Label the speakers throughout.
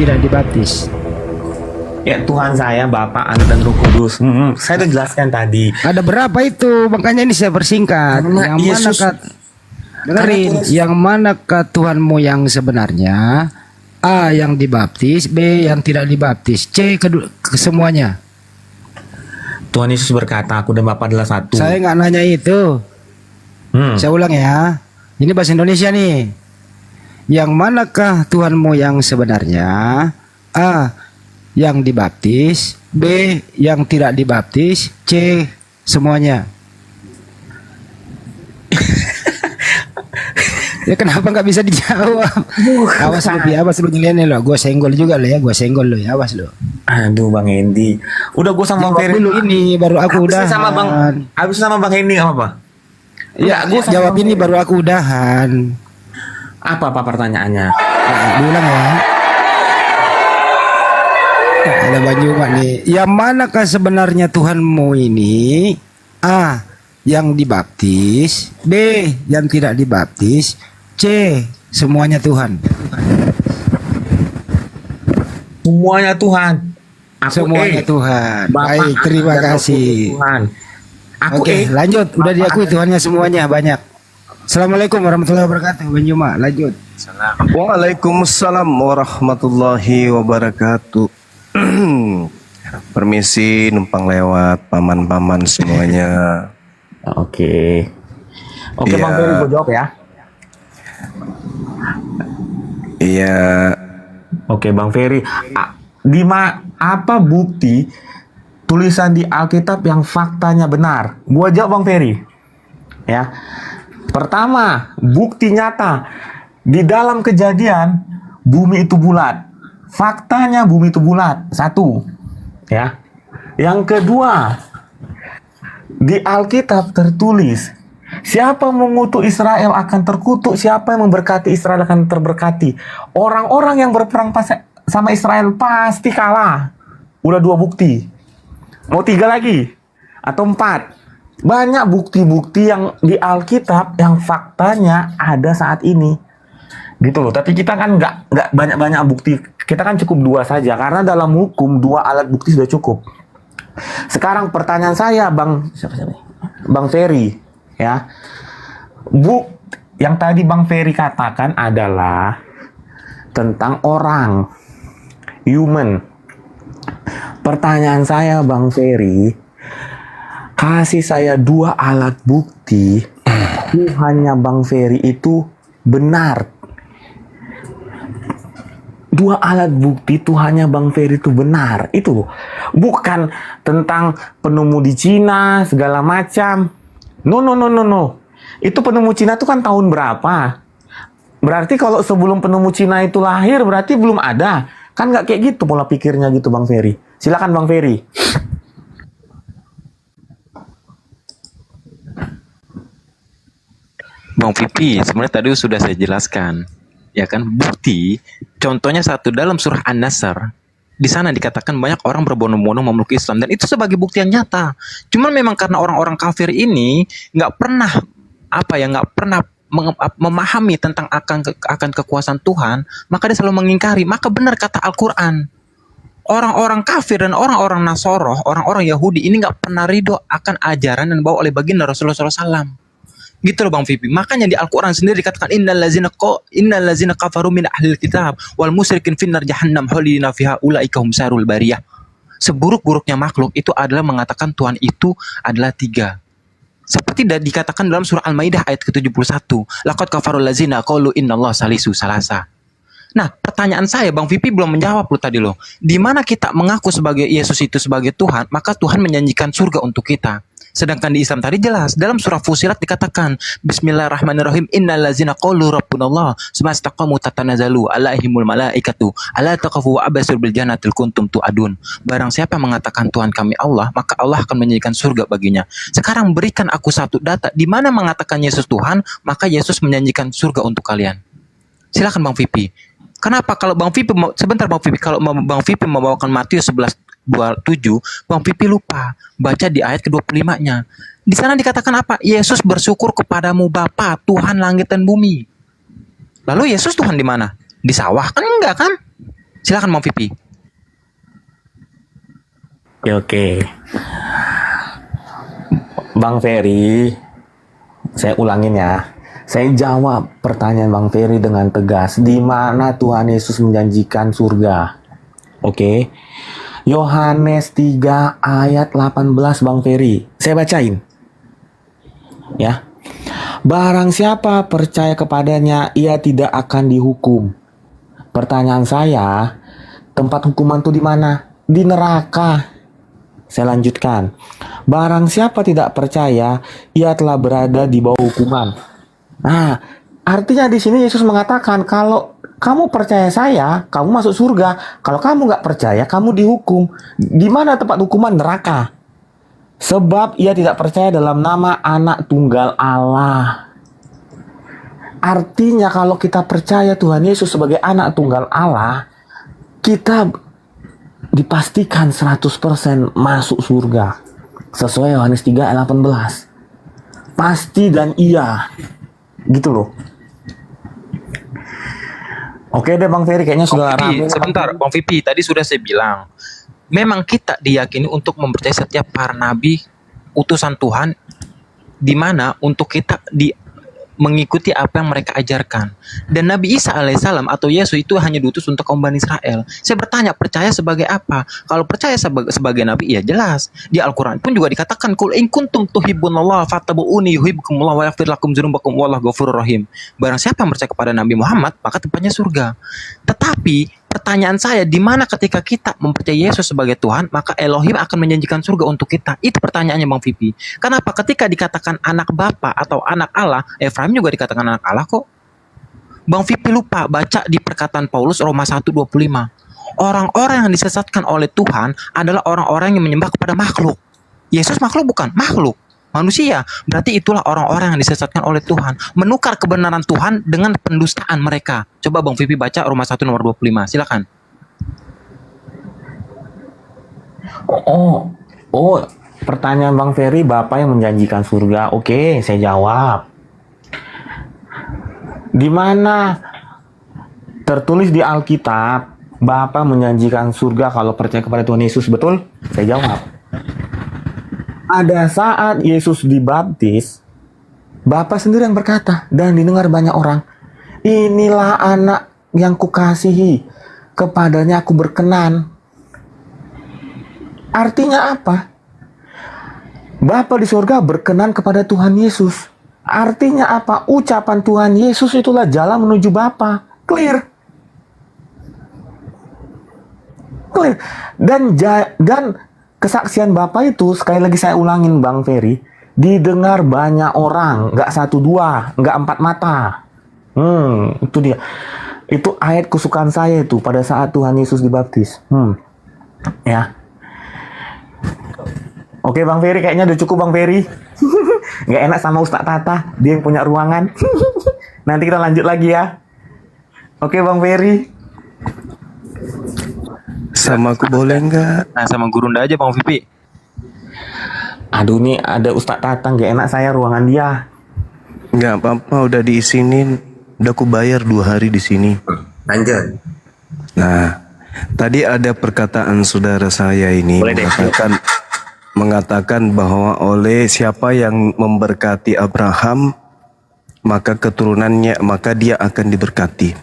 Speaker 1: tidak dibaptis.
Speaker 2: Ya Tuhan saya, Bapa, Anak dan Roh Kudus. Saya udah jelaskan tadi.
Speaker 1: Ada berapa itu? Makanya ini saya persingkat.
Speaker 2: Karena
Speaker 1: Yang
Speaker 2: Yesus-
Speaker 1: manakah dengerin,
Speaker 2: Karena Tuhan-
Speaker 1: yang manakah Tuhanmu yang sebenarnya? A yang dibaptis, B yang tidak dibaptis, C semuanya.
Speaker 2: Tuhan Yesus berkata, aku dan Bapa adalah satu.
Speaker 1: Saya nggak nanya itu. Saya ulang ya. Ini bahasa Indonesia nih. Yang manakah Tuhanmu yang sebenarnya? A yang dibaptis, B yang tidak dibaptis, C semuanya. Ya kenapa nggak bisa dijawab? Awas lu nyeliannya lo. Gue senggol juga lo ya. Gue senggol lo ya. Awas lo.
Speaker 2: Aduh Bang Hendy. Udah gue sama Bang
Speaker 1: Jawab
Speaker 2: Ferry
Speaker 1: dulu ini baru aku
Speaker 2: Habis
Speaker 1: udahan.
Speaker 2: sama Bang Hendy nggak apa-apa?
Speaker 1: Ya, gue jawab ini baru aku udahan.
Speaker 2: Apa pertanyaannya?
Speaker 1: Nah, diulang ya. Ada Banyumak nih. Yang manakah sebenarnya Tuhanmu ini? A yang dibaptis, B yang tidak dibaptis, C semuanya Tuhan.
Speaker 2: Semuanya Tuhan. Aku
Speaker 1: Semuanya
Speaker 2: E.
Speaker 1: Tuhan.
Speaker 2: Bapak,
Speaker 1: Baik, terima
Speaker 2: Anak dan Roh
Speaker 1: kasih.
Speaker 2: Kudus Tuhan. Aku
Speaker 1: Oke,
Speaker 2: E.
Speaker 1: lanjut. Udah diakui Tuhannya semuanya banyak. Assalamualaikum warahmatullahi wabarakatuh. Banyumak, lanjut.
Speaker 3: Waalaikumsalam warahmatullahi wabarakatuh. Permisi numpang lewat paman-paman semuanya.
Speaker 2: Oke. Oke
Speaker 3: Iya.
Speaker 2: Bang Ferry, gue jawab ya.
Speaker 3: Iya,
Speaker 2: Oke Bang Ferry, apa bukti tulisan di Alkitab yang faktanya benar? Gua jawab Bang Ferry. Ya. Pertama, bukti nyata di dalam Kejadian bumi itu bulat. Faktanya bumi itu bulat. Satu. Ya. Yang kedua, di Alkitab tertulis siapa mengutuk Israel akan terkutuk, siapa yang memberkati Israel akan terberkati. Orang-orang yang berperang sama Israel pasti kalah. Udah 2 bukti. Mau 3 lagi? Atau 4? Banyak bukti-bukti yang di Alkitab yang faktanya ada saat ini. Gitu loh. Tapi kita kan nggak banyak-banyak bukti. Kita kan cukup 2 saja. Karena dalam hukum 2 alat bukti sudah cukup. Sekarang pertanyaan saya, Bang Ferry, ya. Yang tadi Bang Ferry katakan adalah tentang orang, human. Pertanyaan saya, Bang Ferry, kasih saya 2 alat bukti Tuhannya Bang Ferry itu benar. 2 alat bukti Tuhannya Bang Ferry itu benar. Itu bukan tentang penemu di Cina segala macam. No. Itu penemu Cina itu kan tahun berapa? Berarti kalau sebelum penemu Cina itu lahir berarti belum ada. Kan nggak kayak gitu pola pikirnya gitu Bang Ferry. Silakan Bang Ferry.
Speaker 4: Bang Pipi, sebenarnya tadi sudah saya jelaskan, ya kan, bukti. Contohnya satu dalam surah An-Nasr, di sana dikatakan banyak orang berbondong-bondong memeluk Islam dan itu sebagai bukti yang nyata. Cuman memang karena orang-orang kafir ini nggak pernah memahami tentang akan kekuasaan Tuhan, maka dia selalu mengingkari. Maka benar kata Al-Quran, orang-orang kafir dan orang-orang Nasoroh, orang-orang Yahudi ini nggak pernah ridho akan ajaran dan dibawa oleh baginda Rasulullah SAW. Gitu loh Bang Fipi. Makanya di Al-Quran sendiri dikatakan innal ladzina kafaru min ahlil kitab wal musyrikin finnar jahannam khalidina fiha ulaika hum syarrul bariyah. Seburuk-buruknya makhluk itu adalah mengatakan Tuhan itu adalah 3. Seperti dikatakan dalam surah Al-Maidah ayat ke-71. Laqad kafarul ladzina qalu innallaha salisu salasa. Nah, pertanyaan saya Bang Vipi belum menjawab lo tadi loh. Di mana kita mengaku sebagai Yesus itu sebagai Tuhan, maka Tuhan menjanjikan surga untuk kita. Sedangkan di Islam tadi jelas dalam surah Fusilat dikatakan Bismillahirrahmanirrahim innal ladzina qalu rabbunallah tsumma istaqamu tatanazzalu alaihimul malaikatu alla taqafu wa abasir bil jannatil kuntum tu'adun. Barang siapa mengatakan Tuhan kami Allah, maka Allah akan menjadikan surga baginya. Sekarang berikan aku satu data di mana mengatakan Yesus Tuhan, maka Yesus menjanjikan surga untuk kalian. Silakan Bang Vipi. Kenapa kalau Bang Vipi sebentar Bang Vipi, kalau Bang Vipi membawakan Matius 11:27, Bang Vipi lupa baca di ayat ke-25-nya. Di sana dikatakan apa? Yesus bersyukur kepadamu Bapa, Tuhan langit dan bumi. Lalu Yesus Tuhan di mana? Di sawah kan enggak kan? Silakan Bang Vipi.
Speaker 2: Oke. Bang Ferry, saya ulangin ya. Saya jawab pertanyaan Bang Ferry dengan tegas. Di mana Tuhan Yesus menjanjikan surga? Oke. Yohanes 3 ayat 18 Bang Ferry. Saya bacain. Ya. Barang siapa percaya kepadanya, ia tidak akan dihukum. Pertanyaan saya, tempat hukuman itu di mana? Di neraka. Saya lanjutkan. Barang siapa tidak percaya, ia telah berada di bawah hukuman. Nah, artinya di sini Yesus mengatakan kalau kamu percaya saya, kamu masuk surga. Kalau kamu nggak percaya, kamu dihukum. Di mana tempat hukuman? Neraka. Sebab ia tidak percaya dalam nama Anak Tunggal Allah. Artinya kalau kita percaya Tuhan Yesus sebagai Anak Tunggal Allah, kita dipastikan 100% masuk surga. Sesuai Yohanes 3 ayat 18. Pasti dan iya. Gitu loh. Oke deh Bang Ferry, kayaknya sudah
Speaker 4: Bang Vipi,
Speaker 2: rame.
Speaker 4: sebentar Bang Vipi, tadi sudah saya bilang, memang kita diyakini untuk mempercayai setiap para nabi utusan Tuhan, di mana untuk kita mengikuti apa yang mereka ajarkan. Dan Nabi Isa alaihissalam atau Yesus itu hanya diutus untuk kaum Bani Israel. Saya bertanya, percaya sebagai apa? Kalau percaya sebagai nabi, ya jelas. Di Al-Quran pun juga dikatakan, Qul in kuntum tuhibbunallaha fattabi'uni yuhibbukumullah wa yaghfir lakum dzunubakum wallahu ghafurur rahim. Barang siapa yang percaya kepada Nabi Muhammad, maka tempatnya surga. Tetapi pertanyaan saya, di mana ketika kita mempercayai Yesus sebagai Tuhan, maka Elohim akan menjanjikan surga untuk kita? Itu pertanyaannya Bang Vipi. Kenapa ketika dikatakan anak Bapa atau anak Allah, Efraim juga dikatakan anak Allah kok. Bang Vipi lupa baca di perkataan Paulus Roma 1:25. Orang-orang yang disesatkan oleh Tuhan adalah orang-orang yang menyembah kepada makhluk. Yesus makhluk bukan? Makhluk. Manusia. Berarti itulah orang-orang yang disesatkan oleh Tuhan. Menukar kebenaran Tuhan dengan pendustaan mereka. Coba Bang Vipi baca Roma 1 nomor 25. Silakan.
Speaker 2: Pertanyaan Bang Ferry, Bapak yang menjanjikan surga. Oke, saya jawab. Di mana tertulis di Alkitab, Bapak menjanjikan surga kalau percaya kepada Tuhan Yesus, betul? Saya jawab. Ada saat Yesus dibaptis, Bapa sendiri yang berkata, dan didengar banyak orang, inilah anak yang kukasihi, kepadanya aku berkenan. Artinya apa? Bapa di surga berkenan kepada Tuhan Yesus. Artinya apa? Ucapan Tuhan Yesus itulah jalan menuju Bapa. Clear. Clear. Dan kesaksian Bapak itu, sekali lagi saya ulangin Bang Ferry, didengar banyak orang, nggak 1 2, nggak 4 mata. Itu dia. Itu ayat kesukaan saya itu pada saat Tuhan Yesus dibaptis. Ya. Oke Bang Ferry, kayaknya udah cukup Bang Ferry. Nggak enak sama Ustadz Tata, dia yang punya ruangan. Nanti kita lanjut lagi ya. Oke Bang Ferry.
Speaker 3: Sama aku boleh nggak?
Speaker 4: Nah, sama Gurunda aja Bang Vipi.
Speaker 2: Aduh nih ada Ustadz Tata, nggak enak saya ruangan dia.
Speaker 3: Nggak apa-apa, udah diisinin. Udah aku bayar 2 hari di sini.
Speaker 2: Lanjut.
Speaker 3: Nah, tadi ada perkataan saudara saya ini
Speaker 2: Boleh deh.
Speaker 3: mengatakan bahwa oleh siapa yang memberkati Abraham, maka keturunannya, maka dia akan diberkati.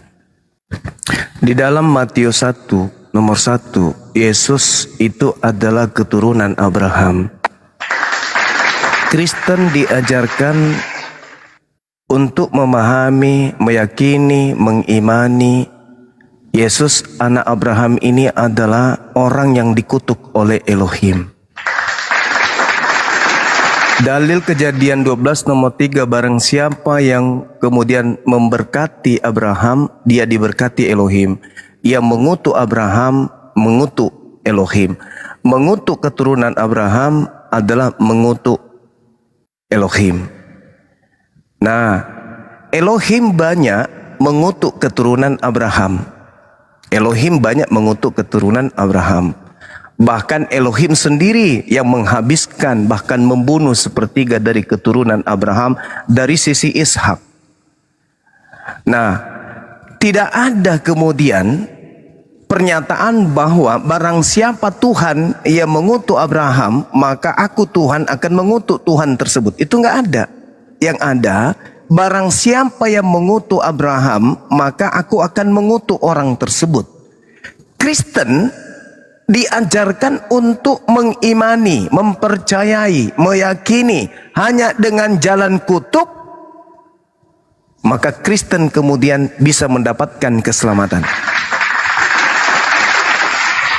Speaker 3: Di dalam Matius 1 nomor 1, Yesus itu adalah keturunan Abraham. Kristen diajarkan untuk memahami, meyakini, mengimani Yesus anak Abraham ini adalah orang yang dikutuk oleh Elohim. Dalil Kejadian 12 nomor 3, barang siapa yang kemudian memberkati Abraham, dia diberkati Elohim. Ia mengutuk Abraham, mengutuk Elohim. Mengutuk keturunan Abraham adalah mengutuk Elohim. Nah, Elohim banyak mengutuk keturunan Abraham. Elohim banyak mengutuk keturunan Abraham. Bahkan Elohim sendiri yang menghabiskan, bahkan membunuh 1/3 dari keturunan Abraham dari sisi Ishak. Nah, tidak ada kemudian pernyataan bahwa barang siapa Tuhan yang mengutuk Abraham, maka aku Tuhan akan mengutuk Tuhan tersebut. Itu nggak ada. Yang ada, barang siapa yang mengutuk Abraham, maka aku akan mengutuk orang tersebut. Kristen diajarkan untuk mengimani, mempercayai, meyakini hanya dengan jalan kutuk, maka Kristen kemudian bisa mendapatkan keselamatan.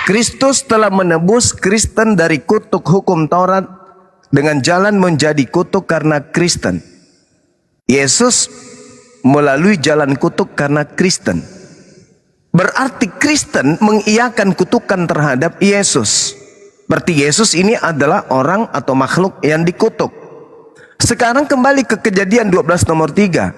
Speaker 3: Kristus telah menebus Kristen dari kutuk hukum Taurat dengan jalan menjadi kutuk karena Kristen. Yesus melalui jalan kutuk karena Kristen. Berarti Kristen mengiyakan kutukan terhadap Yesus. Berarti Yesus ini adalah orang atau makhluk yang dikutuk. Sekarang kembali ke Kejadian 12 nomor 3.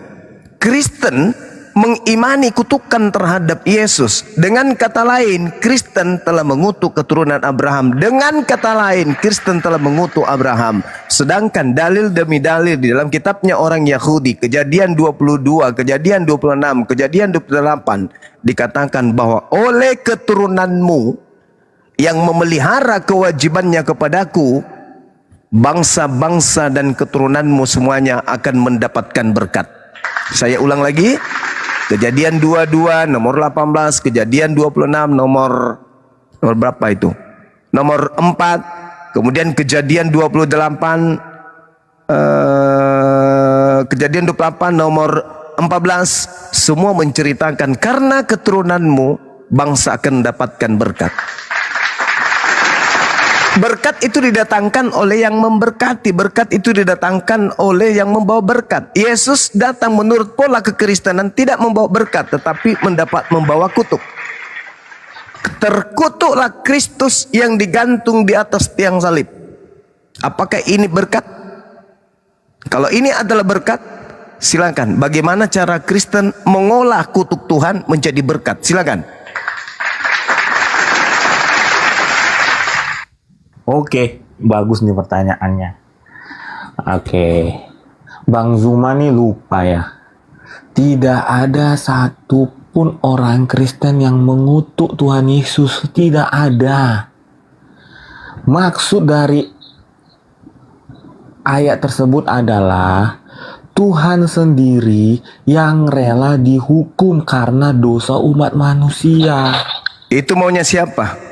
Speaker 3: Kristen mengimani kutukan terhadap Yesus. Dengan kata lain, Kristen telah mengutuk keturunan Abraham. Dengan kata lain, Kristen telah mengutuk Abraham. Sedangkan dalil demi dalil di dalam kitabnya orang Yahudi, Kejadian 22, Kejadian 26, Kejadian 28, dikatakan bahwa oleh keturunanmu yang memelihara kewajibannya kepadaku, bangsa-bangsa dan keturunanmu semuanya akan mendapatkan berkat. Saya ulang lagi. Kejadian 22 nomor 18, Kejadian 26 nomor berapa itu? Nomor 4, kemudian Kejadian 28, Kejadian 28 nomor 14, semua menceritakan karena keturunanmu bangsa akan mendapatkan berkat. Berkat itu didatangkan oleh yang memberkati. Berkat itu didatangkan oleh yang membawa berkat. Yesus datang menurut pola kekristenan tidak membawa berkat, tetapi membawa kutuk. Terkutuklah Kristus yang digantung di atas tiang salib. Apakah ini berkat? Kalau ini adalah berkat, silakan. Bagaimana cara Kristen mengolah kutuk Tuhan menjadi berkat? Silakan.
Speaker 2: Oke, bagus nih pertanyaannya. Oke, Bang Zuma nih lupa ya. Tidak ada satupun orang Kristen yang mengutuk Tuhan Yesus. Tidak ada. Maksud dari ayat tersebut adalah Tuhan sendiri yang rela dihukum karena dosa umat manusia.
Speaker 3: Itu maunya siapa?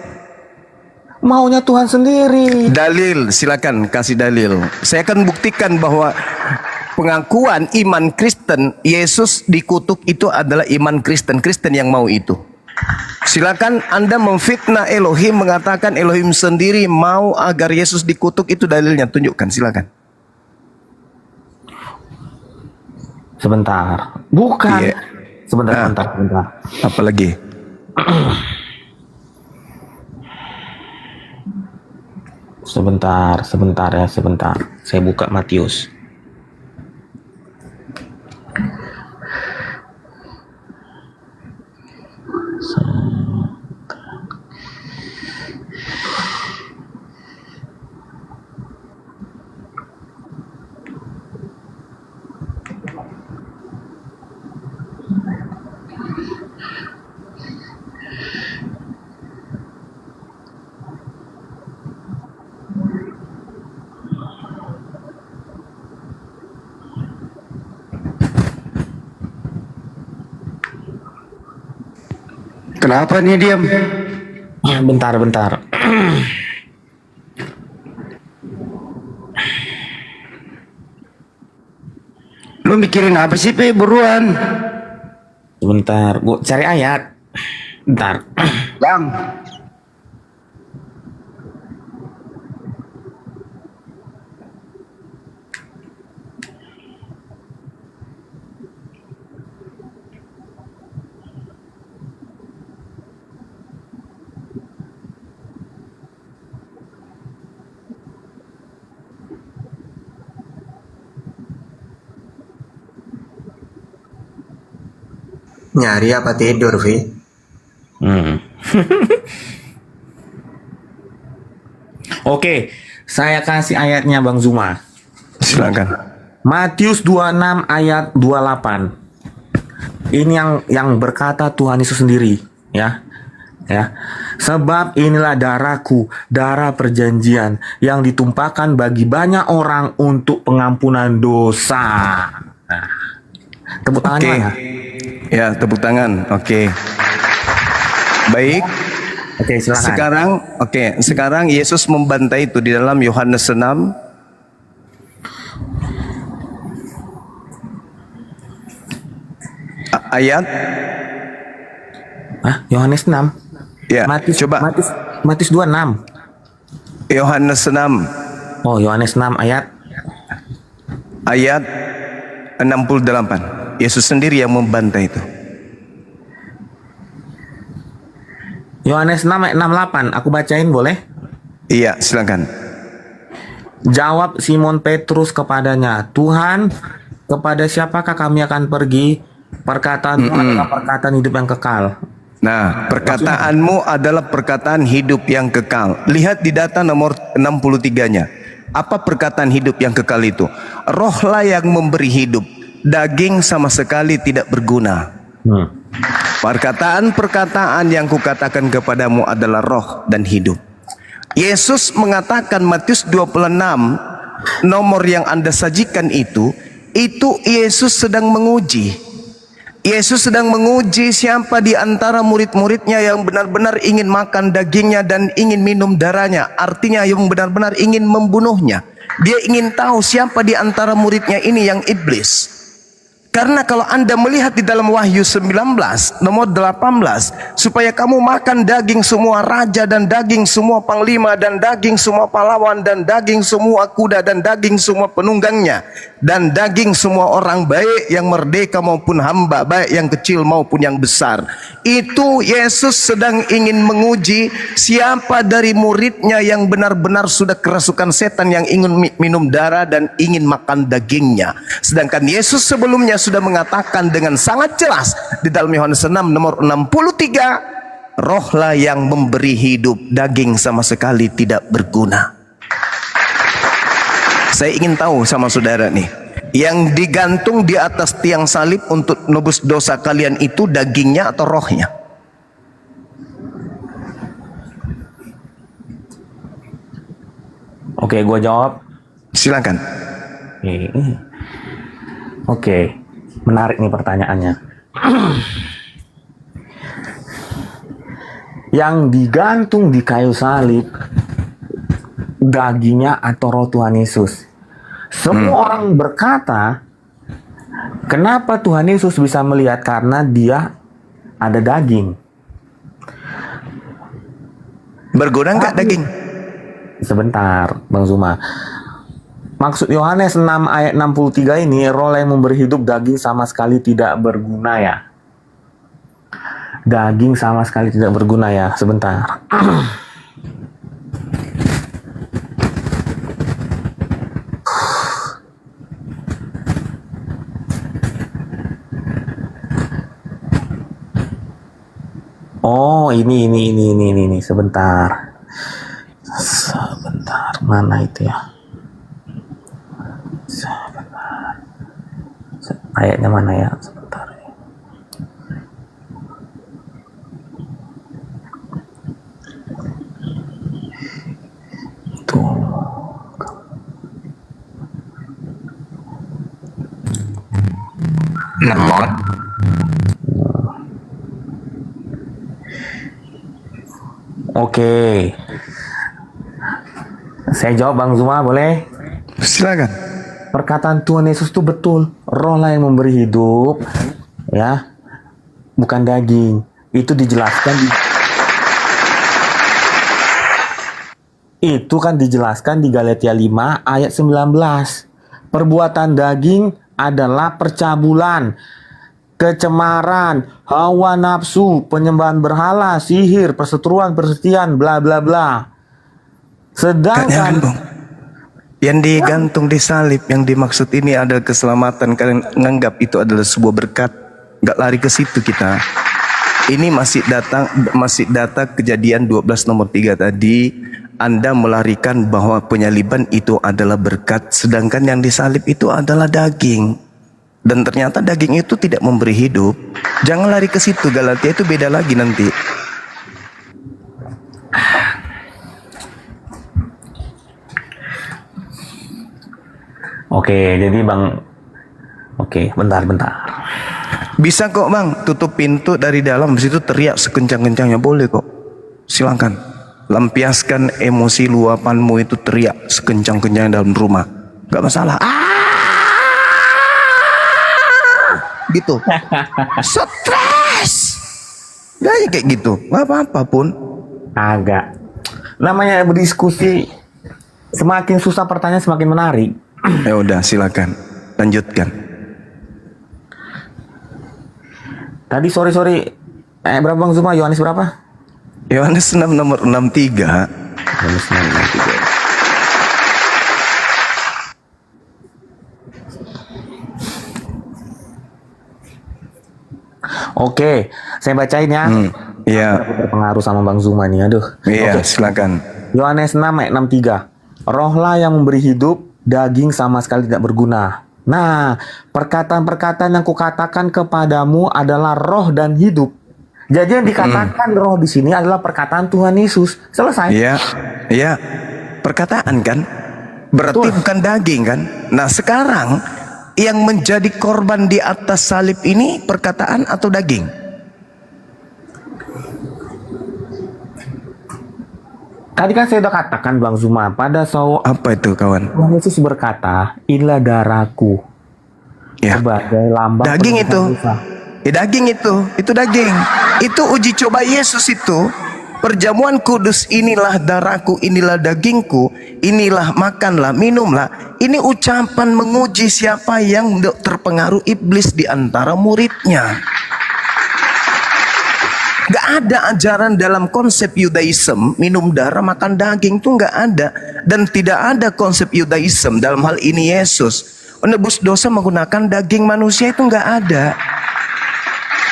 Speaker 2: Maunya Tuhan sendiri.
Speaker 3: Dalil, silakan kasih dalil. Saya akan buktikan bahwa pengakuan iman Kristen Yesus dikutuk itu adalah iman Kristen. Kristen yang mau itu. Silakan Anda memfitnah Elohim, mengatakan Elohim sendiri mau agar Yesus dikutuk, itu dalilnya, tunjukkan, silakan.
Speaker 2: Sebentar. Bukan.
Speaker 3: Iya.
Speaker 2: Sebentar.
Speaker 3: Apa lagi?
Speaker 2: Sebentar. Saya buka Matius.
Speaker 1: Kenapa nih diam?
Speaker 2: Bentar.
Speaker 1: Lu mikirin apa sih, Pe? Buruan.
Speaker 2: Sebentar, gua cari ayat. Bentar.
Speaker 1: Bang.
Speaker 5: Nyari apa tidur, Vi?
Speaker 2: Oke, saya kasih ayatnya Bang Zuma.
Speaker 3: Silakan.
Speaker 2: Matius 26 ayat 28. Ini yang berkata Tuhan Yesus sendiri, ya. Ya, sebab inilah darahku, darah perjanjian yang ditumpahkan bagi banyak orang untuk pengampunan dosa. Nah, tepuk tangan
Speaker 3: Oke.
Speaker 2: mana?
Speaker 3: Ya, tepuk tangan. Oke. Baik.
Speaker 2: Oke, silakan.
Speaker 3: Sekarang Yesus membantai itu di dalam Yohanes 6 ayat.
Speaker 2: Hah? Yohanes 6.
Speaker 3: Ya,
Speaker 2: Matius,
Speaker 3: coba.
Speaker 2: Matius 26.
Speaker 3: Yohanes 6
Speaker 2: Oh, Yohanes 6 ayat.
Speaker 3: ayat 68. Yesus sendiri yang membantai itu.
Speaker 2: Yohanes 6 ayat 68. Aku bacain boleh?
Speaker 3: Iya, silakan.
Speaker 2: Jawab Simon Petrus kepadanya, Tuhan, kepada siapakah kami akan pergi? Perkataanmu adalah perkataan hidup yang kekal.
Speaker 3: Nah, perkataanmu adalah perkataan hidup yang kekal. Lihat di data nomor 63-nya. Apa perkataan hidup yang kekal itu? Rohlah yang memberi hidup. Daging sama sekali tidak berguna. Perkataan-perkataan yang kukatakan kepadamu adalah roh dan hidup. Yesus mengatakan Matius 26, nomor yang Anda sajikan itu Yesus sedang menguji. Yesus sedang menguji siapa di antara murid-muridnya yang benar-benar ingin makan dagingnya dan ingin minum darahnya. Artinya yang benar-benar ingin membunuhnya. Dia ingin tahu siapa di antara muridnya ini yang iblis. Karena kalau Anda melihat di dalam Wahyu 19 nomor 18, supaya kamu makan daging semua raja dan daging semua panglima dan daging semua pahlawan dan daging semua kuda dan daging semua penunggangnya dan daging semua orang baik yang merdeka maupun hamba, baik yang kecil maupun yang besar. Itu Yesus sedang ingin menguji siapa dari muridnya yang benar-benar sudah kerasukan setan, yang ingin minum darah dan ingin makan dagingnya. Sedangkan Yesus sebelumnya sudah mengatakan dengan sangat jelas di dalam Yohanes 6 nomor 63, rohlah yang memberi hidup, daging sama sekali tidak berguna. Saya ingin tahu sama saudara nih, yang digantung di atas tiang salib untuk nebus dosa kalian itu dagingnya atau rohnya?
Speaker 2: Oke, gue jawab.
Speaker 3: Silakan.
Speaker 2: Oke, menarik nih pertanyaannya. Yang digantung di kayu salib, dagingnya atau roh Tuhan Yesus. Semua orang berkata, kenapa Tuhan Yesus bisa melihat? Karena dia ada daging.
Speaker 3: Berguna nggak daging?
Speaker 2: Sebentar, Bang Zuma. Maksud Yohanes 6 ayat 63 ini, roh yang memberi hidup, daging sama sekali tidak berguna ya. Daging sama sekali tidak berguna ya. Sebentar. Oh, ini. Sebentar. Mana itu ya? Sebentar. Ayatnya mana ya? Sebentar. Tuh.
Speaker 5: Nomor
Speaker 2: Oke. Saya jawab Bang Zuma, boleh?
Speaker 3: Silakan.
Speaker 2: Perkataan Tuhan Yesus itu betul. Roh lah yang memberi hidup, ya, bukan daging. Itu dijelaskan di Galatia 5 ayat 19. Perbuatan daging adalah percabulan, kecemaran, hawa nafsu, penyembahan berhala, sihir, perseteruan, persetiaan, bla bla bla. Sedangkan
Speaker 3: yang digantung di salib yang dimaksud ini adalah keselamatan. Kalian menganggap itu adalah sebuah berkat, nggak lari ke situ kita. Ini masih data Kejadian 12 nomor 3 tadi. Anda melarikan bahwa penyaliban itu adalah berkat, sedangkan yang disalib itu adalah daging. Dan ternyata daging itu tidak memberi hidup. Jangan lari ke situ, Galatia itu beda lagi nanti.
Speaker 2: Oke, jadi Bang, oke, bentar.
Speaker 3: Bisa kok bang, tutup pintu dari dalam, habis itu teriak sekencang-kencangnya, boleh kok. Silakan, lampiaskan emosi luapanmu itu, teriak sekencang-kencangnya dalam rumah, gak masalah. Gitu, stres, kayak gitu, gak apa-apa pun.
Speaker 2: Agak. Namanya berdiskusi, semakin susah pertanyaan semakin menarik.
Speaker 3: Ya udah, silakan lanjutkan.
Speaker 2: Tadi sorry. Berapa Bang Zuma? Yohanes berapa?
Speaker 3: Yohanes 6 nomor 63.
Speaker 2: Yohanes 6 nomor 3. Oke, saya bacain ya.
Speaker 3: Iya,
Speaker 2: Aku terpengaruh sama Bang Zuma nih, aduh.
Speaker 3: iya,
Speaker 2: Oke.
Speaker 3: silakan.
Speaker 2: Yohanes 6 ayat 63. Rohlah yang memberi hidup, daging sama sekali tidak berguna. Nah, perkataan-perkataan yang kukatakan kepadamu adalah roh dan hidup. Jadi yang dikatakan roh di sini adalah perkataan Tuhan Yesus. Selesai.
Speaker 3: Iya, iya, perkataan kan, berarti
Speaker 2: Betul.
Speaker 3: bukan daging kan. Nah sekarang yang menjadi korban di atas salib ini perkataan atau daging?
Speaker 2: Tadi kan saya udah katakan Bang Zuma, pada saat
Speaker 3: Apa itu kawan?
Speaker 2: Tuhan Yesus berkata, inilah darahku
Speaker 3: Ya,
Speaker 2: sebagai lambang
Speaker 3: daging
Speaker 2: penebusan
Speaker 3: itu.
Speaker 2: dosa.
Speaker 3: Daging itu daging. Itu uji coba Yesus itu. Perjamuan kudus, inilah darahku, inilah dagingku, inilah makanlah, minumlah. Ini ucapan menguji siapa yang terpengaruh iblis di antara muridnya. Gak ada ajaran dalam konsep Yudaism minum darah makan daging, itu gak ada. Dan tidak ada konsep Yudaism dalam hal ini Yesus menebus dosa menggunakan daging manusia, itu gak ada.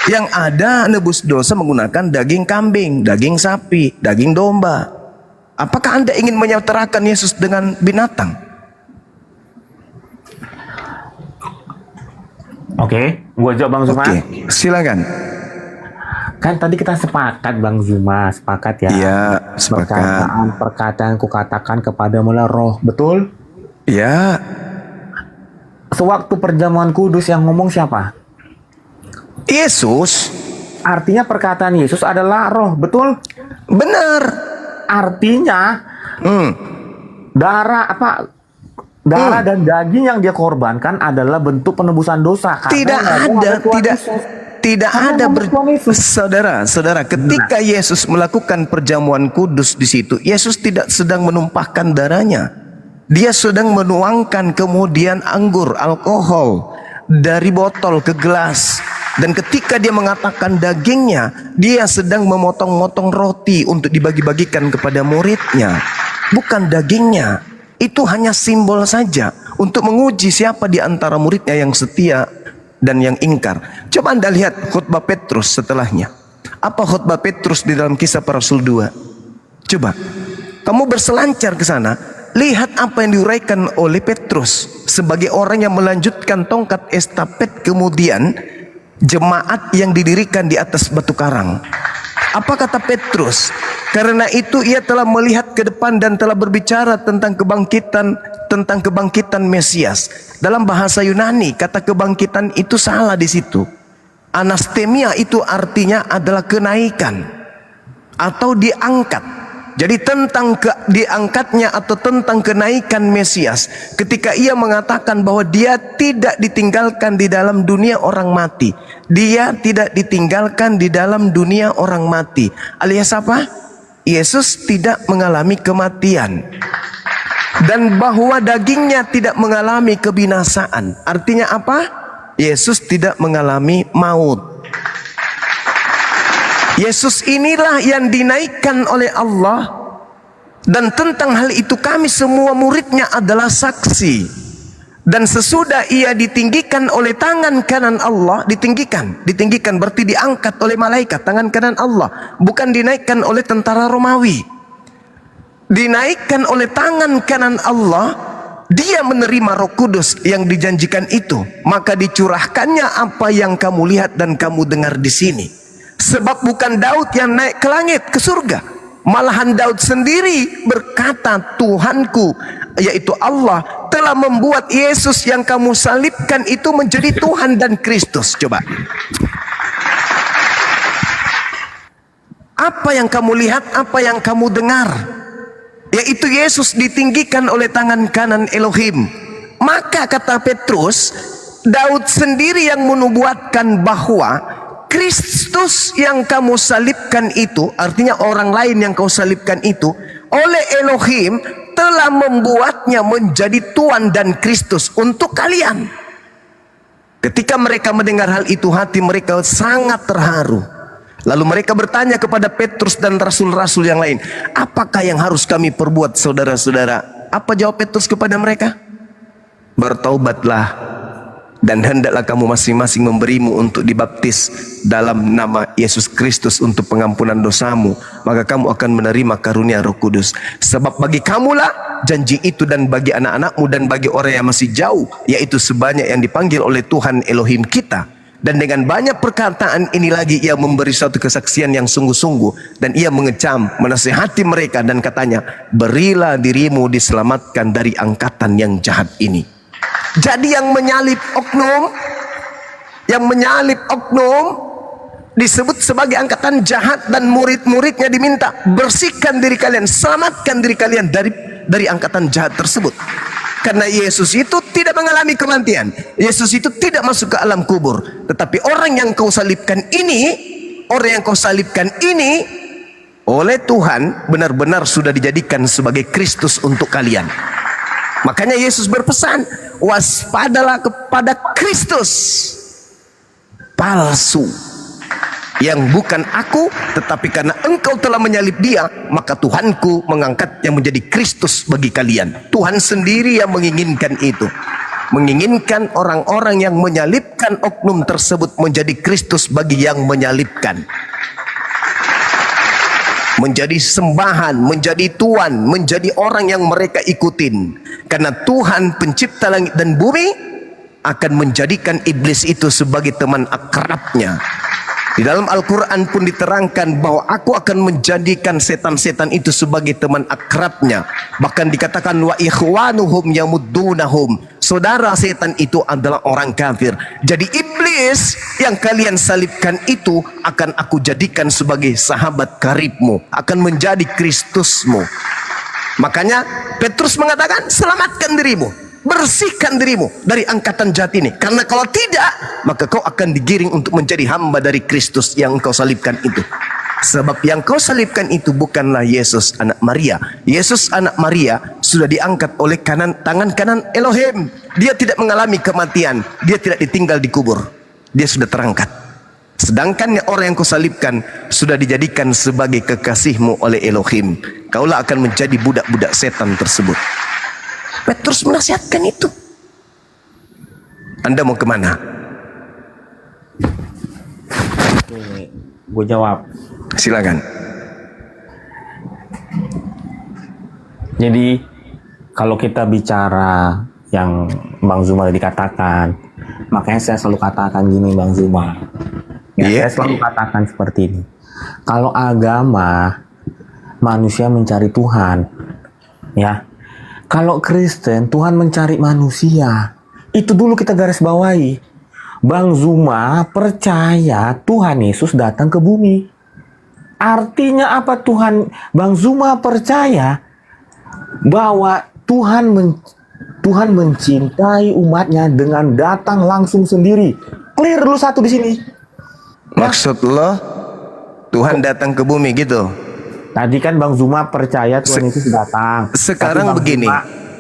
Speaker 3: Yang ada nebus dosa menggunakan daging kambing, daging sapi, daging domba. Apakah Anda ingin menyetarkan Yesus dengan binatang?
Speaker 2: Oke, gua jawab Bang Zuma.
Speaker 3: Oke, silakan.
Speaker 2: Kan tadi kita sepakat Bang Zuma, sepakat ya.
Speaker 3: Iya, sepakat.
Speaker 2: Perkataan kukatakan kepadamu adalah roh, betul?
Speaker 3: Ya,
Speaker 2: Sewaktu perjamuan kudus yang ngomong siapa?
Speaker 3: Yesus.
Speaker 2: Artinya perkataan Yesus adalah roh, betul?
Speaker 3: Benar.
Speaker 2: Artinya darah dan daging yang dia korbankan adalah bentuk penebusan dosa. Karena
Speaker 3: Tidak
Speaker 2: yang ngomong
Speaker 3: ada,
Speaker 2: Tuhan
Speaker 3: tidak
Speaker 2: Yesus.
Speaker 3: tidak
Speaker 2: Karena
Speaker 3: ada
Speaker 2: ngomong Tuhan Yesus.
Speaker 3: saudara, ketika Yesus melakukan perjamuan kudus di situ, Yesus tidak sedang menumpahkan darahnya. Dia sedang menuangkan kemudian anggur, alkohol dari botol ke gelas. Dan ketika dia mengatakan dagingnya, dia sedang memotong-motong roti untuk dibagi-bagikan kepada muridnya. Bukan dagingnya. Itu hanya simbol saja untuk menguji siapa di antara muridnya yang setia dan yang ingkar. Coba Anda lihat khutbah Petrus setelahnya. Apa khutbah Petrus di dalam Kisah Para Rasul 2? Coba kamu berselancar ke sana, lihat apa yang diuraikan oleh Petrus sebagai orang yang melanjutkan tongkat estafet kemudian jemaat yang didirikan di atas batu karang. Apa kata Petrus? Karena itu ia telah melihat ke depan dan telah berbicara tentang kebangkitan Mesias. Dalam bahasa Yunani kata kebangkitan itu salah di situ. Anastemia itu artinya adalah kenaikan atau diangkat. Jadi tentang diangkatnya atau tentang kenaikan Mesias, ketika ia mengatakan bahwa dia tidak ditinggalkan di dalam dunia orang mati. Dia tidak ditinggalkan di dalam dunia orang mati. Alias apa? Yesus tidak mengalami kematian. Dan bahwa dagingnya tidak mengalami kebinasaan. Artinya apa? Yesus tidak mengalami maut. Yesus inilah yang dinaikkan oleh Allah. Dan tentang hal itu kami semua muridnya adalah saksi. Dan sesudah ia ditinggikan oleh tangan kanan Allah, ditinggikan berarti diangkat oleh malaikat, tangan kanan Allah, bukan dinaikkan oleh tentara Romawi. Dinaikkan oleh tangan kanan Allah, dia menerima Roh Kudus yang dijanjikan itu, maka dicurahkannya apa yang kamu lihat dan kamu dengar di sini. Sebab bukan Daud yang naik ke langit, ke surga. Malahan Daud sendiri berkata, Tuhanku, yaitu Allah, telah membuat Yesus yang kamu salibkan itu menjadi Tuhan dan Kristus. Coba. Apa yang kamu lihat, apa yang kamu dengar, yaitu Yesus ditinggikan oleh tangan kanan Elohim. Maka kata Petrus, Daud sendiri yang menubuatkan bahwa Kristus yang kamu salibkan itu, artinya orang lain yang kau salibkan itu, oleh Elohim telah membuatnya menjadi Tuhan dan Kristus untuk kalian. Ketika mereka mendengar hal itu, hati mereka sangat terharu. Lalu mereka bertanya kepada Petrus dan rasul-rasul yang lain, apakah yang harus kami perbuat, saudara-saudara? Apa jawab Petrus kepada mereka? Bertaubatlah, dan hendaklah kamu masing-masing memberimu untuk dibaptis dalam nama Yesus Kristus untuk pengampunan dosamu, maka kamu akan menerima karunia Roh Kudus. Sebab bagi kamulah janji itu, dan bagi anak-anakmu, dan bagi orang yang masih jauh, yaitu sebanyak yang dipanggil oleh Tuhan Elohim kita. Dan dengan banyak perkataan ini lagi ia memberi suatu kesaksian yang sungguh-sungguh, dan ia mengecam, menasihati mereka dan katanya, berilah dirimu diselamatkan dari angkatan yang jahat ini. Jadi yang menyalib oknum disebut sebagai angkatan jahat, dan murid-muridnya diminta bersihkan diri kalian, selamatkan diri kalian dari angkatan jahat tersebut. Karena Yesus itu tidak mengalami kematian, Yesus itu tidak masuk ke alam kubur, tetapi orang yang kau salibkan ini oleh Tuhan benar-benar sudah dijadikan sebagai Kristus untuk kalian. Makanya Yesus berpesan, waspadalah kepada Kristus palsu, yang bukan aku, tetapi karena engkau telah menyalib dia, maka Tuhanku mengangkatnya menjadi Kristus bagi kalian. Tuhan sendiri yang menginginkan itu, menginginkan orang-orang yang menyalibkan oknum tersebut menjadi Kristus bagi yang menyalibkan, menjadi sembahan, menjadi tuan, menjadi orang yang mereka ikutin. Karena Tuhan pencipta langit dan bumi akan menjadikan iblis itu sebagai teman akrabnya. Di dalam Al-Quran pun diterangkan bahwa aku akan menjadikan setan-setan itu sebagai teman akrabnya. Bahkan dikatakan wa ikhwanuhum yamuddunahum, saudara setan itu adalah orang kafir. Jadi iblis yang kalian salibkan itu akan aku jadikan sebagai sahabat karibmu, akan menjadi Kristusmu. Makanya Petrus mengatakan, selamatkan dirimu, bersihkan dirimu dari angkatan jahat ini. Karena kalau tidak, maka kau akan digiring untuk menjadi hamba dari Kristus yang kau salibkan itu. Sebab yang kau salibkan itu bukanlah Yesus anak Maria. Yesus anak Maria sudah diangkat oleh tangan kanan Elohim. Dia tidak mengalami kematian, dia tidak ditinggal di kubur, dia sudah terangkat. Sedangkan orang yang kau salibkan sudah dijadikan sebagai kekasihmu oleh Elohim. Kaulah akan menjadi budak-budak setan tersebut. Petrus menasihatkan itu. Anda mau kemana?
Speaker 2: Gue jawab.
Speaker 3: Silakan.
Speaker 2: Jadi kalau kita bicara yang Bang Zuma tadi katakan, makanya saya selalu katakan gini, Bang Zuma. Saya selalu katakan seperti ini. Kalau agama, manusia mencari Tuhan, ya. Kalau Kristen, Tuhan mencari manusia. Itu dulu kita garis bawahi. Bang Zuma percaya Tuhan Yesus datang ke bumi. Artinya apa? Bang Zuma percaya bahwa Tuhan mencintai umatnya dengan datang langsung sendiri. Clear dulu satu di sini.
Speaker 3: Maksud lo Tuhan datang ke bumi gitu?
Speaker 2: Tadi kan Bang Zuma percaya Tuhan Yesus datang.
Speaker 3: Sekarang begini.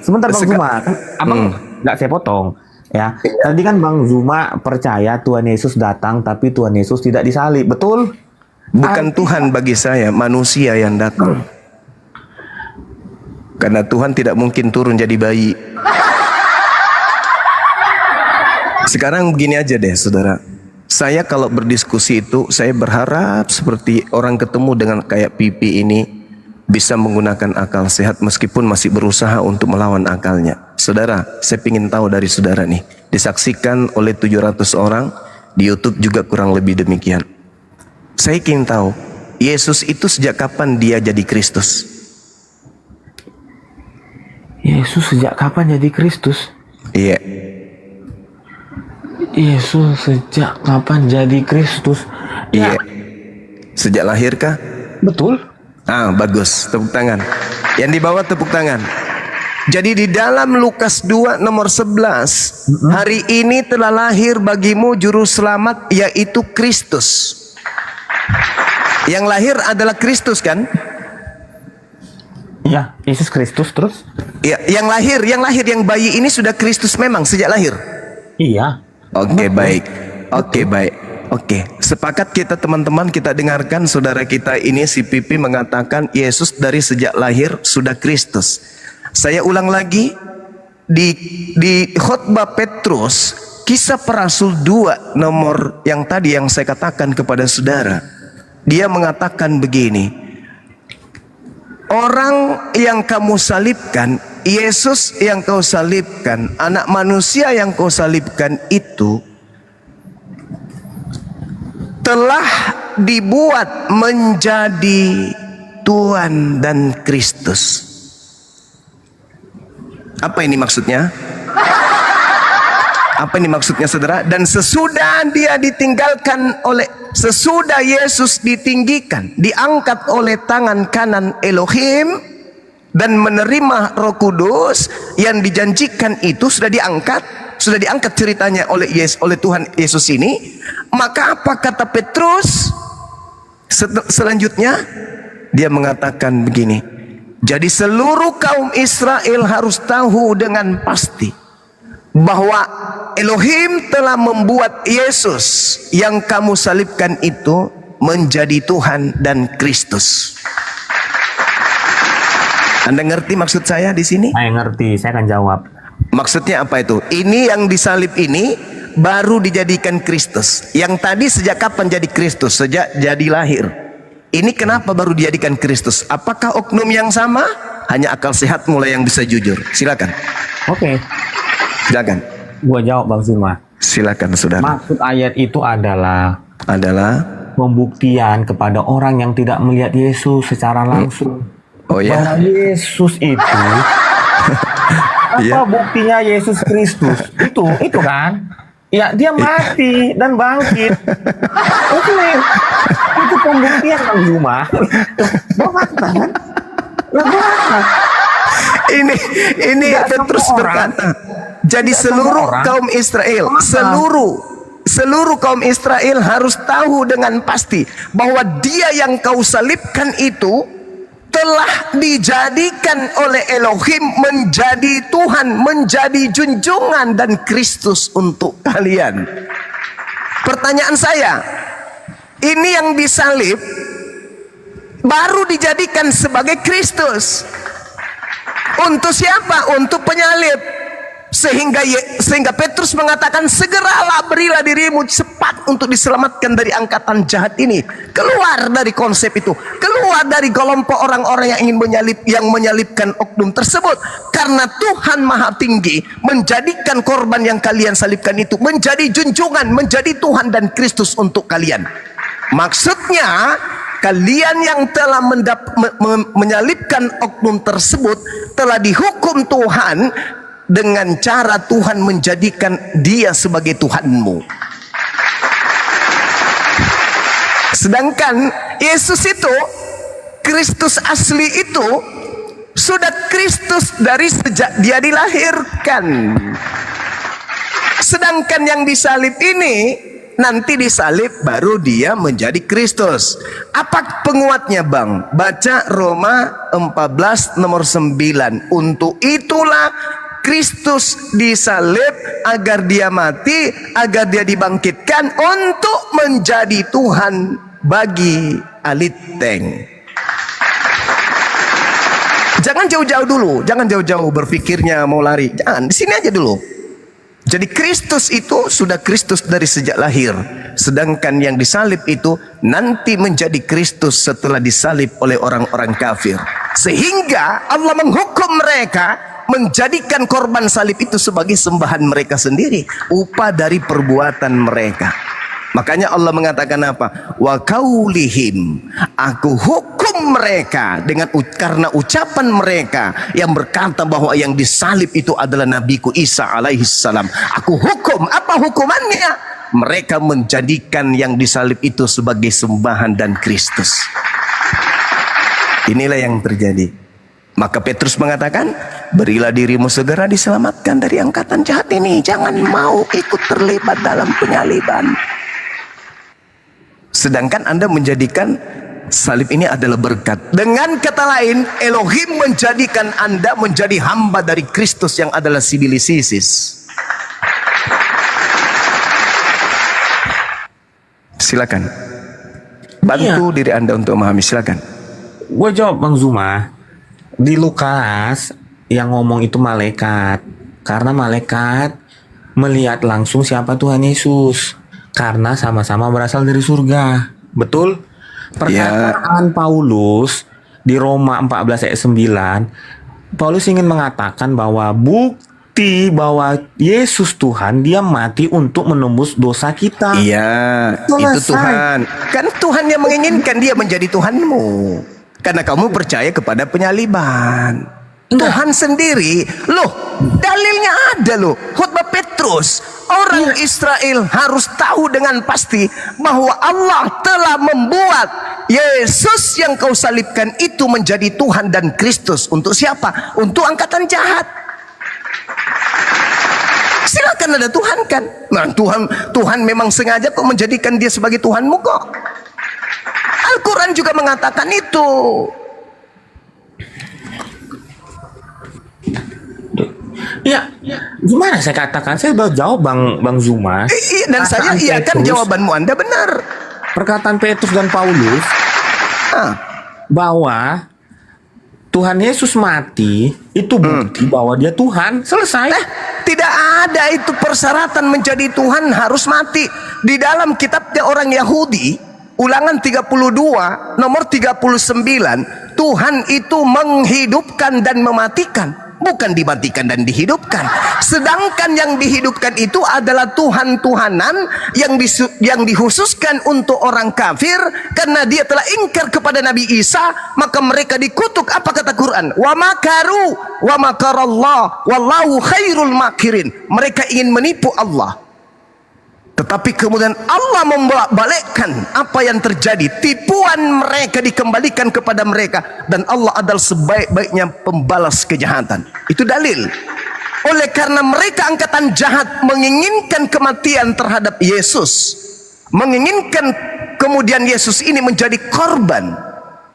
Speaker 2: Sebentar Bang Zuma, kan abang nggak saya potong. Ya, tadi kan Bang Zuma percaya Tuhan Yesus datang, tapi Tuhan Yesus tidak disalib, betul?
Speaker 3: Bukan Tuhan bagi saya, manusia yang datang. Karena Tuhan tidak mungkin turun jadi bayi. Sekarang begini aja deh, saudara. Saya kalau berdiskusi itu, saya berharap seperti orang ketemu dengan kayak Pipi ini bisa menggunakan akal sehat meskipun masih berusaha untuk melawan akalnya. Saudara, saya ingin tahu dari saudara nih, disaksikan oleh 700 orang, di YouTube juga kurang lebih demikian. Saya ingin tahu, Yesus itu sejak kapan dia jadi Kristus?
Speaker 2: Yesus sejak kapan jadi Kristus?
Speaker 3: Iya.
Speaker 2: Yesus sejak kapan jadi Kristus?
Speaker 3: Iya. Sejak lahir kah?
Speaker 2: Betul.
Speaker 3: Ah, bagus. Tepuk tangan. Yang di bawah tepuk tangan. Jadi di dalam Lukas 2 nomor 11, hari ini telah lahir bagimu juru selamat, yaitu Kristus. Yang lahir adalah Kristus kan?
Speaker 2: Iya, Yesus Kristus terus?
Speaker 3: Ya, yang bayi ini sudah Kristus memang sejak lahir.
Speaker 2: Iya.
Speaker 3: Oke, baik. Oke, baik. Oke, sepakat kita teman-teman, kita dengarkan saudara kita ini si Pipi mengatakan Yesus dari sejak lahir sudah Kristus. Saya ulang lagi di khotbah Petrus, Kisah para Rasul 2 nomor yang tadi yang saya katakan kepada saudara. Dia mengatakan begini, orang yang kamu salibkan, Yesus yang kau salibkan, anak manusia yang kau salibkan itu telah dibuat menjadi Tuhan dan Kristus. Apa ini maksudnya? Apa ini maksudnya saudara? Dan sesudah Yesus ditinggikan, diangkat oleh tangan kanan Elohim dan menerima Roh Kudus yang dijanjikan itu sudah diangkat ceritanya oleh Tuhan Yesus ini. Maka apa kata Petrus? Selanjutnya dia mengatakan begini. Jadi seluruh kaum Israel harus tahu dengan pasti bahwa Elohim telah membuat Yesus yang kamu salibkan itu menjadi Tuhan dan Kristus. Anda ngerti maksud saya di sini?
Speaker 2: Saya ngerti, saya akan jawab.
Speaker 3: Maksudnya apa itu? Ini yang disalib ini baru dijadikan Kristus. Yang tadi sejak kapan jadi Kristus? Sejak jadi lahir. Ini kenapa baru dijadikan Kristus? Apakah oknum yang sama? Hanya akal sehat mulai yang bisa jujur. Silakan.
Speaker 2: Oke.
Speaker 3: Silakan.
Speaker 2: Gua jawab Bang Sima.
Speaker 3: Silakan saudara.
Speaker 2: Maksud ayat itu adalah
Speaker 3: pembuktian
Speaker 2: kepada orang yang tidak melihat Yesus secara langsung.
Speaker 3: Oh ya.
Speaker 2: Bahwa Yesus itu apa buktinya Yesus Kristus? Itu kan? Ya, dia mati dan bangkit. Itu pembuktian Bang Zuma.
Speaker 3: Ini Petrus berkata. Jadi seluruh kaum Israel, seluruh kaum Israel harus tahu dengan pasti bahwa dia yang kau salibkan itu telah dijadikan oleh Elohim menjadi Tuhan, menjadi junjungan dan Kristus untuk kalian. Pertanyaan saya, ini yang disalib baru dijadikan sebagai Kristus. Untuk siapa? Untuk penyalib. Sehingga Petrus mengatakan, segeralah berilah dirimu cepat untuk diselamatkan dari angkatan jahat ini. Keluar dari konsep itu, keluar dari kelompok orang-orang yang menyalibkan oknum tersebut. Karena Tuhan Maha Tinggi menjadikan korban yang kalian salibkan itu menjadi junjungan, menjadi Tuhan dan Kristus untuk kalian. Maksudnya kalian yang telah menyalibkan oknum tersebut telah dihukum Tuhan dengan cara Tuhan menjadikan dia sebagai Tuhanmu. Sedangkan Yesus itu, Kristus asli itu, sudah Kristus dari sejak dia dilahirkan. Sedangkan yang disalib ini, nanti disalib baru dia menjadi Kristus. Apa penguatnya Bang? Baca Roma 14 nomor 9. Untuk itulah Kristus disalib agar dia mati, agar dia dibangkitkan untuk menjadi Tuhan bagi Aliteng. Jangan jauh-jauh dulu, jangan jauh-jauh berpikirnya mau lari. Jangan, di sini aja dulu. Jadi Kristus itu sudah Kristus dari sejak lahir. Sedangkan yang disalib itu nanti menjadi Kristus setelah disalib oleh orang-orang kafir. Sehingga Allah menghukum mereka menjadikan korban salib itu sebagai sembahan mereka sendiri, upah dari perbuatan mereka. Makanya Allah mengatakan apa? Wa kaulihim, aku hukum mereka karena ucapan mereka yang berkata bahwa yang disalib itu adalah Nabiku Isa alaihissalam. Aku hukum, apa hukumannya? Mereka menjadikan yang disalib itu sebagai sembahan dan Kristus. Inilah yang terjadi. Maka Petrus mengatakan, berilah dirimu segera diselamatkan dari angkatan jahat ini. Jangan mau ikut terlibat dalam penyaliban. Sedangkan Anda menjadikan salib ini adalah berkat. Dengan kata lain, Elohim menjadikan Anda menjadi hamba dari Kristus yang adalah sibilisisis. Silakan. Bantu diri Anda untuk memahami, silakan.
Speaker 2: Gue jawab Bang Zuma. Di Lukas yang ngomong itu malaikat. Karena malaikat melihat langsung siapa Tuhan Yesus. Karena sama-sama berasal dari surga. Betul? Perkataan Paulus di Roma 14 ayat 9, Paulus ingin mengatakan bahwa bukti bahwa Yesus Tuhan, dia mati untuk menembus dosa kita.
Speaker 3: Iya, itu Tuhan. Kan Tuhan yang menginginkan dia menjadi Tuhanmu. Karena kamu percaya kepada penyaliban. Tuhan sendiri, loh, dalilnya ada loh. Khotbah Petrus, orang Israel harus tahu dengan pasti bahwa Allah telah membuat Yesus yang kau salibkan itu menjadi Tuhan dan Kristus. Untuk siapa? Untuk angkatan jahat. Silakan ada Tuhan kan? Nah, Tuhan memang sengaja kok menjadikan dia sebagai Tuhanmu kok. Al-Quran juga mengatakan itu.
Speaker 2: Ya, gimana saya katakan? Saya baru jawab Bang Zuma.
Speaker 3: Dan saya iakan jawabanmu Anda benar.
Speaker 2: Perkataan Petrus dan Paulus bahwa Tuhan Yesus mati itu bukti bahwa dia Tuhan. Selesai.
Speaker 3: Tidak ada itu persyaratan menjadi Tuhan harus mati. Di dalam kitabnya orang Yahudi, Ulangan 32 nomor 39, Tuhan itu menghidupkan dan mematikan, bukan dimatikan dan dihidupkan. Sedangkan yang dihidupkan itu adalah Tuhan-Tuhanan yang dikhususkan untuk orang kafir. Karena dia telah ingkar kepada Nabi Isa, maka mereka dikutuk. Apa kata Quran? Wa makaru wa makarallah wallahu khairul makirin. Mereka ingin menipu Allah, tetapi kemudian Allah membalikkan apa yang terjadi. Tipuan mereka dikembalikan kepada mereka, dan Allah adalah sebaik-baiknya pembalas kejahatan. Itu dalil. Oleh karena mereka angkatan jahat menginginkan kematian terhadap Yesus, menginginkan kemudian Yesus ini menjadi korban,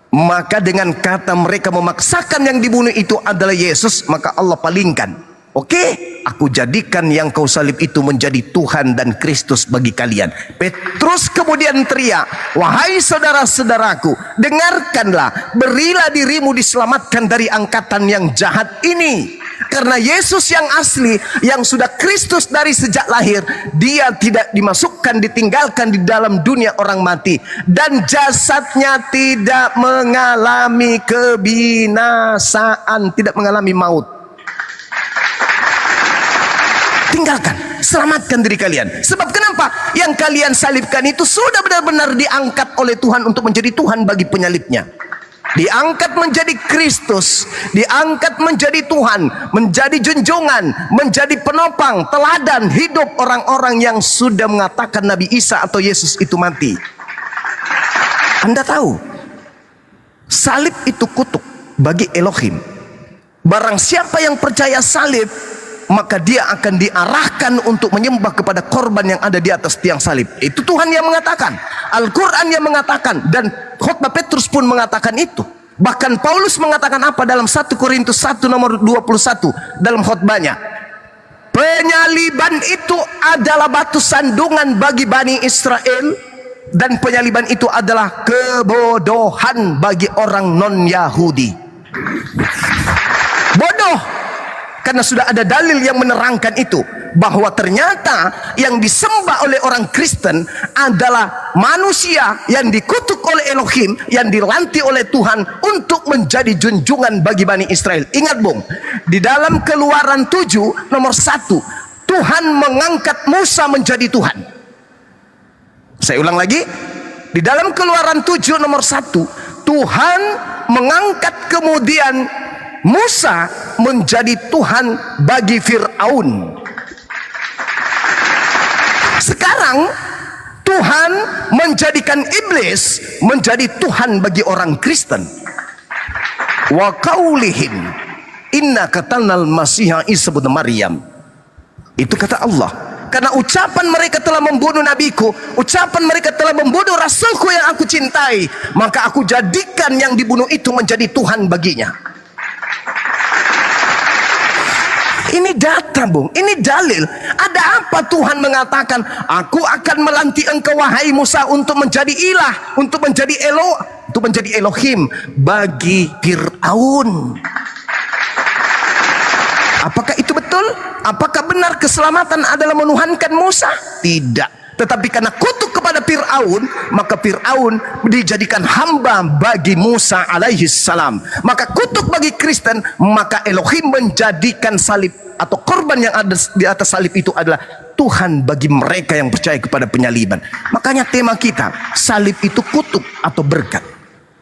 Speaker 3: maka dengan kata mereka memaksakan yang dibunuh itu adalah Yesus, maka Allah palingkan. Oke, aku jadikan yang kau salib itu menjadi Tuhan dan Kristus bagi kalian. Petrus kemudian teriak, wahai saudara-saudaraku, dengarkanlah, berilah dirimu diselamatkan dari angkatan yang jahat ini. Karena Yesus yang asli, yang sudah Kristus dari sejak lahir, dia tidak dimasukkan, ditinggalkan di dalam dunia orang mati, dan jasadnya tidak mengalami kebinasaan, tidak mengalami maut. Tinggalkan, selamatkan diri kalian. Sebab kenapa? Yang kalian salibkan itu sudah benar-benar diangkat oleh Tuhan untuk menjadi Tuhan bagi penyalibnya. Diangkat menjadi Kristus, diangkat menjadi Tuhan, menjadi junjungan, menjadi penopang, teladan hidup orang-orang yang sudah mengatakan Nabi Isa atau Yesus itu mati. Anda tahu, salib itu kutuk bagi Elohim. Barang siapa yang percaya salib, maka dia akan diarahkan untuk menyembah kepada korban yang ada di atas tiang salib. Itu Tuhan yang mengatakan, Al-Quran yang mengatakan, dan khotbah Petrus pun mengatakan itu. Bahkan Paulus mengatakan apa dalam 1 Korintus 1 nomor 21 dalam khotbahnya? Penyaliban itu adalah batu sandungan bagi Bani Israel, dan penyaliban itu adalah kebodohan bagi orang non-Yahudi. Bodoh. Karena sudah ada dalil yang menerangkan itu, bahwa ternyata yang disembah oleh orang Kristen adalah manusia yang dikutuk oleh Elohim, yang dilantik oleh Tuhan untuk menjadi junjungan bagi Bani Israel. Ingat Bung, di dalam Keluaran 7 nomor 1, Tuhan mengangkat Musa menjadi Tuhan. Saya ulang lagi, di dalam Keluaran 7 nomor 1, Tuhan mengangkat kemudian Musa menjadi Tuhan bagi Fir'aun. Sekarang Tuhan menjadikan iblis menjadi Tuhan bagi orang Kristen. Wa qaulihim inna qatalnal masiha Isa ibn Maryam. Itu kata Allah. Karena ucapan mereka telah membunuh nabiku, ucapan mereka telah membunuh rasulku yang aku cintai, maka aku jadikan yang dibunuh itu menjadi Tuhan baginya. Ini data, Bung. Ini dalil. Ada apa Tuhan mengatakan, aku akan melantik engkau wahai Musa untuk menjadi ilah, untuk menjadi Elohim bagi Fir'aun. Apakah itu betul? Apakah benar keselamatan adalah menuhankan Musa? Tidak. Tetapi karena kutuk kepada Fir'aun, maka Fir'aun dijadikan hamba bagi Musa alaihi salam. Maka kutuk bagi Kristen, maka Elohim menjadikan salib atau korban yang ada di atas salib itu adalah Tuhan bagi mereka yang percaya kepada penyaliban. Makanya tema kita, salib itu kutuk atau berkat.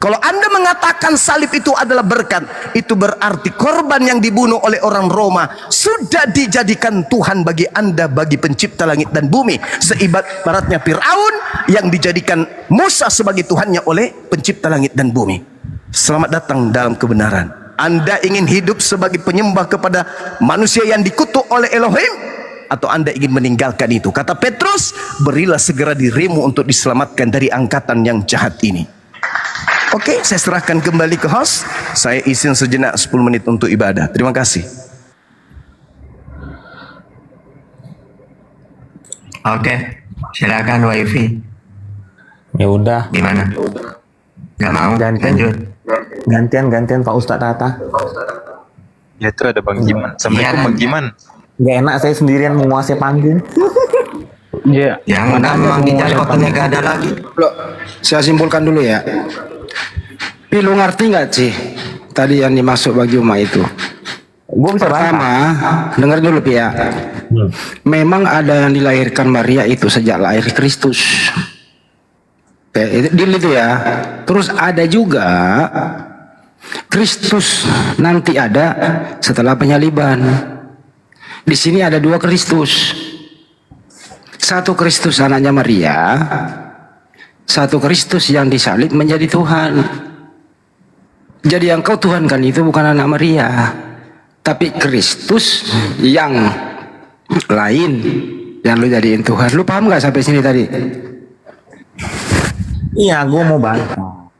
Speaker 3: Kalau Anda mengatakan salib itu adalah berkat, itu berarti korban yang dibunuh oleh orang Roma sudah dijadikan Tuhan bagi Anda, bagi pencipta langit dan bumi. Seibaratnya Fir'aun yang dijadikan Musa sebagai Tuhannya oleh pencipta langit dan bumi. Selamat datang dalam kebenaran. Anda ingin hidup sebagai penyembah kepada manusia yang dikutuk oleh Elohim, atau Anda ingin meninggalkan itu? Kata Petrus, berilah segera dirimu untuk diselamatkan dari angkatan yang jahat ini. Oke, saya serahkan kembali ke host. Saya izin sejenak 10 menit untuk ibadah. Terima kasih.
Speaker 5: Oke, silakan Wifi.
Speaker 2: Ya udah.
Speaker 5: Gimana? Gak mau? Lanjut.
Speaker 2: Gantian Pak Ustadz Tata.
Speaker 4: Ya itu ada Bang Giman. Assalamualaikum
Speaker 5: Iya,
Speaker 4: Bang Giman.
Speaker 2: Gak enak saya sendirian menguasai panggung.
Speaker 4: Iya.
Speaker 5: Yang memang dicari otaknya gak ada lagi.
Speaker 1: Loh, saya simpulkan dulu ya. Pi, lu ngerti nggak sih tadi yang dimaksud bagi umat itu?
Speaker 2: Gue bisa
Speaker 1: Pertama, dengar dulu Pi ya. Memang ada yang dilahirkan Maria itu sejak lahir Kristus. Deal itu ya. Terus ada juga Kristus nanti ada setelah penyaliban. Di sini ada dua Kristus. Satu Kristus anaknya Maria, satu Kristus yang disalib menjadi Tuhan. Jadi yang kau tuhankan itu bukan anak Maria, tapi Kristus yang lain yang lu jadiin Tuhan. Lu paham nggak sampai sini tadi?
Speaker 2: Iya, gue mau bantah.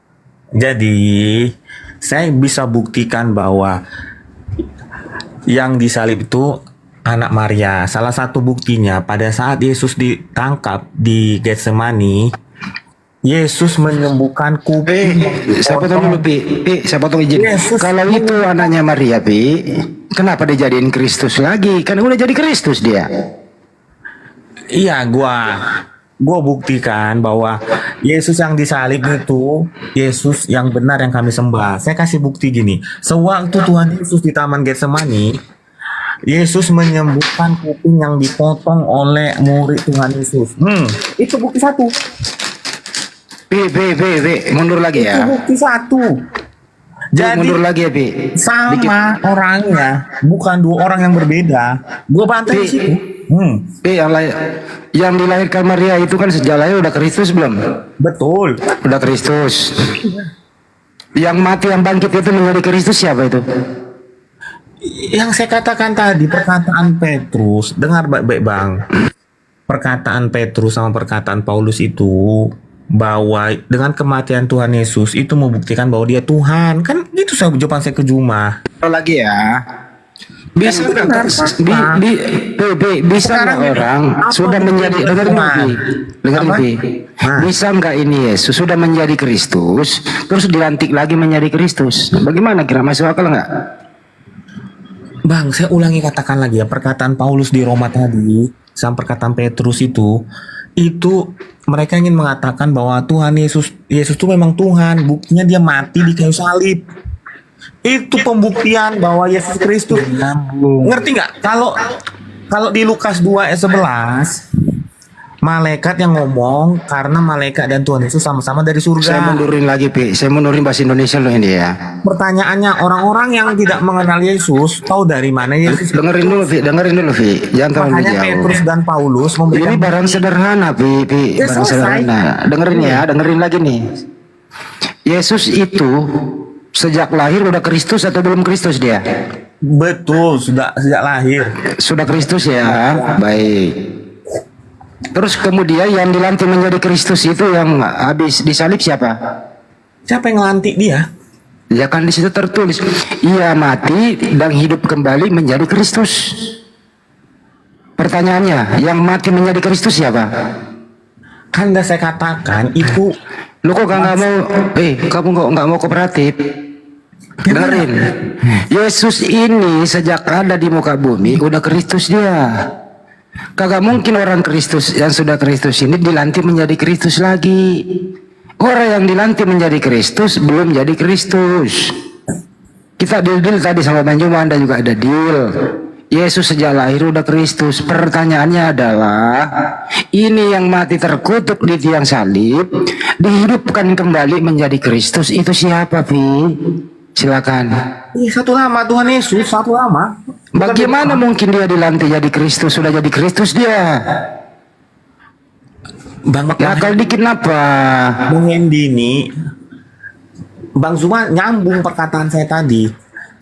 Speaker 2: Jadi, saya bisa buktikan bahwa yang disalib itu anak Maria. Salah satu buktinya pada saat Yesus ditangkap di Getsemani, Yesus menyembuhkan kuping.
Speaker 1: Saya potong dulu Pi, saya potong izin.
Speaker 2: Yesus.
Speaker 1: Kalau itu anaknya Maria Pi, kenapa dijadiin Kristus lagi? Kan udah jadi Kristus dia.
Speaker 2: Iya, gua buktikan bahwa Yesus yang disalib itu Yesus yang benar yang kami sembah. Saya kasih bukti gini. Sewaktu Tuhan Yesus di Taman Getsemani, Yesus menyembuhkan kuping yang dipotong oleh murid Tuhan Yesus. Itu bukti satu.
Speaker 1: Pi, mundur lagi
Speaker 2: Itu
Speaker 1: ya.
Speaker 2: bukti satu. Jadi
Speaker 1: Mundur lagi ya Pi.
Speaker 2: sama orangnya, bukan dua orang yang berbeda. Gua bantah di situ.
Speaker 1: Pi, yang dilahirkan Maria itu kan sejak lahir udah Kristus belum?
Speaker 2: Betul.
Speaker 1: Udah Kristus. Yang mati yang bangkit itu menjadi Kristus siapa itu?
Speaker 2: Yang saya katakan tadi, perkataan Petrus, dengar baik-baik Bang. Perkataan Petrus sama perkataan Paulus itu bahwa dengan kematian Tuhan Yesus itu membuktikan bahwa dia Tuhan. Kan itu jawaban saya ke Juma.
Speaker 1: Kalau lagi ya. Bisa
Speaker 2: Kan benar, Pak.
Speaker 1: bisa nggak orang sudah menjadi dengar Pi. Bisa nggak ini Yesus sudah menjadi Kristus terus dilantik lagi menjadi Kristus? Bagaimana kira masuk akal nggak?
Speaker 2: Bang, saya ulangi katakan lagi ya, perkataan Paulus di Roma tadi sama perkataan Petrus itu mereka ingin mengatakan bahwa Tuhan Yesus itu memang Tuhan, buktinya dia mati di kayu salib. Itu pembuktian bahwa Yesus Kristus. Ngerti nggak? Kalau di Lukas 2 ayat 11 malaikat yang ngomong karena malaikat dan Tuhan Yesus sama-sama dari surga.
Speaker 1: Saya mundurin lagi, Pi. Saya mundurin bahasa Indonesia loh ini ya.
Speaker 2: Pertanyaannya, orang-orang yang tidak mengenal Yesus tahu dari mana Yesus?
Speaker 1: Dengerin dulu, Pi. Dengerin dulu, Pi. Jangan terlalu
Speaker 2: Makanya
Speaker 1: jauh.
Speaker 2: Petrus dan Paulus memberikan
Speaker 1: Ini barang sederhana, Pi.
Speaker 2: Ya,
Speaker 1: Barang
Speaker 2: selesai.
Speaker 1: sederhana. Dengerin ya, dengerin lagi nih. Yesus itu sejak lahir udah Kristus atau belum Kristus dia?
Speaker 2: betul sudah sejak lahir.
Speaker 1: Sudah Kristus ya. Baik. Terus kemudian yang dilantik menjadi Kristus itu yang habis disalib siapa?
Speaker 2: Siapa yang ngelantik dia?
Speaker 1: Ya kan di situ tertulis, ia mati dan hidup kembali menjadi Kristus. Pertanyaannya, yang mati menjadi Kristus siapa?
Speaker 2: Kan udah saya katakan itu.
Speaker 1: Lu kok nggak mau? Kamu kok nggak mau kooperatif? Dengerin, Yesus ini sejak ada di muka bumi udah Kristus dia. Kagak mungkin orang Kristus yang sudah Kristus ini dilantik menjadi Kristus lagi. Orang yang dilantik menjadi Kristus belum jadi Kristus. Kita deal tadi sama Bang Juma, Anda juga ada deal. Yesus sejak lahir udah Kristus. Pertanyaannya adalah, ini yang mati terkutuk di tiang salib dihidupkan kembali menjadi Kristus, itu siapa, Pi? Silakan.
Speaker 2: Satu nama Tuhan Yesus, satu nama.
Speaker 1: Bagaimana mungkin dia dilantik jadi Kristus? Sudah jadi Kristus dia.
Speaker 2: Bang
Speaker 1: Nakal dikit apa?
Speaker 2: Bang Hendy ini, Bang Zuma nyambung perkataan saya tadi.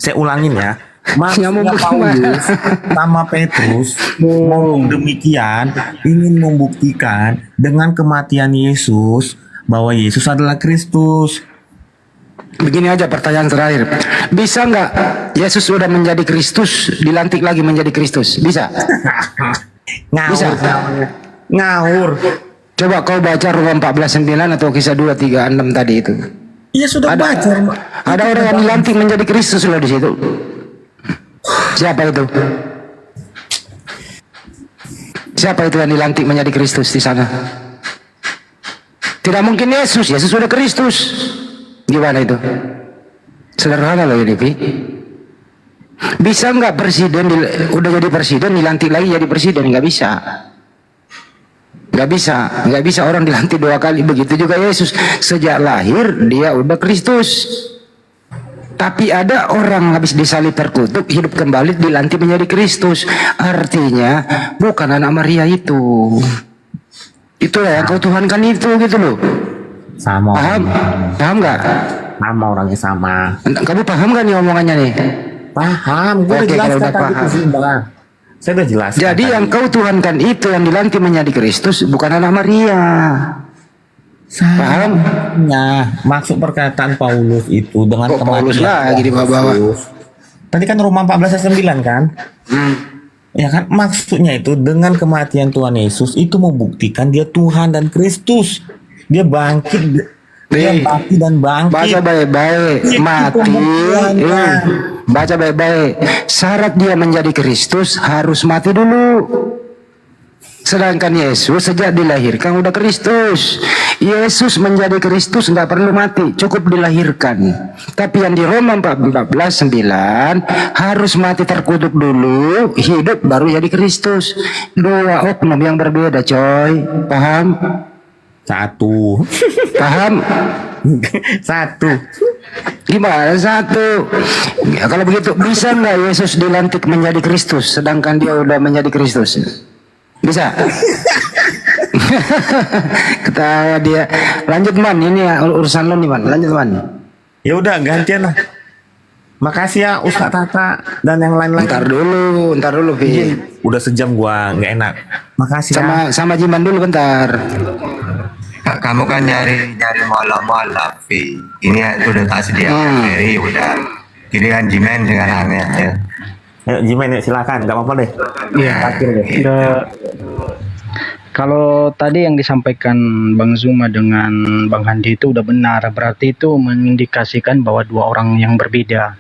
Speaker 2: Saya ulangin ya.
Speaker 1: Nyambung
Speaker 2: Maksudnya Paulus sama Petrus ngomong demikian ingin membuktikan dengan kematian Yesus bahwa Yesus adalah Kristus.
Speaker 1: Begini aja pertanyaan terakhir. Bisa nggak Yesus sudah menjadi Kristus dilantik lagi menjadi Kristus? Bisa?
Speaker 2: Ngawur.
Speaker 1: Bisa.
Speaker 2: Ngawur.
Speaker 1: Coba kau baca Roma 14:9 atau Kisah 2:3-6 tadi itu.
Speaker 2: Iya sudah baca.
Speaker 1: Ada orang yang dilantik menjadi Kristus loh di situ. Siapa itu? Siapa itu yang dilantik menjadi Kristus di sana? Tidak mungkin Yesus. Yesus sudah Kristus. Gimana itu? Sederhana loh ini, Pi. Bisa nggak presiden udah jadi presiden dilantik lagi jadi presiden? Nggak bisa. Nggak bisa orang dilantik 2 kali. Begitu juga Yesus sejak lahir dia udah Kristus. Tapi ada orang habis disalib terkutuk hidup kembali dilantik menjadi Kristus. Artinya bukan anak Maria itu. Itulah yang kau tuhankan itu gitu loh.
Speaker 2: Sama.
Speaker 1: Paham nggak?
Speaker 2: Sama orangnya sama.
Speaker 1: Kamu paham nggak nih omongannya nih?
Speaker 2: Paham. Gue udah
Speaker 1: Oke, kalau
Speaker 2: jelaskan
Speaker 1: udah
Speaker 2: tadi
Speaker 1: paham.
Speaker 2: ke Bang. Saya udah jelas.
Speaker 1: Jadi yang kau tuhankan itu yang dilantik menjadi Kristus bukan anak Maria. Paham?
Speaker 2: Nah, maksud perkataan Paulus itu dengan
Speaker 1: Kok Paulus lagi dibawa-bawa?
Speaker 2: Tadi kan Roma 14:9 kan? Ya kan, maksudnya itu dengan kematian Tuhan Yesus itu membuktikan dia Tuhan dan Kristus. Dia bangkit, dia
Speaker 1: Nih,
Speaker 2: mati dan bangkit.
Speaker 1: Baca baik-baik,
Speaker 2: Itu
Speaker 1: mati.
Speaker 2: pembuktiannya.
Speaker 1: Baca baik-baik. Syarat dia menjadi Kristus harus mati dulu. Sedangkan Yesus sejak dilahirkan udah Kristus. Yesus menjadi Kristus nggak perlu mati, cukup dilahirkan. Tapi yang di Roma 14:9 harus mati terkutuk dulu, hidup baru jadi Kristus. Dua oknum yang berbeda, coy. Paham?
Speaker 2: Satu.
Speaker 1: Paham?
Speaker 2: Satu.
Speaker 1: Gimana satu? Ya, kalau begitu bisa nggak Yesus dilantik menjadi Kristus, sedangkan dia udah menjadi Kristus? Bisa? Ketawa dia. Lanjut Man, ini ya, urusan lo nih Man. Lanjut Man.
Speaker 2: Ya udah gantian lah. Makasih ya Ustaz Tata dan yang lain-lain.
Speaker 1: Ntar dulu, Vi.
Speaker 2: Udah sejam gua nggak enak. Makasih ya.
Speaker 1: Sama Jiman dulu bentar.
Speaker 5: Kamu kan nyari molok-molok, Vi. Ini udah kasih dia Ferry, udah. Jadi kan Jimen sekarang ya.
Speaker 2: Ayo Jimen ya, silakan, nggak apa-apa deh.
Speaker 6: Iya. Kalau tadi yang disampaikan Bang Zuma dengan Bang Handi itu udah benar, berarti itu mengindikasikan bahwa dua orang yang berbeda.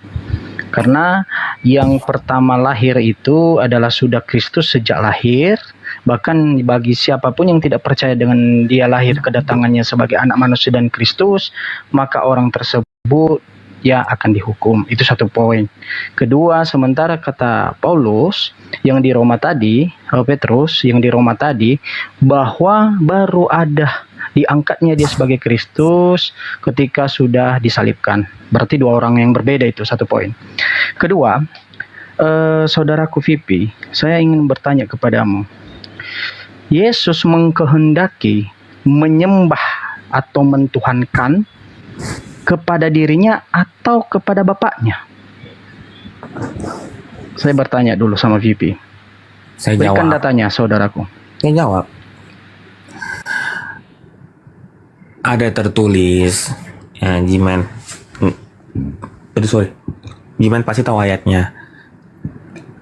Speaker 6: Karena yang pertama lahir itu adalah sudah Kristus sejak lahir, bahkan bagi siapapun yang tidak percaya dengan dia lahir kedatangannya sebagai anak manusia dan Kristus, maka orang tersebut ia akan dihukum. Itu satu poin. Kedua, sementara kata Paulus yang di Roma tadi, Petrus yang di Roma tadi, bahwa baru ada diangkatnya dia sebagai Kristus ketika sudah disalibkan. Berarti dua orang yang berbeda, itu satu poin. Kedua, saudaraku Vipi, saya ingin bertanya kepadamu. Yesus mengkehendaki menyembah atau mentuhankan kepada dirinya atau kepada Bapaknya? Saya bertanya dulu sama Vipi.
Speaker 2: Saya
Speaker 6: Berikan
Speaker 2: jawab.
Speaker 6: datanya, saudaraku.
Speaker 2: Saya jawab. Ada tertulis, ya Jiman. Sorry. Jiman pasti tahu ayatnya.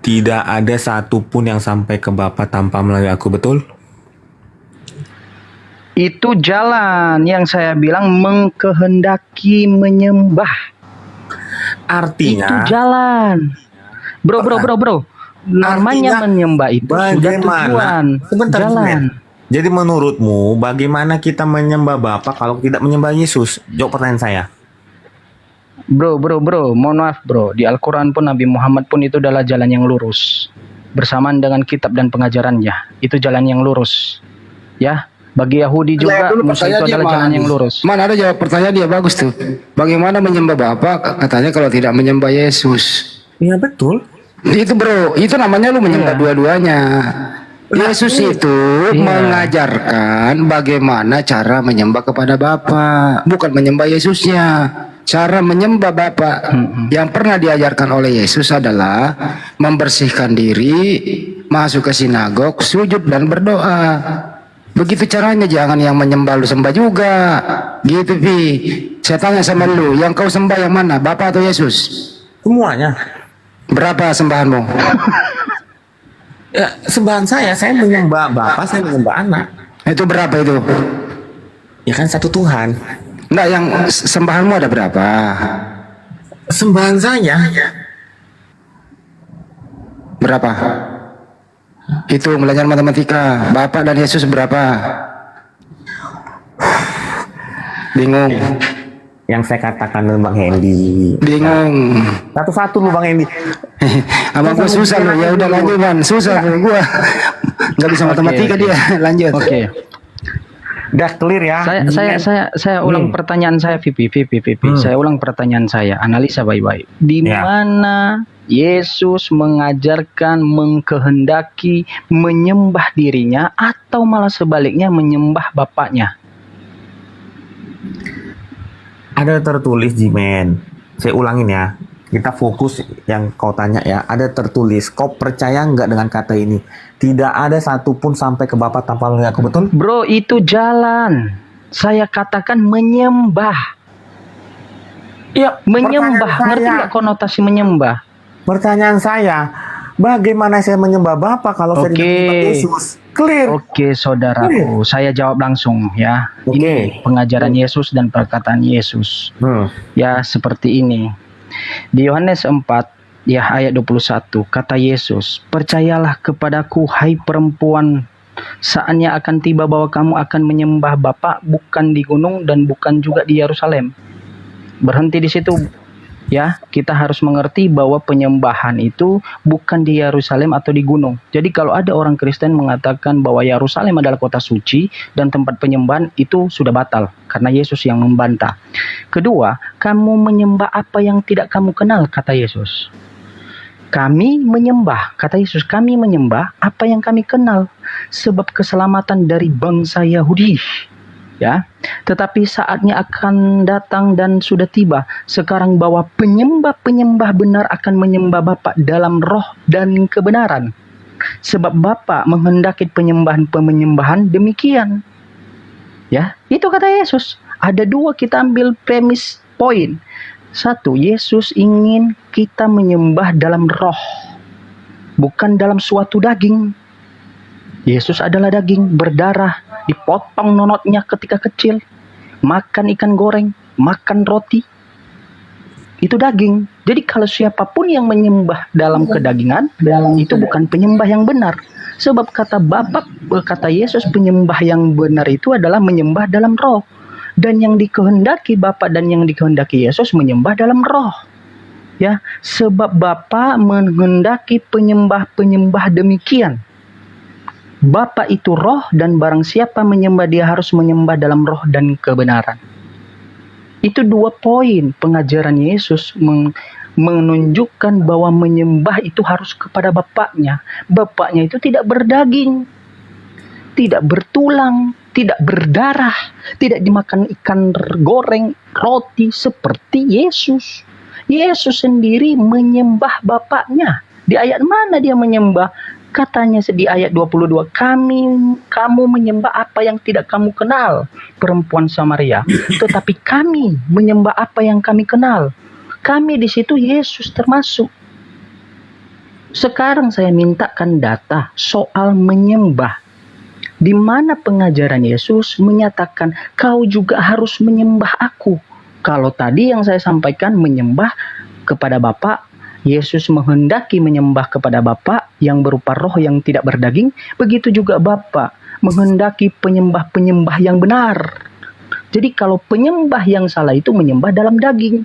Speaker 2: Tidak ada satupun yang sampai ke Bapa tanpa melalui aku, betul?
Speaker 6: Itu jalan yang saya bilang mengkehendaki menyembah. Itu
Speaker 2: Artinya,
Speaker 6: jalan. Bro. Namanya
Speaker 2: Artinya,
Speaker 6: menyembah itu sudah tujuan.
Speaker 2: Sebentar,
Speaker 6: Jalan.
Speaker 2: Jiman. Jadi menurutmu, bagaimana kita menyembah Bapa kalau tidak menyembah Yesus? Jawab pertanyaan saya.
Speaker 6: Bro, mohon maaf bro. Di Al-Quran pun Nabi Muhammad pun itu adalah jalan yang lurus. Bersamaan dengan kitab dan pengajarannya. Itu jalan yang lurus. Ya, bagi Yahudi juga Musa itu adalah jalan yang lurus.
Speaker 1: Mana ada jawab pertanyaan dia, bagus tuh. Bagaimana menyembah Bapa? Katanya kalau tidak menyembah Yesus.
Speaker 2: Iya betul.
Speaker 1: Itu bro, itu namanya lu menyembah
Speaker 6: Iya.
Speaker 1: dua-duanya. Yesus itu mengajarkan bagaimana cara menyembah kepada Bapa, bukan menyembah Yesusnya. Cara menyembah Bapa yang pernah diajarkan oleh Yesus adalah membersihkan diri, masuk ke sinagog, sujud dan berdoa. Begitu caranya, jangan yang menyembah lu sembah juga. Gitu Pi. Saya tanya sama lu, yang kau sembah yang mana? Bapa atau Yesus?
Speaker 2: Semuanya.
Speaker 1: Berapa sembahanmu?
Speaker 2: Ya, sembahan saya menyembah Bapa, saya menyembah Anak.
Speaker 1: Itu berapa itu?
Speaker 2: Ya kan satu Tuhan.
Speaker 1: Enggak, yang sembahanmu ada berapa?
Speaker 2: Sembahan saya
Speaker 1: Berapa? Itu belajar matematika. Bapak dan Yesus berapa? Bingung.
Speaker 2: yang saya katakan dengan Bang Hendy.
Speaker 1: Bingung.
Speaker 2: Satu-satu lu Bang Hendy.
Speaker 1: Abang gua susah loh. Ya udah lanjut man. Susah gua. Nggak bisa matematika
Speaker 6: Oke.
Speaker 1: dia. Lanjut.
Speaker 6: Oke.
Speaker 2: Udah clear ya.
Speaker 6: Saya ulang pertanyaan saya, Vipi. Saya ulang pertanyaan saya. Analisa baik-baik. Di
Speaker 2: Ya.
Speaker 6: mana Yesus mengajarkan mengkehendaki menyembah dirinya atau malah sebaliknya menyembah Bapaknya?
Speaker 2: Ada tertulis Jimen. Saya ulangin ya. Kita fokus yang kau tanya ya. Ada tertulis. Kau percaya nggak dengan kata ini? Tidak ada satupun sampai ke Bapa tanpa melalui aku, betul?
Speaker 6: Bro, itu jalan. Saya katakan menyembah.
Speaker 2: Iya.
Speaker 6: Menyembah. Ngerti nggak konotasi menyembah?
Speaker 2: Pertanyaan saya, bagaimana saya menyembah Bapa kalau saya tidak
Speaker 6: Oke.
Speaker 2: menyembah Yesus? Clear.
Speaker 6: Oke, saudaraku. Saya jawab langsung ya.
Speaker 2: Oke.
Speaker 6: Ini pengajaran Yesus dan perkataan Yesus. Ya, seperti ini. Di Yohanes 4 ya ayat 21 kata Yesus, "Percayalah kepadaku hai perempuan, saatnya akan tiba bahwa kamu akan menyembah Bapa bukan di gunung dan bukan juga di Yerusalem." Berhenti di situ. Ya, kita harus mengerti bahwa penyembahan itu bukan di Yerusalem atau di gunung. Jadi kalau ada orang Kristen mengatakan bahwa Yerusalem adalah kota suci dan tempat penyembahan, itu sudah batal karena Yesus yang membantah. Kedua, kamu menyembah apa yang tidak kamu kenal, kata Yesus. Kami menyembah, kata Yesus, kami menyembah apa yang kami kenal, sebab keselamatan dari bangsa Yahudi. Ya, tetapi saatnya akan datang dan sudah tiba sekarang bahwa penyembah-penyembah benar akan menyembah Bapa dalam roh dan kebenaran. Sebab Bapa menghendaki penyembahan demikian. Ya, itu kata Yesus. Ada dua, kita ambil premis poin. Satu, Yesus ingin kita menyembah dalam roh, bukan dalam suatu daging. Yesus adalah daging berdarah, dipotong nonotnya ketika kecil, makan ikan goreng, makan roti, itu daging. Jadi kalau siapapun yang menyembah dalam kedagingan, itu bukan penyembah yang benar. Sebab kata Bapa, kata Yesus, penyembah yang benar itu adalah menyembah dalam roh. Dan yang dikehendaki Bapa dan yang dikehendaki Yesus menyembah dalam roh. Ya, sebab Bapa menghendaki penyembah-penyembah demikian. Bapa itu roh dan barang siapa menyembah dia harus menyembah dalam roh dan kebenaran. Itu 2 poin pengajaran Yesus menunjukkan bahwa menyembah itu harus kepada Bapaknya. Bapaknya itu tidak berdaging, tidak bertulang, tidak berdarah, tidak dimakan ikan goreng, roti seperti Yesus. Yesus sendiri menyembah Bapaknya. Di ayat mana dia menyembah? Katanya di ayat 22, kamu menyembah apa yang tidak kamu kenal, perempuan Samaria. Tetapi kami menyembah apa yang kami kenal. Kami di situ Yesus termasuk. Sekarang saya mintakan data soal menyembah. Di mana pengajaran Yesus menyatakan kau juga harus menyembah aku. Kalau tadi yang saya sampaikan menyembah kepada Bapa, Yesus menghendaki menyembah kepada Bapa yang berupa roh yang tidak berdaging, begitu juga Bapa menghendaki penyembah-penyembah yang benar. Jadi kalau penyembah yang salah itu menyembah dalam daging.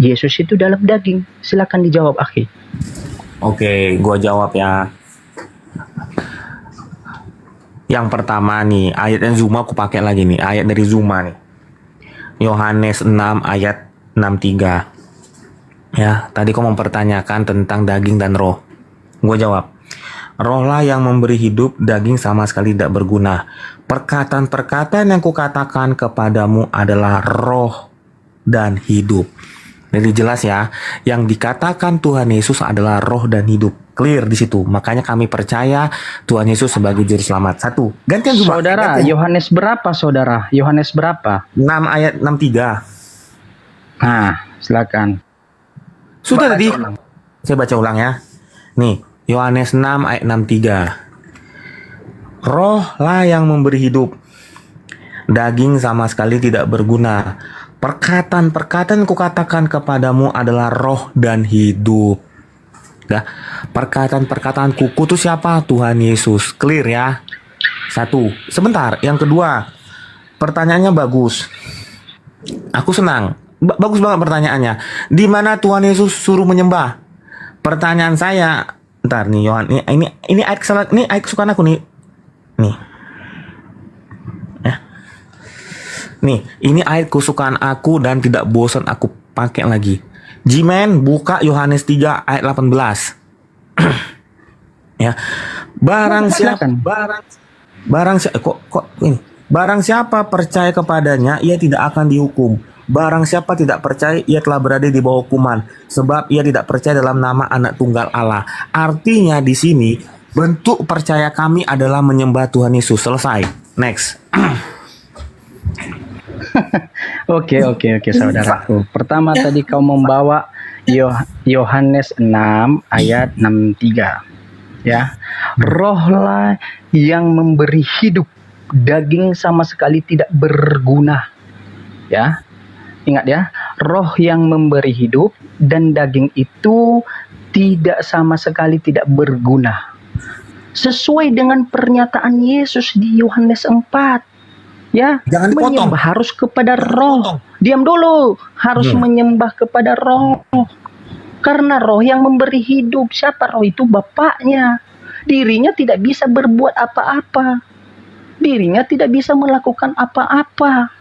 Speaker 6: Yesus itu dalam daging. Silakan dijawab, akhi.
Speaker 2: Oke, gua jawab ya. Yang pertama nih, ayatnya Zuma aku pakai lagi nih, ayat dari Zuma nih. Yohanes 6 ayat 63. Ya, tadi kau mempertanyakan tentang daging dan roh. Gue jawab, rohlah yang memberi hidup, daging sama sekali tidak berguna. Perkataan-perkataan yang kukatakan kepadamu adalah roh dan hidup. Jadi jelas ya, yang dikatakan Tuhan Yesus adalah roh dan hidup. Clear di situ. Makanya kami percaya Tuhan Yesus sebagai juru selamat. 1. Gantian Zuma.
Speaker 6: Saudara,
Speaker 2: gantian.
Speaker 6: Yohanes berapa, saudara? Yohanes berapa?
Speaker 2: 6 ayat 63.
Speaker 6: Nah, silakan.
Speaker 2: Sudah tadi. Saya baca ulang ya. Nih, Yohanes 6 ayat 63. Rohlah yang memberi hidup. Daging sama sekali tidak berguna. Perkataan-perkataan kukatakan kepadamu adalah roh dan hidup. Ya, perkataan-perkataan kuku itu siapa? Tuhan Yesus. Clear ya. 1. Sebentar, yang kedua. Pertanyaannya bagus. Aku senang. Bagus banget pertanyaannya. Di mana Tuhan Yesus suruh menyembah? Pertanyaan saya, ntar nih Yohan, ini ayat ini ayat kesukaan aku nih. Nih. Ya. Nih, ini ayat kesukaan aku dan tidak bosan aku pakai lagi. Jimen, buka Yohanes 3 ayat 18. Ya. Barang siapa Barang siapa percaya kepadanya, ia tidak akan dihukum. Barang siapa tidak percaya, ia telah berada di bawah hukuman, sebab ia tidak percaya dalam nama Anak Tunggal Allah. Artinya di sini bentuk percaya kami adalah menyembah Tuhan Yesus. Selesai. Next.
Speaker 6: Oke, saudaraku. Pertama tadi kau membawa Yohanes 6 ayat 63. Ya. Rohlah yang memberi hidup, daging sama sekali tidak berguna. Ya. Ingat ya, roh yang memberi hidup dan daging itu tidak sama sekali tidak berguna. Sesuai dengan pernyataan Yesus di Yohanes 4. Ya,
Speaker 2: Jangan dipotong.
Speaker 6: menyembah harus kepada roh. Diam dulu, harus menyembah kepada roh. Karena roh yang memberi hidup, siapa roh itu? Bapaknya. Dirinya tidak bisa berbuat apa-apa. Dirinya tidak bisa melakukan apa-apa.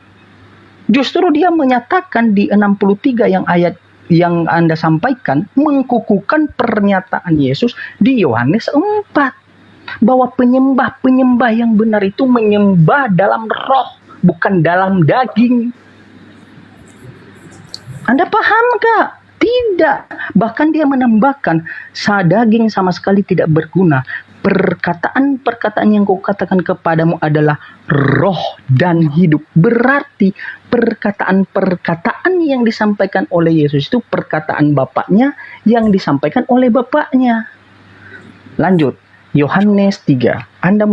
Speaker 6: Justru dia menyatakan di 63 yang ayat yang Anda sampaikan, mengkukuhkan pernyataan Yesus di Yohanes 4. Bahwa penyembah-penyembah yang benar itu menyembah dalam roh, bukan dalam daging. Anda paham gak? Tidak. Bahkan dia menambahkan, daging sama sekali tidak berguna. Perkataan-perkataan yang kau katakan kepadamu adalah roh dan hidup. Berarti perkataan-perkataan yang disampaikan oleh Yesus itu perkataan Bapaknya yang disampaikan oleh Bapaknya. Lanjut, Yohanes 3. Anda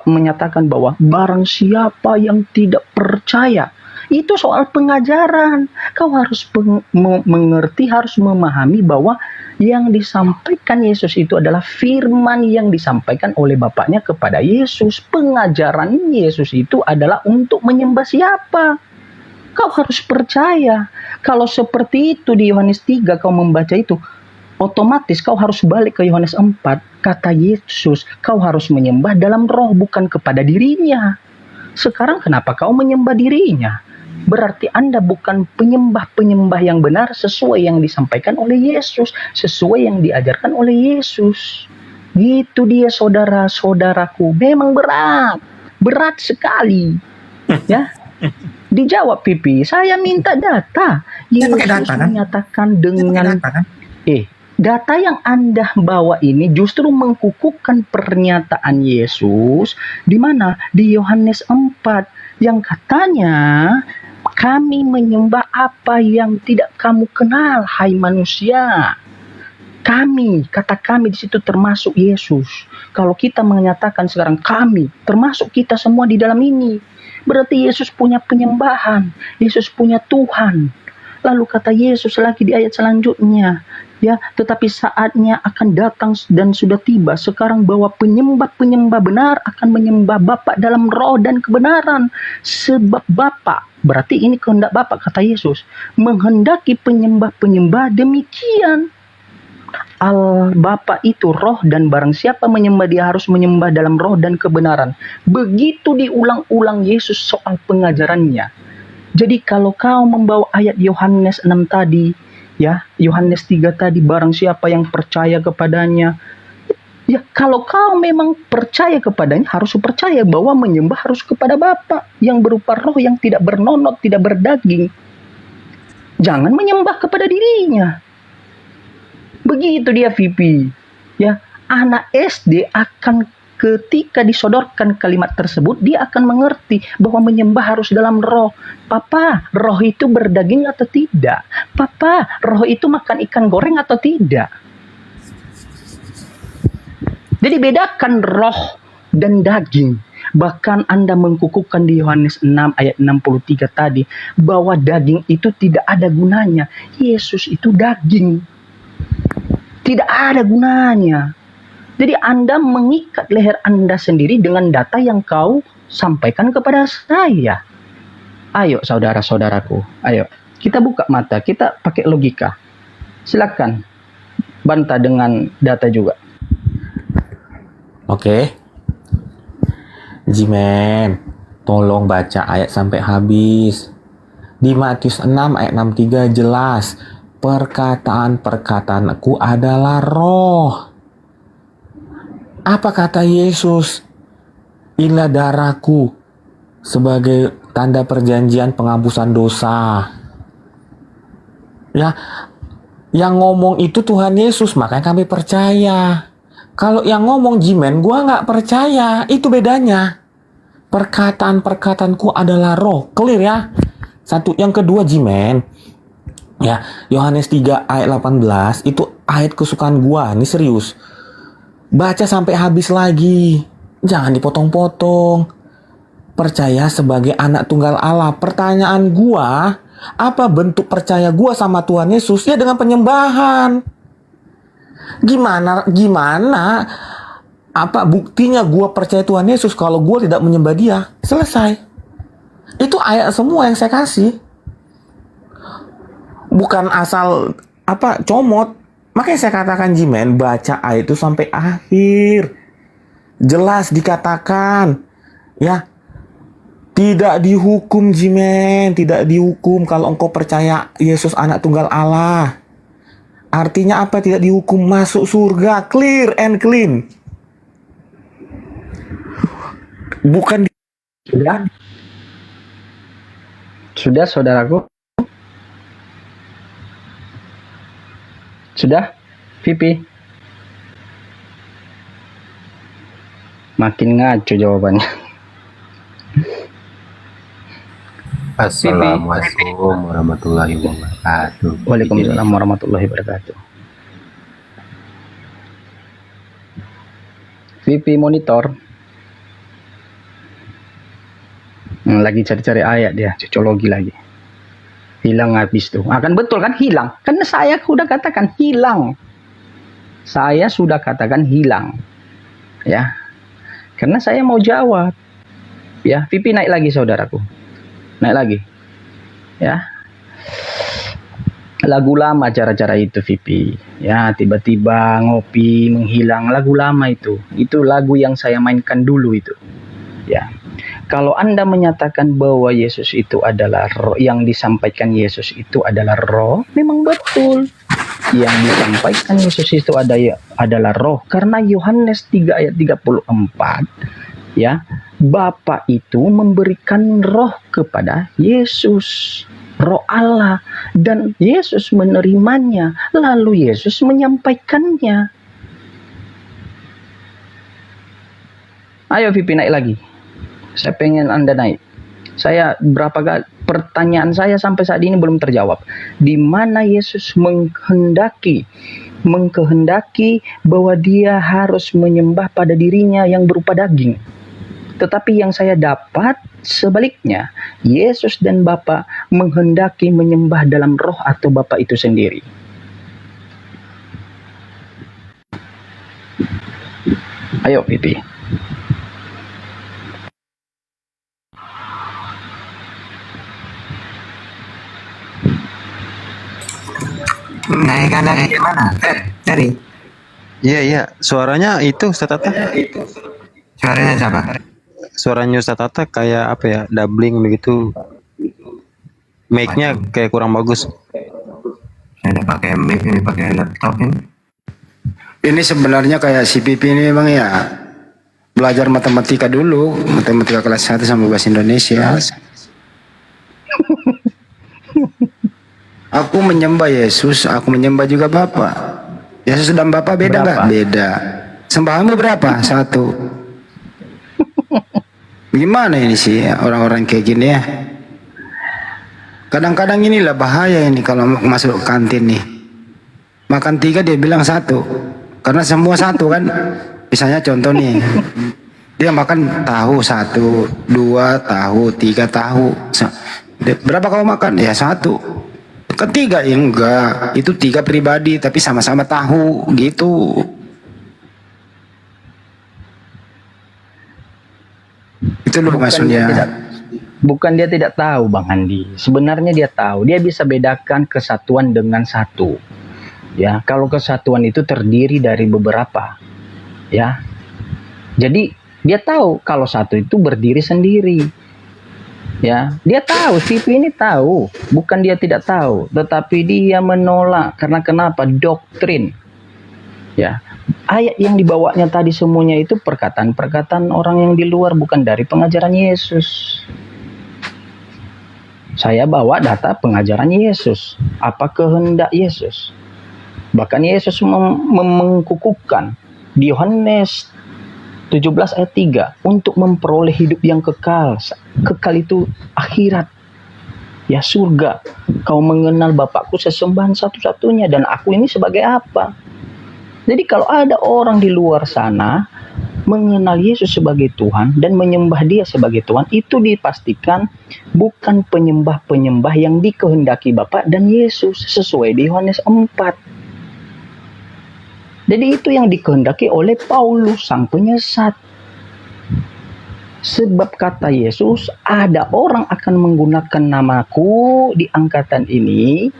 Speaker 6: menyatakan bahwa barang siapa yang tidak percaya, itu soal pengajaran. Kau harus mengerti, harus memahami bahwa yang disampaikan Yesus itu adalah firman yang disampaikan oleh Bapaknya kepada Yesus. Pengajaran Yesus itu adalah untuk menyembah siapa? Kau harus percaya. Kalau seperti itu di Yohanes 3 kau membaca itu, otomatis kau harus balik ke Yohanes 4. Kata Yesus, kau harus menyembah dalam roh, bukan kepada dirinya. Sekarang kenapa kau menyembah dirinya? Berarti Anda bukan penyembah-penyembah yang benar sesuai yang disampaikan oleh Yesus, sesuai yang diajarkan oleh Yesus. Gitu dia saudara-saudaraku. Memang berat sekali. Ya, dijawab Pipi. Saya minta data.
Speaker 2: Saya
Speaker 6: Yesus
Speaker 2: pakai data, kan?
Speaker 6: menyatakan
Speaker 2: Dia pakai
Speaker 6: dengan
Speaker 2: data, kan?
Speaker 6: data yang Anda bawa ini justru mengkukuhkan pernyataan Yesus di mana di Yohanes 4 yang katanya kami menyembah apa yang tidak kamu kenal, hai manusia. Kami, kata kami di situ termasuk Yesus. Kalau kita menyatakan sekarang kami, termasuk kita semua di dalam ini. Berarti Yesus punya penyembahan. Yesus punya Tuhan. Lalu kata Yesus lagi di ayat selanjutnya, ya, tetapi saatnya akan datang dan sudah tiba sekarang bahwa penyembah-penyembah benar akan menyembah Bapa dalam roh dan kebenaran. Sebab Bapa, berarti ini kehendak Bapa, kata Yesus, menghendaki penyembah-penyembah demikian. Bapa itu roh, dan barang siapa menyembah dia harus menyembah dalam roh dan kebenaran. Begitu diulang-ulang Yesus soal pengajarannya. Jadi kalau kau membawa ayat Yohanes 6 tadi, ya, Yohanes 3 tadi, barang siapa yang percaya kepadanya, ya, kalau kau memang percaya kepadanya, harus percaya bahwa menyembah harus kepada Bapa yang berupa roh yang tidak bernonot, tidak berdaging. Jangan menyembah kepada dirinya. Begitu dia VP. Ya, anak SD akan ketika disodorkan kalimat tersebut, dia akan mengerti bahwa menyembah harus dalam roh. Papa, roh itu berdaging atau tidak? Papa, roh itu makan ikan goreng atau tidak? Jadi bedakan roh dan daging. Bahkan Anda mengkukuhkan di Yohanes 6 ayat 63 tadi bahwa daging itu tidak ada gunanya. Yesus itu daging. Tidak ada gunanya. Jadi Anda mengikat leher Anda sendiri dengan data yang kau sampaikan kepada saya. Ayo saudara-saudaraku, ayo. Kita buka mata, kita pakai logika. Silakan bantah dengan data juga.
Speaker 2: Oke. Jimen, tolong baca ayat sampai habis. Di Matius 6 ayat 63 jelas, perkataan-perkataanku adalah roh. Apa kata Yesus? Inilah darahku sebagai tanda perjanjian penghapusan dosa. Ya, yang ngomong itu Tuhan Yesus, makanya kami percaya. Kalau yang ngomong Jimen, gua nggak percaya. Itu bedanya. Perkataan-perkataanku adalah roh. Clear ya? Satu. Yang kedua Jimen, ya, Yohanes 3 ayat 18 itu ayat kesukaan gua. Ini serius. Baca sampai habis lagi. Jangan dipotong-potong. Percaya sebagai anak tunggal Allah. Pertanyaan gua, apa bentuk percaya gua sama Tuhan Yesus? Ya dengan penyembahan. Gimana apa buktinya gua percaya Tuhan Yesus kalau gua tidak menyembah dia? Selesai. Itu ayat semua yang saya kasih. Bukan asal comot. Makanya saya katakan Jimen, baca ayat itu sampai akhir. Jelas dikatakan, ya, tidak dihukum Jimen, tidak dihukum kalau engkau percaya Yesus anak tunggal Allah. Artinya apa? Tidak dihukum, masuk surga, clear and clean. Bukan
Speaker 6: Sudah saudaraku? Sudah? Pipi? Makin ngaco jawabannya.
Speaker 7: Assalamualaikum warahmatullahi wabarakatuh.
Speaker 6: Waalaikumsalam warahmatullahi wabarakatuh. Pipi monitor. Lagi cari-cari ayat dia, cocologi lagi. Hilang habis tuh. Akan betul kan hilang. Karena saya sudah katakan hilang. Saya sudah katakan hilang. Ya. Karena saya mau jawab. Ya, Pipi naik lagi saudaraku. Naik lagi. Ya, lagu lama cara-cara itu Vipi. Ya, tiba-tiba ngopi menghilang, lagu lama itu. Itu lagu yang saya mainkan dulu itu. Ya. Kalau Anda menyatakan bahwa Yesus itu adalah roh, yang disampaikan Yesus itu adalah roh, memang betul. Yang disampaikan Yesus itu adalah roh. Karena Yohanes 3 ayat 34, ya, Bapa itu memberikan roh kepada Yesus, roh Allah, dan Yesus menerimanya, lalu Yesus menyampaikannya. Ayo Vipi, naik lagi. Saya pengen Anda naik. Saya berapa kali pertanyaan saya sampai saat ini belum terjawab. Di mana Yesus menghendaki bahwa dia harus menyembah pada dirinya yang berupa daging. Tetapi yang saya dapat sebaliknya, Yesus dan Bapa menghendaki menyembah dalam roh atau Bapa itu sendiri. Ayo Pipi.
Speaker 5: Naikkan dari mana? Dari
Speaker 8: Iya, suaranya itu Ustaz Tata.
Speaker 5: suaranya siapa?
Speaker 8: Suaranya Ustaz Tata kayak apa ya, doubling begitu. Mic-nya kayak kurang bagus.
Speaker 5: Saya udah pakai mic ini, pakai laptop ini.
Speaker 1: Ini sebenarnya kayak si Pipi ini Bang ya. Belajar matematika dulu, matematika kelas 1 sama bahasa Indonesia. Aku menyembah Yesus, aku menyembah juga Bapa. Yesus dan Bapa beda nggak? Beda. Sembahanmu berapa? 1. Gimana ini sih orang-orang kayak gini ya? Kadang-kadang inilah bahaya ini kalau masuk kantin nih. Makan 3 dia bilang 1. Karena semua 1 kan. Misalnya contoh nih. Dia makan tahu 1, 2 tahu, 3 tahu. Berapa kau makan? Ya 1. Ketiga ya enggak, itu 3 pribadi tapi sama-sama tahu gitu. Itu loh maksudnya.
Speaker 6: Bukan dia tidak tahu Bang Andi. Sebenarnya dia tahu. Dia bisa bedakan kesatuan dengan satu. Ya, kalau kesatuan itu terdiri dari beberapa. Ya. Jadi dia tahu kalau satu itu berdiri sendiri. Ya, dia tahu, Vipi ini tahu, bukan dia tidak tahu, tetapi dia menolak karena kenapa? Doktrin. Ya, ayat yang dibawanya tadi semuanya itu perkataan-perkataan orang yang di luar, bukan dari pengajaran Yesus. Saya bawa data pengajaran Yesus, apa kehendak Yesus. Bahkan Yesus mengkukuhkan di Yohanes 17 ayat 3 untuk memperoleh hidup yang kekal. Kekal itu akhirat. Ya surga. Kau mengenal Bapakku sesembahan satu-satunya dan aku ini sebagai apa? Jadi kalau ada orang di luar sana mengenal Yesus sebagai Tuhan dan menyembah dia sebagai Tuhan, itu dipastikan bukan penyembah-penyembah yang dikehendaki Bapa dan Yesus sesuai di Yohanes 4. Jadi itu yang dikehendaki oleh Paulus sang penyesat. Sebab kata Yesus, ada orang akan menggunakan namaku di angkatan ini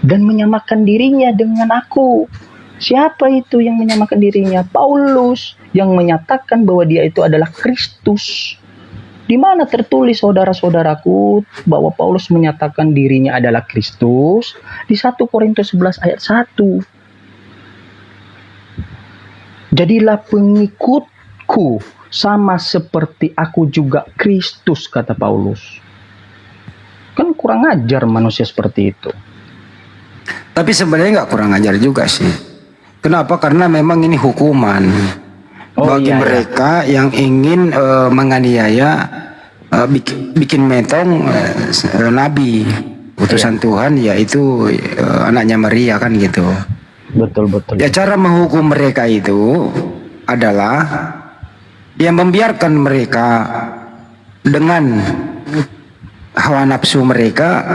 Speaker 6: dan menyamakan dirinya dengan aku. Siapa itu yang menyamakan dirinya? Paulus, yang menyatakan bahwa dia itu adalah Kristus. Di mana tertulis saudara-saudaraku bahwa Paulus menyatakan dirinya adalah Kristus? Di 1 Korintus 11 ayat 1. Jadilah pengikutku sama seperti aku juga Kristus, kata Paulus. Kan kurang ajar manusia seperti itu.
Speaker 1: Tapi sebenarnya nggak kurang ajar juga sih. Kenapa? Karena memang ini hukuman bagi mereka yang ingin menganiaya, bikin metong nabi, utusan Tuhan, yaitu anaknya Maria kan gitu.
Speaker 6: Betul.
Speaker 1: Ya cara menghukum mereka itu adalah yang membiarkan mereka dengan hawa nafsu mereka,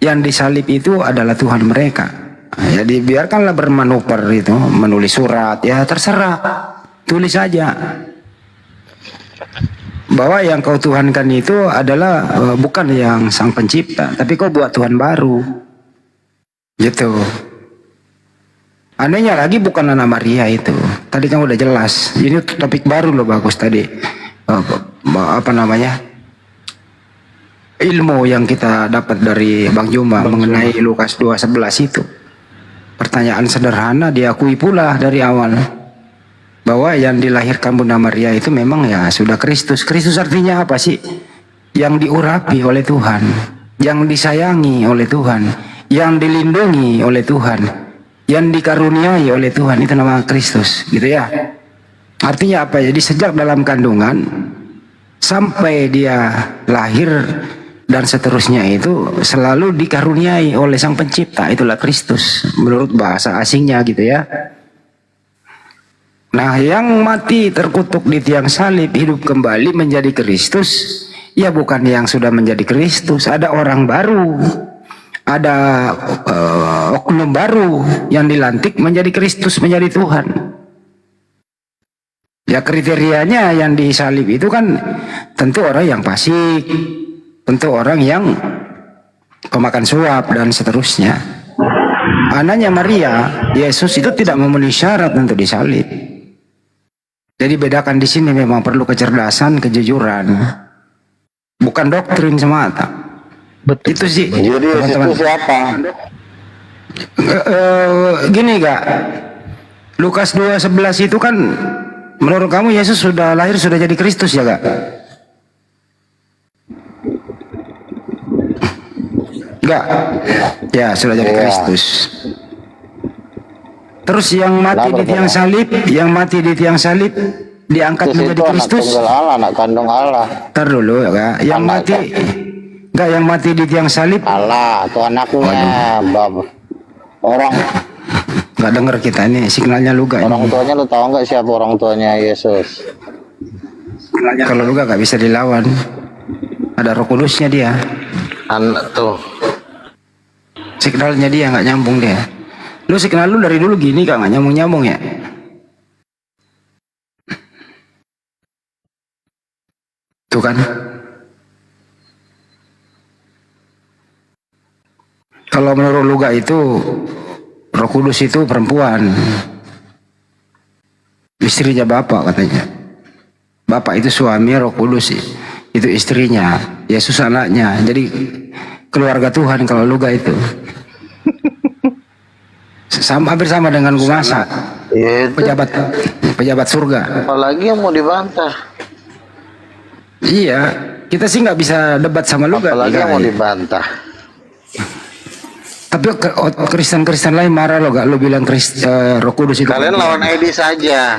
Speaker 1: yang disalib itu adalah Tuhan mereka. Ya dibiarkanlah bermanuver itu, menulis surat, ya terserah, tulis saja bahwa yang kau tuhankan itu adalah bukan yang sang pencipta, tapi kau buat Tuhan baru. Gitu. Anehnya lagi bukan Anak Maria itu. Tadi kan udah jelas. Ini topik baru loh, bagus tadi. Apa namanya? Ilmu yang kita dapat dari Bang Juma mengenai Lukas 2:11 itu. Pertanyaan sederhana diakui pula dari awal. Bahwa yang dilahirkan Bunda Maria itu memang ya sudah Kristus. Kristus artinya apa sih? Yang diurapi oleh Tuhan, yang disayangi oleh Tuhan, yang dilindungi oleh Tuhan, yang dikaruniai oleh Tuhan, itu nama Kristus, gitu ya. Artinya apa? Jadi sejak dalam kandungan sampai dia lahir dan seterusnya itu selalu dikaruniai oleh Sang Pencipta, itulah Kristus menurut bahasa asingnya, gitu ya. Nah, yang mati terkutuk di tiang salib hidup kembali menjadi Kristus, ya bukan yang sudah menjadi Kristus. Ada orang baru, ada oknum baru yang dilantik menjadi Kristus, menjadi Tuhan. Ya kriterianya yang disalib itu kan tentu orang yang fasik, tentu orang yang pemakan suap dan seterusnya. Anaknya Maria, Yesus itu tidak memenuhi syarat untuk disalib. Jadi bedakan di sini memang perlu kecerdasan, kejujuran, bukan doktrin semata.
Speaker 6: Betul.
Speaker 1: Itu sih.
Speaker 9: Jadi
Speaker 1: teman-teman.
Speaker 9: itu siapa?
Speaker 1: Gini gak? Lukas 2:11 itu kan menurut kamu Yesus sudah lahir, sudah jadi Kristus ya gak? Enggak. Ya, sudah jadi Kristus. Terus yang mati di tiang salib, diangkat menjadi Kristus.
Speaker 9: Anak tunggal Allah, anak kandung Allah.
Speaker 1: Ntar dulu ya kak. Yang mati di tiang salib.
Speaker 9: Allah, itu anaknya. Orang
Speaker 1: Nggak denger kita ini signalnya Luga.
Speaker 9: orang tuanya lu tahu nggak siapa orang tuanya Yesus?
Speaker 1: Kalau Luga nggak bisa dilawan. Ada Roh Kudusnya dia.
Speaker 9: Anak tuh.
Speaker 1: Signalnya dia nggak nyambung dia. Lu signal lu dari dulu gini kak, nggak nyambung ya. Tuh kan. Kalau menurut Luga itu Roh Kudus itu perempuan, istrinya Bapak katanya. Bapak itu suami, Roh Kudus itu istrinya, Yesus anaknya. Jadi keluarga Tuhan kalau Luga itu. Hampir sama dengan Gumasa, pejabat surga.
Speaker 9: Apalagi yang mau dibantah?
Speaker 1: Iya, kita sih nggak bisa debat sama Luga.
Speaker 9: Apalagi yang mau dibantah?
Speaker 1: Tapi Kristen lain marah lo, gak lo bilang Roh Kudus itu.
Speaker 9: Kalian lawan Edis saja.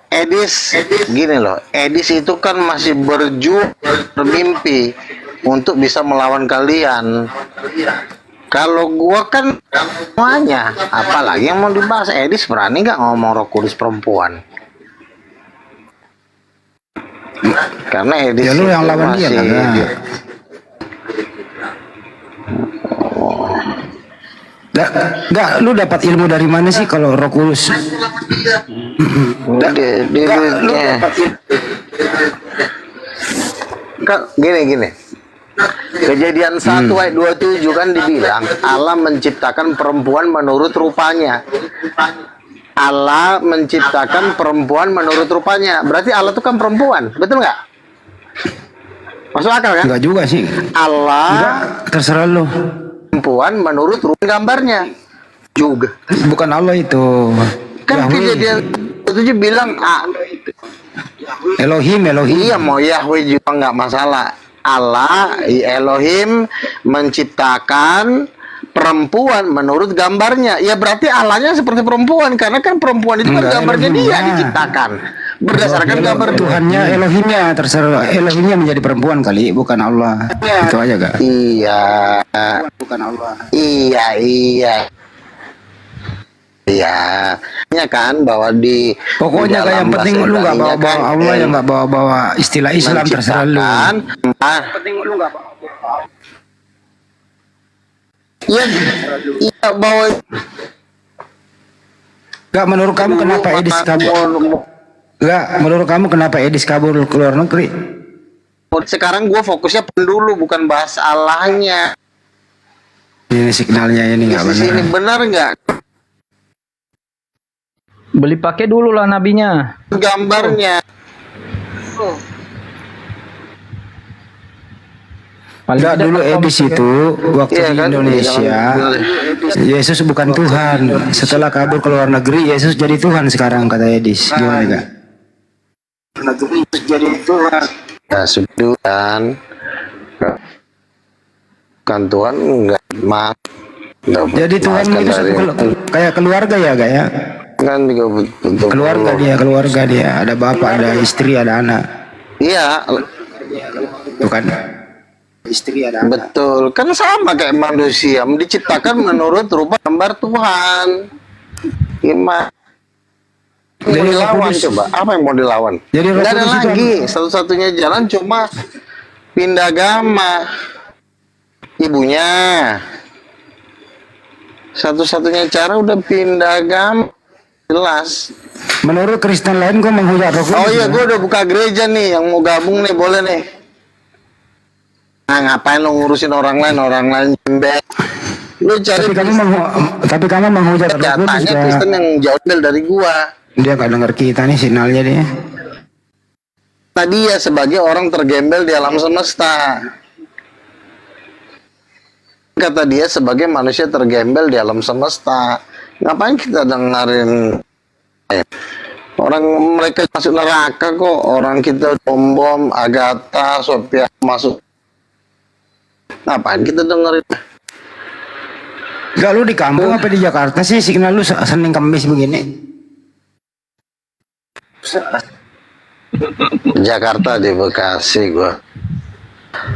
Speaker 9: Edis, gini loh, Edis itu kan masih berjuang, bermimpi untuk bisa melawan kalian. Kalau gua kan semuanya, apalagi yang mau dibahas. Edis berani nggak ngomong Roh Kudus perempuan? Karena Edis
Speaker 1: ya lu yang lawan dia kan. Nggak, lu dapat ilmu dari mana sih kalau Roh Kudus?
Speaker 9: Gini. Kejadian 1 ayat 27 kan dibilang Allah menciptakan perempuan menurut rupanya. Allah menciptakan perempuan menurut rupanya. Berarti Allah itu kan perempuan, betul nggak? Masuk akal kan?
Speaker 1: Enggak juga sih.
Speaker 9: Allah
Speaker 1: enggak, terserah lu.
Speaker 9: Perempuan menurut gambarnya juga.
Speaker 1: Bukan Allah itu.
Speaker 9: Kan kejadian 27 bilang
Speaker 1: Elohim.
Speaker 9: Iya, mau Yahweh juga nggak masalah. Allah Elohim menciptakan perempuan menurut gambarnya. Ya berarti Allahnya seperti perempuan, karena kan perempuan itu kan gambarnya dia diciptakan berdasarkan gambar
Speaker 1: Tuhannya. Elohimnya terserah, Elohimnya menjadi perempuan kali, bukan Allah. Itu aja gak?
Speaker 9: Iya,
Speaker 1: bukan Allah.
Speaker 9: Iya, ya kan bahwa di
Speaker 1: pokoknya kayak yang penting lu nggak bawa-bawa Allah, yang nggak bawa-bawa istilah Islam, terserah lu.
Speaker 9: Penting lu nggak iya bawa.
Speaker 1: Gak, menurut kamu kenapa Edis kamu? Enggak, menurut kamu kenapa Edis kabur ke luar negeri?
Speaker 9: Sekarang gue fokusnya dulu, bukan bahas Allahnya.
Speaker 1: Ini signalnya ini nggak
Speaker 9: Di sini
Speaker 1: benar.
Speaker 9: benar nggak
Speaker 6: Beli pakai dulu lah nabinya.
Speaker 9: gambarnya?
Speaker 6: Paling
Speaker 1: Enggak,
Speaker 6: tidak
Speaker 1: dulu
Speaker 6: apa
Speaker 1: Edis
Speaker 6: pakai.
Speaker 1: itu waktu
Speaker 9: Iya
Speaker 1: di
Speaker 9: kan?
Speaker 1: Indonesia, Yesus bukan Tuhan. Setelah kabur ke luar negeri, Yesus jadi Tuhan sekarang, kata Edis. Gimana enggak?
Speaker 9: Ya sudah kan. Kan Tuhan nggak mah.
Speaker 1: Jadi Tuhan itu kayak keluarga ya, gak ya?
Speaker 9: kan juga betul
Speaker 1: Keluarga dia, ada bapak, ada istri, ada anak.
Speaker 9: iya
Speaker 1: Bukan? Istri ada anak.
Speaker 9: betul, kan sama kayak manusia diciptakan menurut rupa gambar Tuhan. Gimana mau
Speaker 1: Jadi
Speaker 9: dilawan?
Speaker 1: Kudus-
Speaker 9: Coba apa yang mau dilawan?
Speaker 1: Jadi Roh
Speaker 9: Nggak ada
Speaker 1: Kudus itu
Speaker 9: lagi, satu-satunya jalan cuma pindah agama. Ibunya satu-satunya cara udah pindah agama, jelas.
Speaker 1: Menurut Kristen lain gue menghujat Roh Kudus.
Speaker 9: Oh iya,
Speaker 1: ya.
Speaker 9: gue udah buka gereja nih, yang mau gabung nih boleh nih. Nah, ngapain lo ngurusin orang lain jembek? Lu cari
Speaker 1: Tapi kamu menghujat Roh Kudus
Speaker 9: datanya
Speaker 1: ya.
Speaker 9: Kristen yang jauh dari gua.
Speaker 1: Dia gak denger kita nih sinyalnya dia.
Speaker 9: Tadi ya sebagai orang tergembel di alam semesta. Kata dia sebagai manusia tergembel di alam semesta. Ngapain kita dengerin orang mereka masuk neraka kok, orang kita bom Agatha, Sophia masuk. Ngapain kita dengerin?
Speaker 1: Gak, lu di kampung apa di Jakarta sih? Signal lu Senin Kamis begini.
Speaker 9: Jakarta, di Bekasi gua.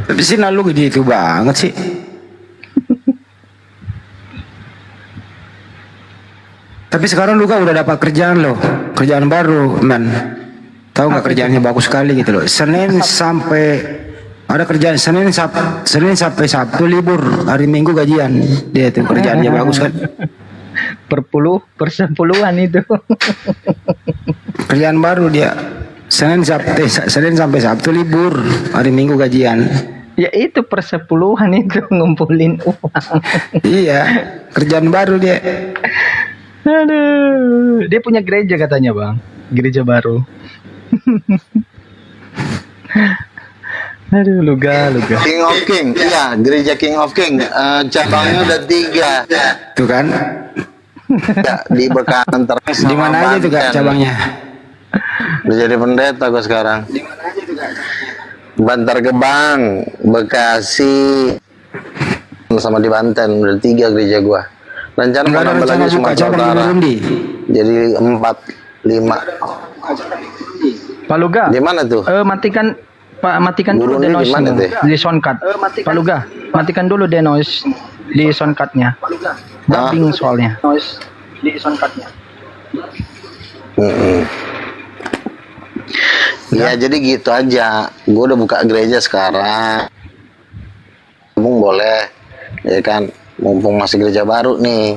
Speaker 1: Tapi signal lu gitu banget sih. Tapi sekarang lu kan udah dapat kerjaan lo, kerjaan baru, man. Tahu nggak kerjaannya bagus sekali gitu loh. Senin sampai ada kerjaan Senin sampai Sabtu libur, hari Minggu gajian. Dia tuh kerjaannya bagus kan.
Speaker 6: Persepuluhan itu.
Speaker 1: Kerjaan baru dia. Senin sampai Sabtu libur, hari Minggu gajian.
Speaker 6: Ya itu persepuluhan itu ngumpulin uang.
Speaker 1: Iya, kerjaan baru dia.
Speaker 6: Aduh, dia punya gereja katanya bang, gereja baru. Aduh, luga.
Speaker 9: King of King, iya, gereja King of King. Cabangnya udah 3.
Speaker 1: Tuh kan?
Speaker 9: Ya, di Bekanan terus.
Speaker 1: Di mana aja tuh Kak cabangnya?
Speaker 9: Udah jadi pendeta gua sekarang. Bantar Gebang, Bekasi, sama di Banten udah 3 gereja gua. Rencana mau
Speaker 1: Enggak ada
Speaker 9: nambah
Speaker 1: rencana
Speaker 9: lagi
Speaker 1: buka
Speaker 9: Sumatera
Speaker 1: cabang di
Speaker 9: Utara.
Speaker 1: Burundi.
Speaker 9: Jadi 4, 5.
Speaker 6: Pak Luga,
Speaker 9: Di mana tuh?
Speaker 6: matikan dulu
Speaker 9: Burundi
Speaker 6: denoise
Speaker 9: di mana, Teh?
Speaker 6: di soundcard. Pak Luga, matikan dulu denoise di soundcardnya. Dubbing soalnya. Di soundcardnya.
Speaker 9: Ya jadi gitu aja. Gue udah buka gereja sekarang. Gabung boleh, ya kan? Mumpung masih gereja baru nih.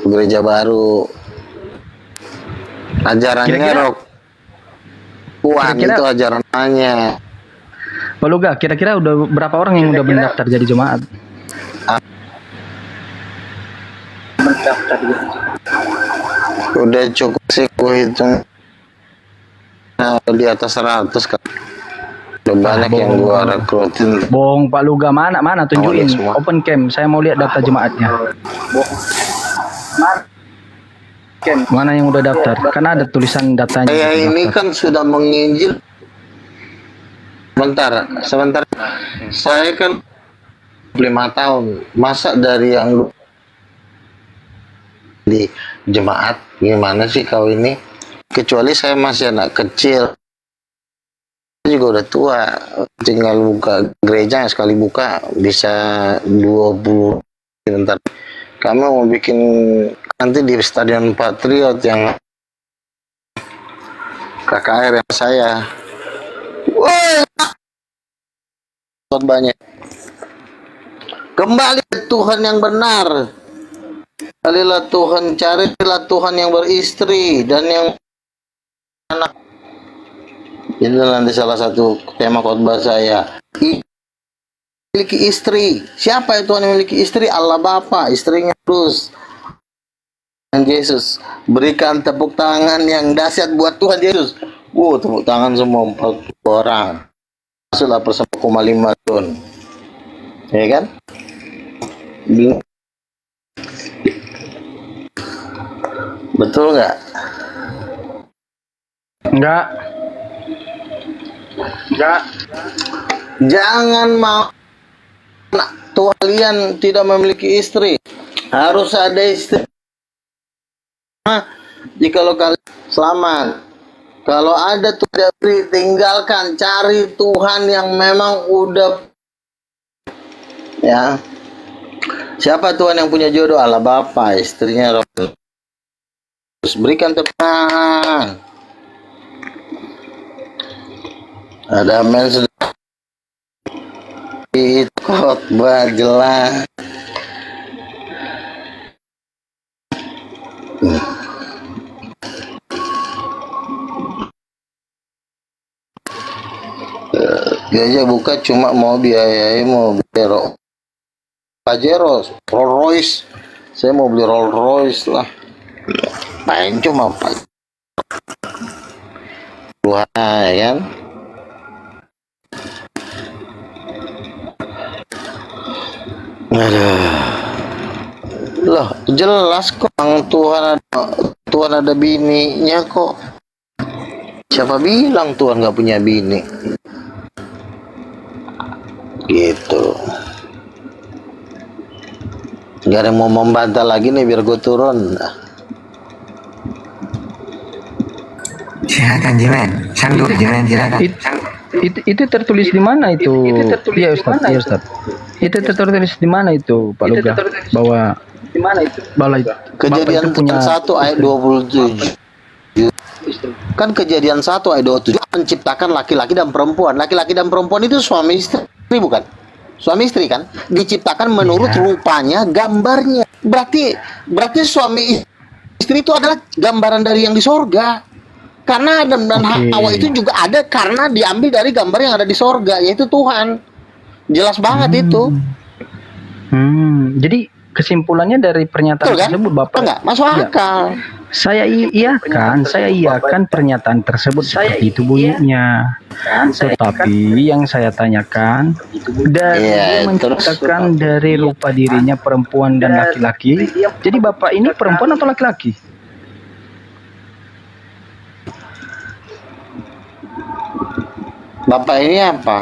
Speaker 9: Gereja baru. Ajarannya
Speaker 6: Kira-kira-
Speaker 9: Roh Tuhan
Speaker 6: kira-kira-
Speaker 9: itu ajarannya.
Speaker 6: Pak Luga, kira-kira udah berapa orang yang udah mendaftar jadi jemaat?
Speaker 9: Udah cukup sih gue hitung. Di atas 100 kan. Udah banyak yang gue rekrutin.
Speaker 6: Bohong Pak Luga, mana tunjukin
Speaker 9: semua.
Speaker 6: open cam, saya mau lihat data jemaatnya. Mana yang udah daftar? Karena ada tulisan datanya.
Speaker 9: Saya ini
Speaker 6: daftar.
Speaker 9: kan sudah menginjil. Sebentar. Saya kan 5 tahun. Masa dari yang di jemaat gimana sih kau ini? Kecuali saya masih anak kecil. Saya juga udah tua. Tinggal buka gereja, sekali buka bisa 20. Bentar. Kami mau bikin nanti di Stadion Patriot yang KKR yang saya. Woi, banyak. Kembali ke Tuhan yang benar. Carilah Tuhan yang beristri dan yang anak. Itu nanti salah satu tema khotbah saya. Memiliki istri. Siapa itu yang memiliki istri? Allah Bapa, istrinya terus. Tuhan Yesus, berikan tepuk tangan yang dahsyat buat Tuhan Yesus. Tepuk tangan semua 40 orang. Masuklah bersama 5 ton. Ya kan? Betul nggak?
Speaker 6: Enggak.
Speaker 9: Jangan mau Tuhan kalian tidak memiliki istri. Harus ada istri. Jikalau kalian selamat. Kalau ada Tuhan, tinggalkan, cari Tuhan yang memang udah. Ya. Siapa Tuhan yang punya jodoh? Allah Bapa, istrinya Roh. Terus berikan tepuk tangan. Ada men sudah. Itu khotbah jelas. Dia aja buka cuma mau biayai mobil Pajero, Rolls Royce. Saya mau beli Rolls Royce lah. Main cuma apa? Tuhan, ya kan? Loh, jelas kok Tuhan ada bininya kok. Siapa bilang Tuhan nggak punya bini? Gitu. Gak ada yang mau membantah lagi nih biar gue turun.
Speaker 5: Silakan Jimen, Sandu Jimen silakan.
Speaker 6: Itu tertulis di mana itu? Iya Ustaz, iya Ustaz. Itu tertulis di mana itu Pak Luga? Bahwa di mana itu?
Speaker 9: Kejadian 1 ayat 27. Kan kejadian 1 ayat 27 menciptakan laki-laki dan perempuan. Laki-laki dan perempuan itu suami istri bukan? Suami istri kan? Diciptakan menurut rupanya, gambarnya. Berarti suami istri itu adalah gambaran dari yang di sorga. Karena Adam dan Hawa itu juga ada karena diambil dari gambar yang ada di sorga, yaitu Tuhan. Jelas banget itu.
Speaker 6: Jadi kesimpulannya dari pernyataan
Speaker 9: Betul, kan?
Speaker 6: tersebut Bapak
Speaker 9: Enggak, masuk akal.
Speaker 6: Saya iakan pernyataan tersebut seperti itu bunyinya. Tetapi yang saya tanyakan, dari dia menciptakan dari rupa dirinya perempuan dan laki-laki. Jadi Bapak ini perempuan atau laki-laki?
Speaker 9: Bapak ini apa?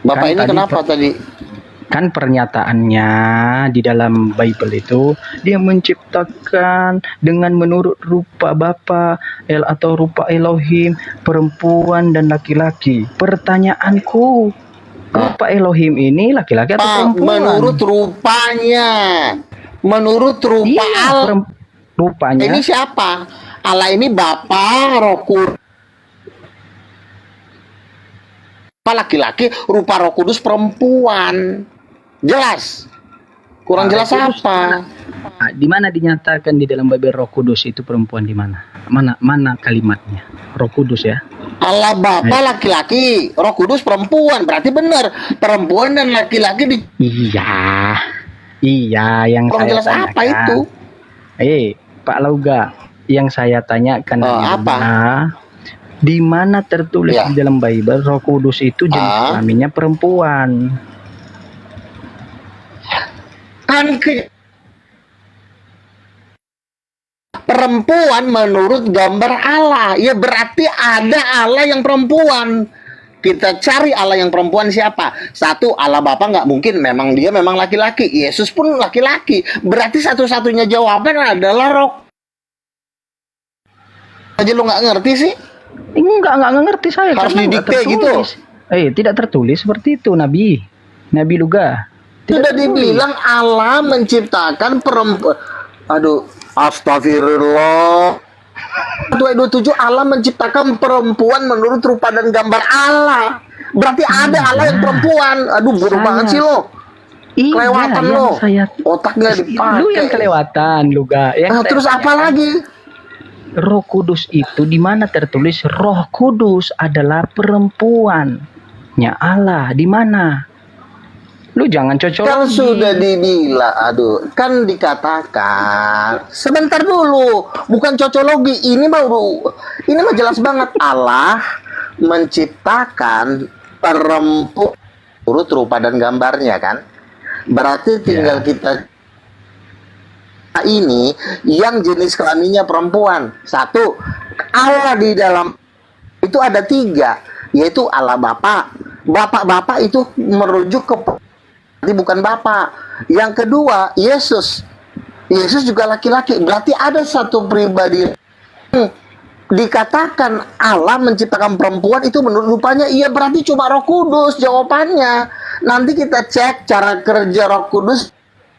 Speaker 9: Bapak
Speaker 6: Kan
Speaker 9: ini
Speaker 6: tadi
Speaker 9: kenapa tadi?
Speaker 6: Kan pernyataannya di dalam Bible itu dia menciptakan dengan menurut rupa Bapa atau rupa Elohim perempuan dan laki-laki. Pertanyaanku, rupa Elohim ini laki-laki atau perempuan?
Speaker 9: Menurut rupanya. Menurut rupa Allah.
Speaker 6: Rupanya.
Speaker 9: Ini siapa? Allah ini Bapa, Roh Kudus. Laki-laki, rupa Roh Kudus perempuan. Jelas. Kurang jelas apa?
Speaker 6: Di mana dinyatakan di dalam Bible Roh Kudus itu perempuan di mana? Mana kalimatnya? Roh Kudus ya.
Speaker 9: Allah Bapa laki-laki, Roh Kudus perempuan. Berarti benar. Perempuan dan laki-laki di.
Speaker 6: Iya, yang
Speaker 9: Kurang
Speaker 6: saya
Speaker 9: jelas
Speaker 6: tanyakan.
Speaker 9: apa itu?
Speaker 6: Pak Lauga, yang saya tanyakan
Speaker 9: apa?
Speaker 6: Di mana tertulis di dalam Bible Roh Kudus itu jenis kelaminnya perempuan?
Speaker 9: Kan perempuan menurut gambar Allah. Ya berarti ada Allah yang perempuan. Kita cari Allah yang perempuan siapa? Satu, Allah Bapa nggak mungkin. Dia memang laki-laki. Yesus pun laki-laki. Berarti satu-satunya jawaban adalah Roh. Aja lu nggak ngerti sih?
Speaker 6: Enggak ngerti saya.
Speaker 9: Harus didikte gitu.
Speaker 6: Tidak tertulis seperti itu Nabi Luga.
Speaker 9: Sudah dibilang Allah menciptakan perempuan. Aduh, astagfirullah. 27 Allah menciptakan perempuan menurut rupa dan gambar Allah. Berarti ada Allah yang perempuan. Aduh, buruk banget sih lo. Kelewatan lo. Otaknya dipakai.
Speaker 6: Lu yang kelewatan Luga.
Speaker 9: Terus apa lagi?
Speaker 6: Roh Kudus itu di mana tertulis Roh Kudus adalah perempuannya Allah? Di mana? Lu jangan cocok.
Speaker 9: Kan sudah dibilang, aduh, kan dikatakan. Sebentar dulu, bukan cocologi. Ini mah jelas banget. Allah menciptakan perempuan menurut rupa dan gambarnya kan. Berarti tinggal kita ini yang jenis kelaminnya perempuan. Satu, Allah di dalam itu ada 3, yaitu Allah Bapa. Bapak itu merujuk ke bukan Bapak. Yang kedua, Yesus juga laki-laki. Berarti ada satu pribadi. Dikatakan Allah menciptakan perempuan itu menurut rupanya, iya berarti cuma Roh Kudus jawabannya. Nanti kita cek cara kerja Roh Kudus.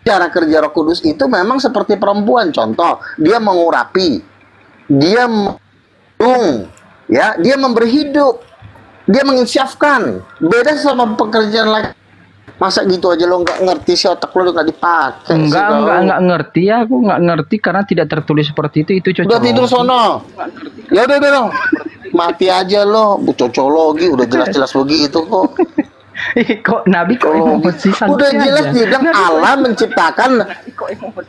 Speaker 9: Cara kerja Roh Kudus itu memang seperti perempuan. Contoh, dia mengurapi, dia mengandung, ya, dia memberi hidup, dia menginsyafkan. Beda sama pekerjaan laki. Masa gitu aja lo nggak ngerti sih, otak lo nggak dipakai?
Speaker 6: Enggak ngerti ya, aku nggak ngerti karena tidak tertulis seperti itu cocok.
Speaker 9: Udah tidur sono. Ya udah dong. Mati aja lo, cocologi udah jelas-jelas begitu kok.
Speaker 6: Kok Nabi kok emosi santai
Speaker 9: Udah jelas
Speaker 6: aja?
Speaker 9: dia bilang Allah menciptakan.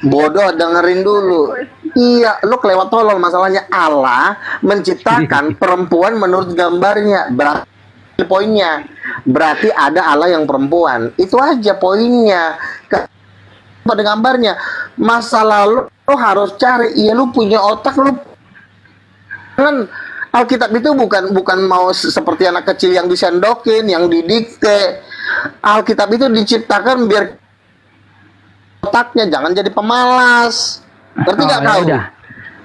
Speaker 9: Bodoh, dengerin dulu. Iya, lo kelewat tolol masalahnya. Allah menciptakan perempuan menurut gambarnya. Berarti poinnya, berarti ada Allah yang perempuan. Itu aja poinnya. Pada gambarnya, masa lalu lo harus cari. Iya, lo punya otak, lo kan. Alkitab itu bukan mau seperti anak kecil yang disendokin, yang didikte. Alkitab itu diciptakan biar otaknya jangan jadi pemalas. Ngerti nggak kau?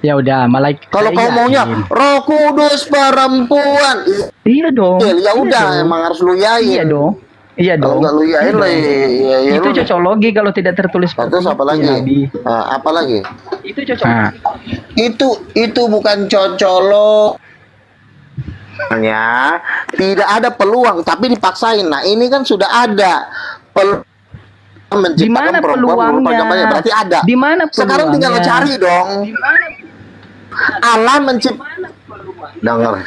Speaker 6: Ya udah, malaikat.
Speaker 9: Kalau kau maunya Roh Kudus perempuan,
Speaker 6: iya dong.
Speaker 9: Ya udah, emang harus lu yain.
Speaker 6: Iya dong. Iya
Speaker 9: Kalau
Speaker 6: dong.
Speaker 9: nggak lu yain lah.
Speaker 6: Itu cocologi kalau tidak tertulis.
Speaker 9: Terus apa lagi? Apa lagi?
Speaker 6: Itu cocok.
Speaker 9: Itu bukan cocolo. Tidak ada peluang, tapi dipaksain. Nah, ini kan sudah ada menciptakan perempuan gambarnya, berarti ada.
Speaker 6: Di mana peluangnya?
Speaker 9: Sekarang tinggal lo cari dong. Allah menciptakan. Dengar.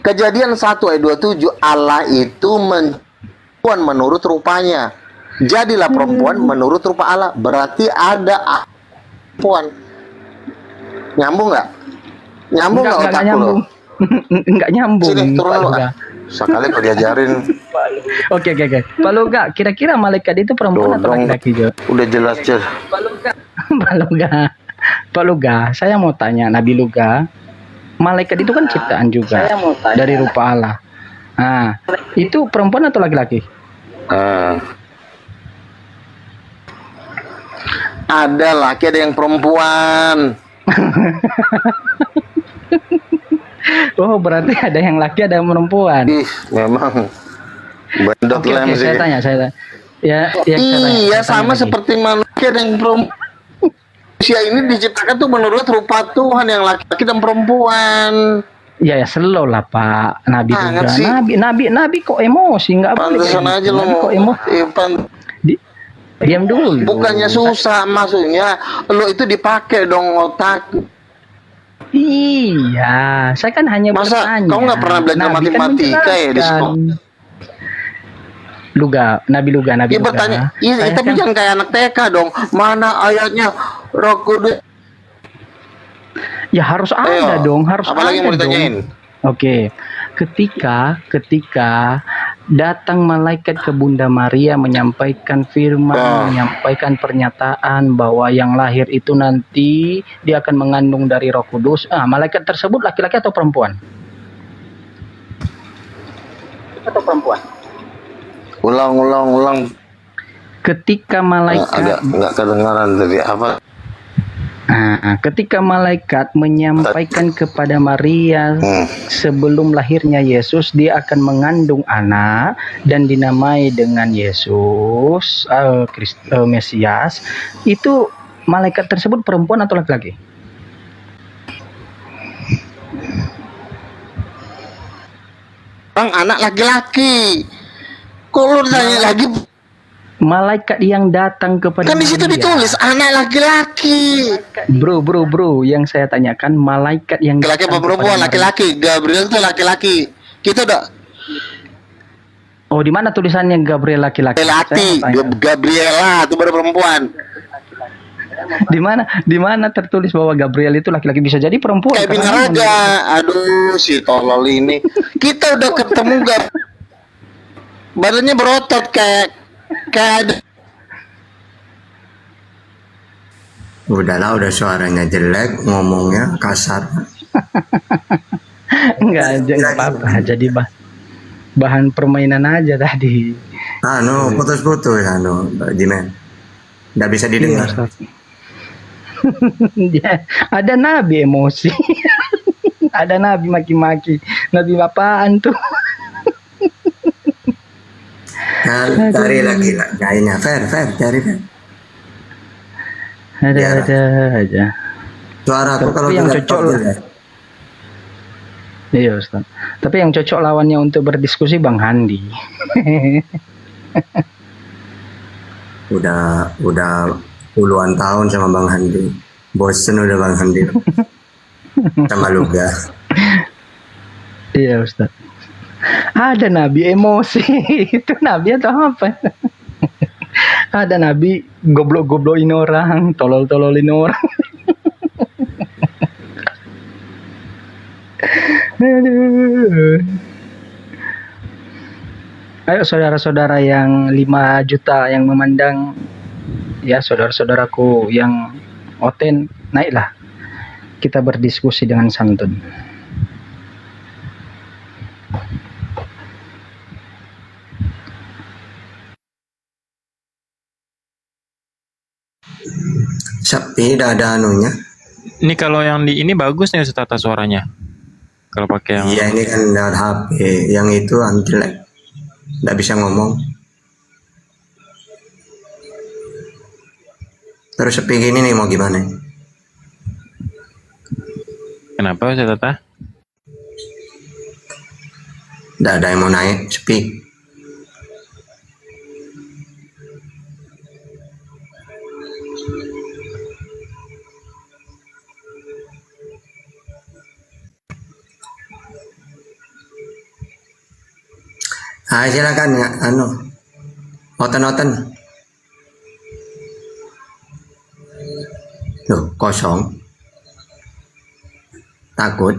Speaker 9: Kejadian 1 ayat 27, Allah itu perempuan menurut rupanya. Jadilah perempuan menurut rupa Allah. Berarti ada perempuan. Nyambung nggak? Nyambung nggak otak lo?
Speaker 6: Enggak nyambung.
Speaker 9: Sini turun lu. Sekali kau diajarin.
Speaker 6: Oke. Pak Luga, kira-kira malaikat itu perempuan atau laki-laki, Jo?
Speaker 9: Udah jelas.
Speaker 6: Pak Luga, saya mau tanya, Nabi Luga, malaikat itu kan ciptaan juga dari rupa Allah. Nah, itu perempuan atau laki-laki?
Speaker 9: Ada laki, ada yang perempuan.
Speaker 6: Oh, berarti ada yang laki, ada yang perempuan.
Speaker 9: Ih, memang bandot
Speaker 6: Oke,
Speaker 9: lem sih.
Speaker 6: saya tanya.
Speaker 9: Iya,
Speaker 6: saya
Speaker 9: sama
Speaker 6: tanya
Speaker 9: seperti manusia yang perempuan. Manusia ini diciptakan tuh menurut rupa Tuhan, yang laki-laki dan perempuan.
Speaker 6: Ya slow lah Pak. Nabi juga.
Speaker 9: sih.
Speaker 6: Nabi kok emosi, nggak boleh.
Speaker 9: Pantesan aja lo.
Speaker 6: Nabi kok emosi. Diam dulu.
Speaker 9: Bukannya susah, maksudnya lo itu dipakai dong otak.
Speaker 6: Iya, saya kan hanya
Speaker 9: Masa
Speaker 6: bertanya.
Speaker 9: kau nggak pernah belajar
Speaker 6: Nabi kan
Speaker 9: matematika ya di sekolah?
Speaker 6: Nabi Luga.
Speaker 9: Dia bertanya, iya, tapi
Speaker 6: kan,
Speaker 9: jangan kayak anak TK dong. Mana ayatnya Roh Kudus?
Speaker 6: ya harus ada dong, harus
Speaker 9: apa lagi
Speaker 6: ada
Speaker 9: mau ditanyain?
Speaker 6: dong. Oke, ketika datang malaikat ke Bunda Maria menyampaikan firman, menyampaikan pernyataan bahwa yang lahir itu nanti dia akan mengandung dari Roh Kudus. Malaikat tersebut laki-laki atau perempuan? Atau perempuan?
Speaker 9: Ulang.
Speaker 6: Ketika malaikat
Speaker 9: Nggak kedengaran tadi apa?
Speaker 6: Ketika malaikat menyampaikan kepada Maria sebelum lahirnya Yesus, dia akan mengandung anak dan dinamai dengan Yesus, Mesias. Itu malaikat tersebut perempuan atau laki-laki?
Speaker 9: Bang, anak laki-laki. Kok lu tanya lagi?
Speaker 6: Malaikat yang datang kepada
Speaker 9: Kan di situ
Speaker 6: Maria.
Speaker 9: ditulis anak laki-laki.
Speaker 6: Bro, yang saya tanyakan malaikat yang
Speaker 9: Laki-laki apa
Speaker 6: datang
Speaker 9: perempuan?
Speaker 6: kepada Maria.
Speaker 9: Laki-laki. Gabriel itu laki-laki. Kita udah
Speaker 6: Oh, di mana tulisannya Gabriel laki-laki?
Speaker 9: laki.
Speaker 6: Saya mau tanya.
Speaker 9: Gabriela itu baru perempuan.
Speaker 6: Di mana tertulis bahwa Gabriel itu laki-laki, bisa jadi perempuan?
Speaker 9: Kayak
Speaker 6: karena
Speaker 9: Binaraga. Aduh, si tolol ini. Kita udah ketemu badannya berotot kayak ada.
Speaker 5: Udahlah, udah suaranya jelek, ngomongnya kasar.
Speaker 6: enggak apa-apa, jadi bahan permainan aja tadi.
Speaker 5: Putus-putus, Jimen. Nggak bisa didengar.
Speaker 6: Iya, Ustaz. Ya, ada nabi emosi. Ada nabi maki-maki. Nabi apaan tuh?
Speaker 5: Nah, cari lagi lah. Kayaknya fair, cari fair.
Speaker 6: Ada aja.
Speaker 5: Suara aku
Speaker 6: Tapi
Speaker 5: kalau
Speaker 6: yang
Speaker 5: tidak
Speaker 6: cocok
Speaker 5: tahu,
Speaker 6: lah.
Speaker 5: ya.
Speaker 6: Iya, Ustaz. Tapi yang cocok lawannya untuk berdiskusi Bang Handi.
Speaker 5: Udah puluhan tahun sama Bang Handi. Bosen udah Bang Handi. Sama Luga.
Speaker 6: Iya, Ustaz. Ada nabi emosi. Itu nabi atau apa? Ada nabi goblok-goblokin orang, tolol-tololin orang. Aduh. Ayo saudara-saudara yang 5 juta yang memandang, ya saudara-saudaraku yang oten, naiklah kita berdiskusi dengan santun.
Speaker 5: Sepi, udah ada anunya.
Speaker 8: Ini kalau yang di ini bagus nih Ustaz tata suaranya. Kalau pakai yang
Speaker 5: Iya, ini kan lewat HP. Yang itu jelek. Nggak bisa ngomong. Terus sepi gini nih mau gimana?
Speaker 8: kenapa Ustaz Tata?
Speaker 5: Nggak ada yang mau naik, sepi. Silakan ya, oten. Loh, kosong. Takut.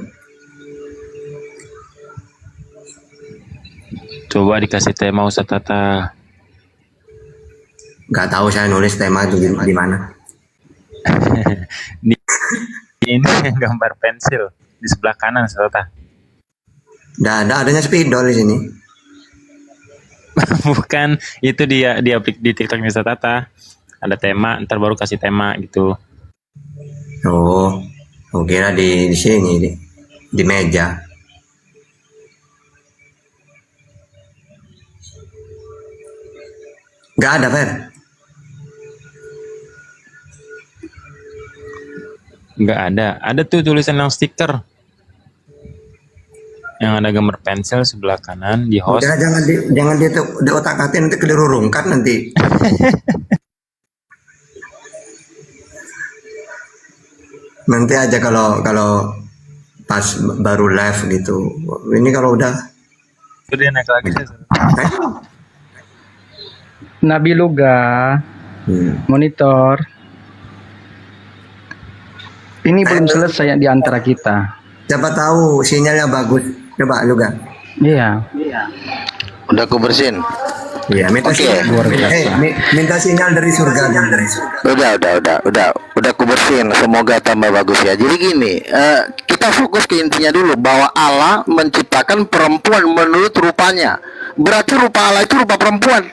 Speaker 8: Coba dikasih tema Ustaz Tata.
Speaker 5: Nggak tahu saya nulis tema itu di mana.
Speaker 8: Ini gambar pensil di sebelah kanan Ustaz Tata.
Speaker 5: Nggak ada, adanya spidol di sini.
Speaker 8: Bukan, itu dia di TikTok Ustaz Tata. Ada tema, ntar baru kasih tema gitu.
Speaker 5: Oh, kira di sini di meja. Nggak ada, Fer.
Speaker 8: Nggak ada. Ada tuh tulisan yang stiker. Yang ada gambar pensil sebelah kanan di host.
Speaker 5: Udah, jangan di otak-atik, nanti keliru-rungkat nanti. Nanti aja kalau pas baru live gitu. Ini kalau udah
Speaker 8: Itu dia naik lagi.
Speaker 6: Nabi Luga, monitor. Ini belum selesai di antara kita.
Speaker 5: siapa tahu sinyalnya bagus. Coba lu kan.
Speaker 6: Iya.
Speaker 9: Udah aku bersihin.
Speaker 5: Iya, minta
Speaker 9: Oke.
Speaker 5: sinyal. Minta sinyal dari surga.
Speaker 9: Udah aku bersihin. Semoga tambah bagus ya. Jadi gini, kita fokus ke intinya dulu bahwa Allah menciptakan perempuan menurut rupanya. Berarti rupa Allah itu rupa perempuan.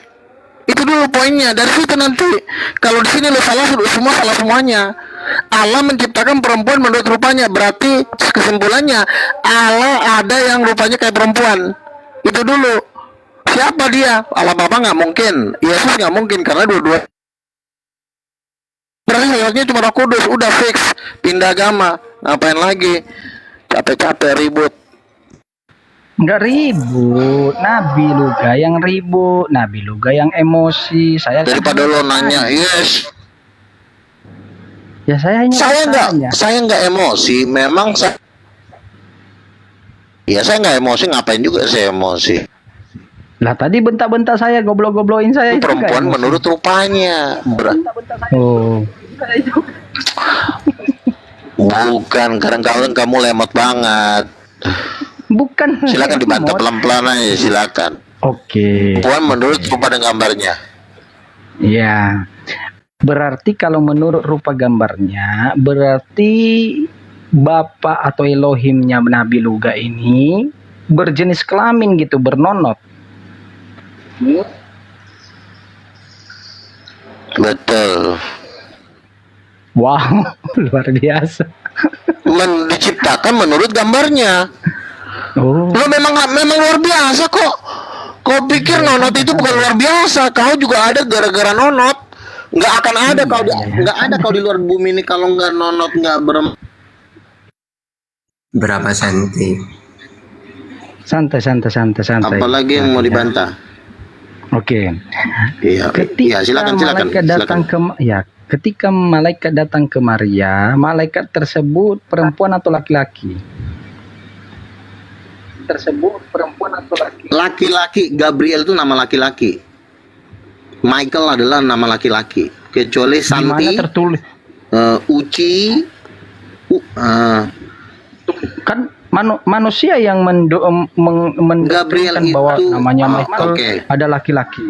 Speaker 9: Itu dulu poinnya. Dari situ nanti kalau di sini lo salah, semua salah semuanya. Allah menciptakan perempuan menurut rupanya. Berarti kesimpulannya Allah ada yang rupanya kayak perempuan. Itu dulu. Siapa dia? Allah Bapa nggak mungkin. Yesus nggak mungkin karena dua-dua. Berarti hayatnya cuma Roh Kudus. Udah fix. Pindah agama. Ngapain lagi? Capek-capek ribut.
Speaker 6: Nggak ribut, Nabi Luga yang ribut, Nabi Luga yang emosi. Saya kan
Speaker 9: Daripada
Speaker 6: hanya
Speaker 9: lo
Speaker 6: tanya.
Speaker 9: nanya, yes.
Speaker 6: Ya saya hanya bertanya.
Speaker 9: Saya nggak emosi. Memang saya, ya saya nggak emosi. Ngapain juga saya emosi?
Speaker 6: Lah tadi bentak-bentak saya, goblok-goblokin saya itu nggak
Speaker 9: Perempuan
Speaker 6: emosi.
Speaker 9: menurut rupanya.
Speaker 6: Oh,
Speaker 9: Bukan, kadang-kadang kamu lemot banget.
Speaker 6: bukan.
Speaker 9: Silakan dibantah
Speaker 6: Mod.
Speaker 9: pelan-pelan aja, silakan.
Speaker 6: Oke.
Speaker 9: Perempuan menurut rupa dan gambarnya.
Speaker 6: Ya. Berarti kalau menurut rupa gambarnya, berarti Bapak atau Elohimnya Nabi Luga ini berjenis kelamin gitu, bernonot.
Speaker 9: Betul.
Speaker 6: Wow, luar biasa.
Speaker 9: Diciptakan menurut gambarnya.
Speaker 6: Oh,
Speaker 9: Lo memang luar biasa kok. Kau pikir nonot itu bukan luar biasa? Kau juga ada gara-gara nonot. Nggak akan ada nggak ada kau di luar bumi ini kalau nggak nonot, nggak
Speaker 5: Berapa senti?
Speaker 6: santai.
Speaker 9: apalagi yang mau dibantah.
Speaker 6: Oke.
Speaker 9: Iya,
Speaker 6: Ketika
Speaker 9: silakan.
Speaker 6: malaikat datang ke ketika malaikat datang ke Maria, malaikat tersebut perempuan atau laki-laki?
Speaker 9: Laki-laki. Gabriel itu nama laki-laki. Michael adalah nama laki-laki. Kecuali
Speaker 6: Di mana
Speaker 9: Santi,
Speaker 6: tertulis?
Speaker 9: Uci,
Speaker 6: Kan manusia yang
Speaker 9: Gabriel
Speaker 6: mendoktrinan bahwa
Speaker 9: itu-
Speaker 6: namanya Michael
Speaker 9: oke.
Speaker 6: ada laki-laki.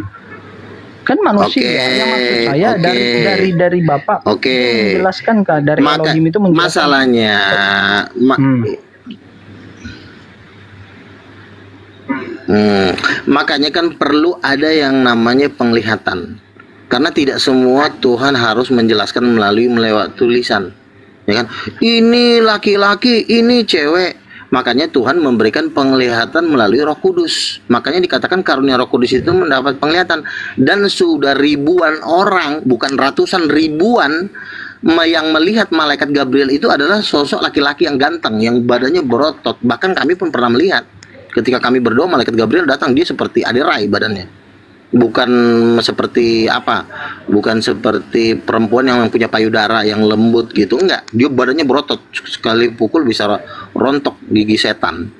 Speaker 6: Kan manusia.
Speaker 9: Oke,
Speaker 6: Yang maksud saya
Speaker 9: oke.
Speaker 6: dari Bapak
Speaker 9: Oke.
Speaker 6: menjelaskan dari Elohim itu menjelaskan.
Speaker 9: masalahnya makanya kan perlu ada yang namanya penglihatan, karena tidak semua Tuhan harus menjelaskan melewat tulisan, ya kan? Ini laki-laki, ini cewek. Makanya Tuhan memberikan penglihatan melalui Roh Kudus. Makanya dikatakan karunia Roh Kudus itu mendapat penglihatan. Dan sudah ribuan orang, bukan ratusan, ribuan yang melihat malaikat Gabriel itu adalah sosok laki-laki yang ganteng, yang badannya berotot. Bahkan kami pun pernah melihat. Ketika kami berdoa, malaikat Gabriel datang, dia seperti aderai badannya. Bukan seperti apa? Bukan seperti perempuan yang punya payudara yang lembut gitu, enggak. Dia badannya berotot, sekali pukul bisa rontok gigi setan.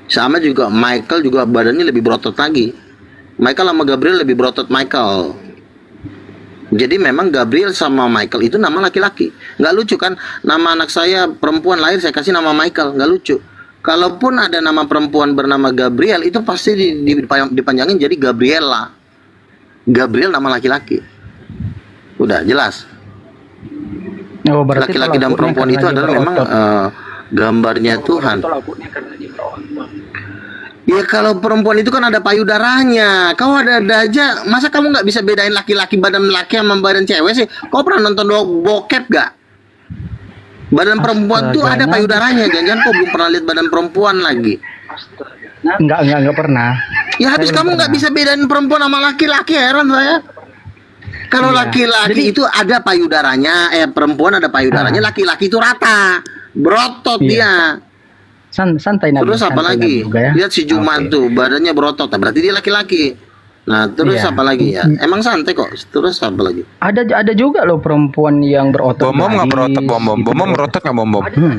Speaker 9: Sama juga Michael juga badannya lebih berotot lagi. Michael sama Gabriel lebih berotot Michael. Jadi memang Gabriel sama Michael itu nama laki-laki. Nggak lucu kan? Nama anak saya perempuan lahir saya kasih nama Michael, nggak lucu. Kalaupun ada nama perempuan bernama Gabriel, itu pasti dipanjangin jadi Gabriela. Gabriel nama laki-laki. Udah jelas.
Speaker 6: Oh, berarti
Speaker 9: Laki-laki dan
Speaker 6: tolak
Speaker 9: perempuan
Speaker 6: ukurnya
Speaker 9: itu
Speaker 6: karena
Speaker 9: adalah
Speaker 6: dia
Speaker 9: memang
Speaker 6: berotot.
Speaker 9: gambarnya Tuhan. Ya kalau perempuan itu kan ada payudaranya. Kau ada aja. Masa kamu nggak bisa bedain laki-laki badan laki sama badan cewek sih? Kau pernah nonton bokep gak? Badan perempuan tuh ada payudaranya. Jangan-jangan kau belum pernah lihat badan perempuan lagi.
Speaker 6: Enggak pernah.
Speaker 9: Ya habis
Speaker 6: Saya belum
Speaker 9: kamu nggak
Speaker 6: pernah.
Speaker 9: bisa bedain perempuan sama laki-laki, heran saya. Kalau
Speaker 6: Iya.
Speaker 9: laki-laki itu ada payudaranya, perempuan ada payudaranya, laki-laki itu rata, berotot
Speaker 6: Iya.
Speaker 9: dia.
Speaker 6: Santai Nabi.
Speaker 9: Terus apa
Speaker 6: santai
Speaker 9: lagi?
Speaker 6: Nabi juga ya.
Speaker 9: Lihat si Jumat tuh, badannya berotot, nah, berarti dia laki-laki. Nah, terus
Speaker 6: Iya.
Speaker 9: apa lagi ya? Emang santai kok. Terus apa lagi?
Speaker 6: Ada juga loh perempuan yang berotot.
Speaker 4: Bom nggak
Speaker 6: gadis,
Speaker 4: berotot bom
Speaker 6: gitu.
Speaker 4: berotot nggak bom.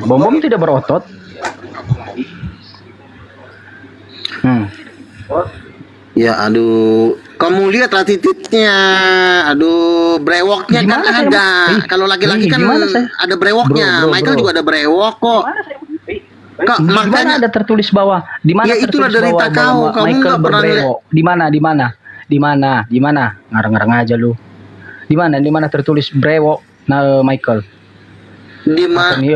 Speaker 6: Bom tidak berotot.
Speaker 9: Ya aduh, kamu lihat lah titiknya. Aduh, brewoknya kan
Speaker 6: Gimana saya-
Speaker 9: ada. Kalau laki-laki kan
Speaker 6: gimana saya?
Speaker 9: ada brewoknya.
Speaker 6: Bro,
Speaker 9: Michael
Speaker 6: bro.
Speaker 9: juga ada brewok kok. Kak,
Speaker 6: Di mana
Speaker 9: makanya
Speaker 6: ada tertulis bawah? Di mana
Speaker 9: Ya, itulah
Speaker 6: tertulis
Speaker 9: derita
Speaker 6: bawah
Speaker 9: kau.
Speaker 6: bahwa
Speaker 9: Kamu
Speaker 6: Michael
Speaker 9: nggak pernah
Speaker 6: berbrewok? Di mana? Ngarang-ngarang aja lu. Di mana tertulis brewok? Nah, Michael.
Speaker 9: di mana?
Speaker 6: Ini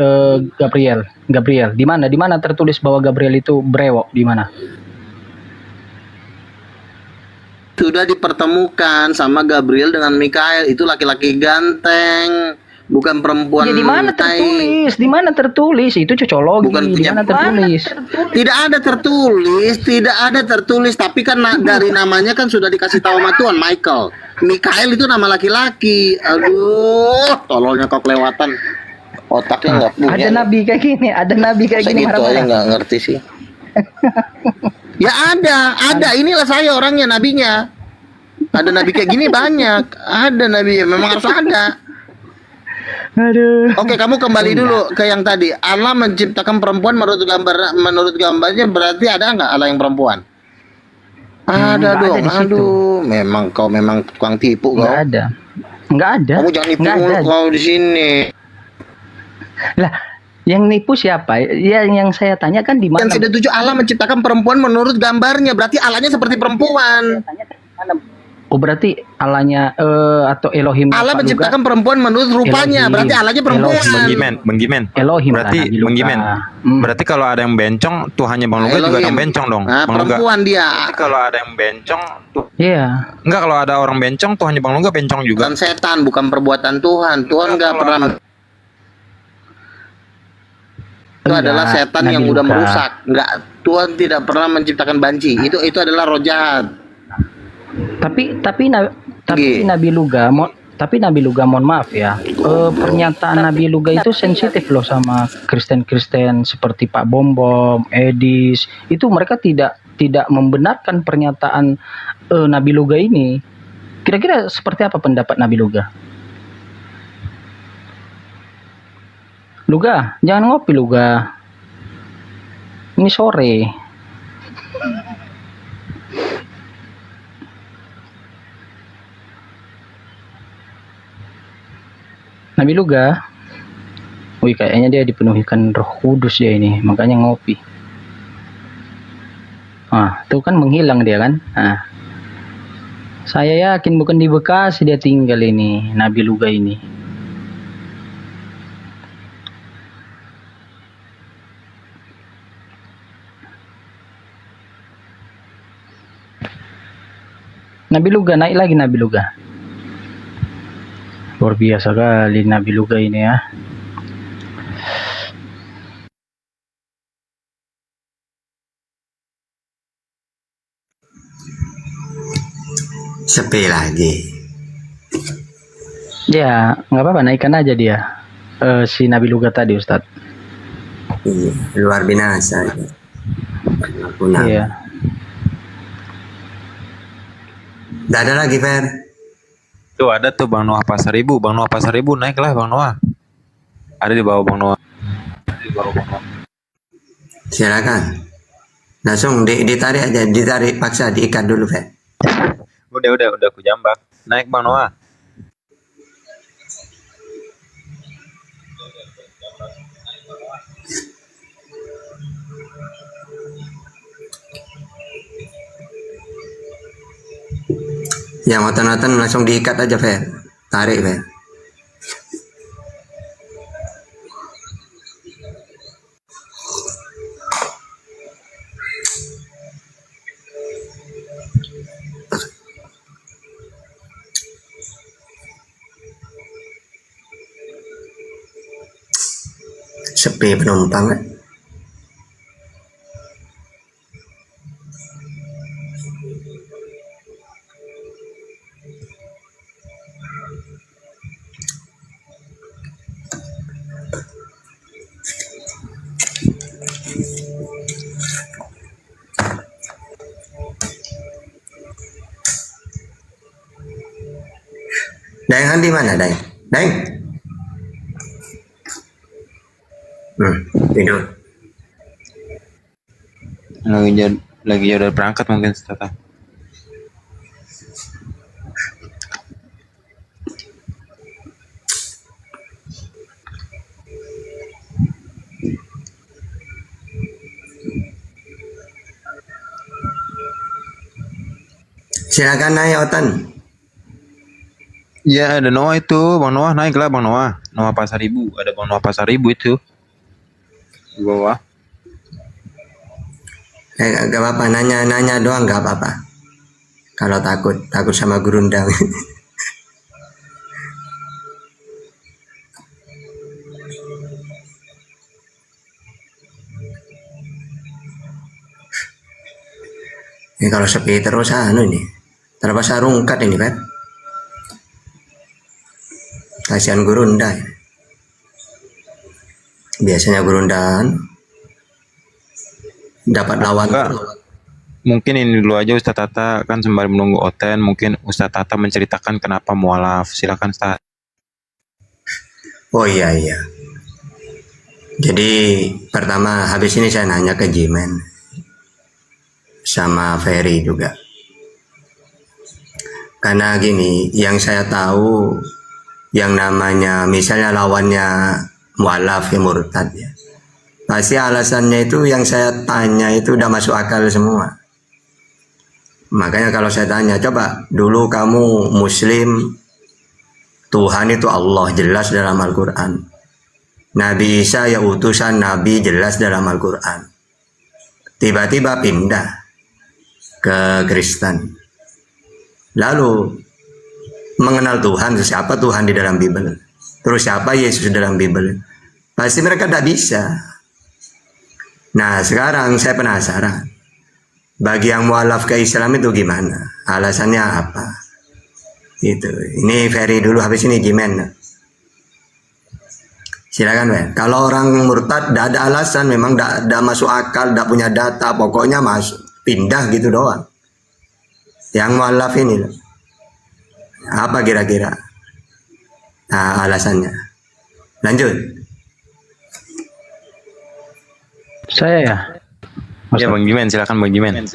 Speaker 6: Gabriel. Di mana tertulis bahwa Gabriel itu brewok? Di mana?
Speaker 9: Sudah dipertemukan sama Gabriel dengan Mikael, itu laki-laki ganteng, bukan perempuan.
Speaker 6: Ya di mana
Speaker 9: tai.
Speaker 6: tertulis? Di mana tertulis? Itu cocologi.
Speaker 9: Bukan
Speaker 6: Di mana tertulis?
Speaker 9: Tidak ada tertulis, tapi kan dari namanya kan sudah dikasih tahu sama Tuhan, Michael. Mikael itu nama laki-laki. Aduh, tololnya kau kelewatan. Otaknya nggak punya.
Speaker 6: Ada nabi kayak gini,
Speaker 9: Masa gitu aja
Speaker 6: marah-marah.
Speaker 9: nggak ngerti sih. Ya ada. Inilah saya orangnya, nabinya. Ada nabi kayak gini banyak. Ada nabi, memang harus ada.
Speaker 6: Aduh.
Speaker 9: Oke, kamu kembali dulu ke yang tadi. Allah menciptakan perempuan menurut gambarnya, berarti ada nggak Allah yang perempuan? Ada
Speaker 6: nggak ada
Speaker 9: dong.
Speaker 6: di situ.
Speaker 9: Aduh, memang kau memang tukang tipu kau.
Speaker 6: Nggak ada. Nggak ada.
Speaker 9: Kamu jangan nipu
Speaker 6: Nggak
Speaker 9: mulu
Speaker 6: ada.
Speaker 9: kau di sini.
Speaker 6: Lah, yang nipu siapa? Ya, yang saya tanya kan di mana?
Speaker 9: Yang tidak tujuh Allah menciptakan perempuan menurut gambarnya, berarti Allahnya seperti perempuan.
Speaker 6: Oh, berarti Allahnya atau Elohim
Speaker 9: Allah
Speaker 6: apa
Speaker 9: menciptakan
Speaker 6: juga?
Speaker 9: perempuan menurut rupanya,
Speaker 6: Elohim.
Speaker 9: berarti Allahnya perempuan.
Speaker 8: Bang Gimen.
Speaker 6: Elohim
Speaker 8: Berarti
Speaker 6: lah, Nabi Luka.
Speaker 8: Bang Gimen. Berarti kalau ada yang bencong, Tuhannya Bang Luka juga
Speaker 9: Elohim.
Speaker 8: yang bencong dong.
Speaker 9: Nah,
Speaker 8: Bang Luka.
Speaker 9: perempuan dia.
Speaker 8: Berarti kalau ada yang bencong, tuh
Speaker 6: Iya.
Speaker 8: enggak, kalau ada orang bencong, Tuhannya Bang Luka bencong juga.
Speaker 9: Bukan setan, bukan perbuatan Tuhan. Tuhan nggak pernah. Itu adalah setan
Speaker 6: Nabi
Speaker 9: yang udah
Speaker 6: Luka.
Speaker 9: merusak. Nggak, Tuhan tidak pernah menciptakan banci. Itu adalah roh jahat.
Speaker 6: Tapi
Speaker 9: Oke.
Speaker 6: Nabi Luga, mohon maaf ya. Pernyataan Nabi Luga itu sensitif loh sama Kristen-Kristen seperti Pak Bom, Edis. Itu mereka tidak membenarkan pernyataan Nabi Luga ini. Kira-kira seperti apa pendapat Nabi Luga? Luga, jangan ngopi Luga. Ini sore. Nabi Luga, wih kayaknya dia dipenuhikan Roh Kudus dia ini, makanya ngopi. Tuh kan menghilang dia kan. Saya yakin bukan di Bekasi dia tinggal ini, Nabi Luga ini. Nabi Luga, naik lagi Nabi Luga. Luar biasa kali Nabi Luga ini ya.
Speaker 5: Sepi lagi.
Speaker 6: Ya, nggak apa-apa, naikkan aja dia. Si Nabi Luga tadi, Ustadz.
Speaker 5: Iya, luar binasa. Punah.
Speaker 6: Iya.
Speaker 5: Nggak ada lagi, Fer.
Speaker 8: Tuh ada tuh Bang Noah Pasaribu. Bang Noah Pasaribu, naiklah Bang Noah. Ada di bawah Bang Noah.
Speaker 5: Silakan. Langsung ditarik aja, ditarik paksa, diikat dulu, Fer.
Speaker 8: Udah aku jambak. Naik Bang Noah.
Speaker 5: Yang nonton-nonton langsung diikat aja, Fer. Tarik, Fer. Sepi penumpang, kan? Daeng di mana, Daeng? Daeng? Tidur.
Speaker 8: Lagi udah berangkat mungkin Tata.
Speaker 5: Silakan naik, Otan.
Speaker 8: Ya ada Noah itu, Bang Noah naiklah Bang Noah. Noah Pasaribu, ada Bang Noah Pasaribu itu. Di bawah.
Speaker 5: Gak apa-apa, nanya doang gak apa-apa. Kalau takut sama gurundang. Ini kalau sepi terus ini. Terpaksa rungkat ini, Pak. Kasihan gurunda. Biasanya gurundan dapat lawan.
Speaker 8: mungkin ini dulu aja Ustaz Tata, kan sembari menunggu Oten, mungkin Ustaz Tata menceritakan kenapa mualaf. Silakan Ustaz.
Speaker 5: Oh iya iya. Jadi pertama habis ini saya nanya ke Jimen sama Ferry juga. Karena gini, yang saya tahu yang namanya misalnya lawannya mualaf ya murtad ya. Pasti alasannya itu yang saya tanya itu udah masuk akal semua. Makanya kalau saya tanya, coba dulu kamu Muslim, Tuhan itu Allah jelas dalam Al-Quran. Nabi Isa ya utusan Nabi jelas dalam Al-Quran. Tiba-tiba pindah ke Kristen. Lalu mengenal Tuhan, siapa Tuhan di dalam Bible? Terus siapa Yesus dalam Bible? Pasti mereka tidak bisa. Nah sekarang saya penasaran, bagi yang mualaf ke Islam itu gimana? Alasannya apa? Gitu. Ini Ferry dulu, habis ini Jimen. Silakan Ben. Kalau orang murtad tidak ada alasan, memang tidak masuk akal, tidak punya data, pokoknya masuk pindah gitu doang. Yang mualaf ini loh. Apa kira-kira alasannya? Lanjut.
Speaker 6: Saya ya.
Speaker 8: Ya Bang Jimen, silakan Bang Jimen.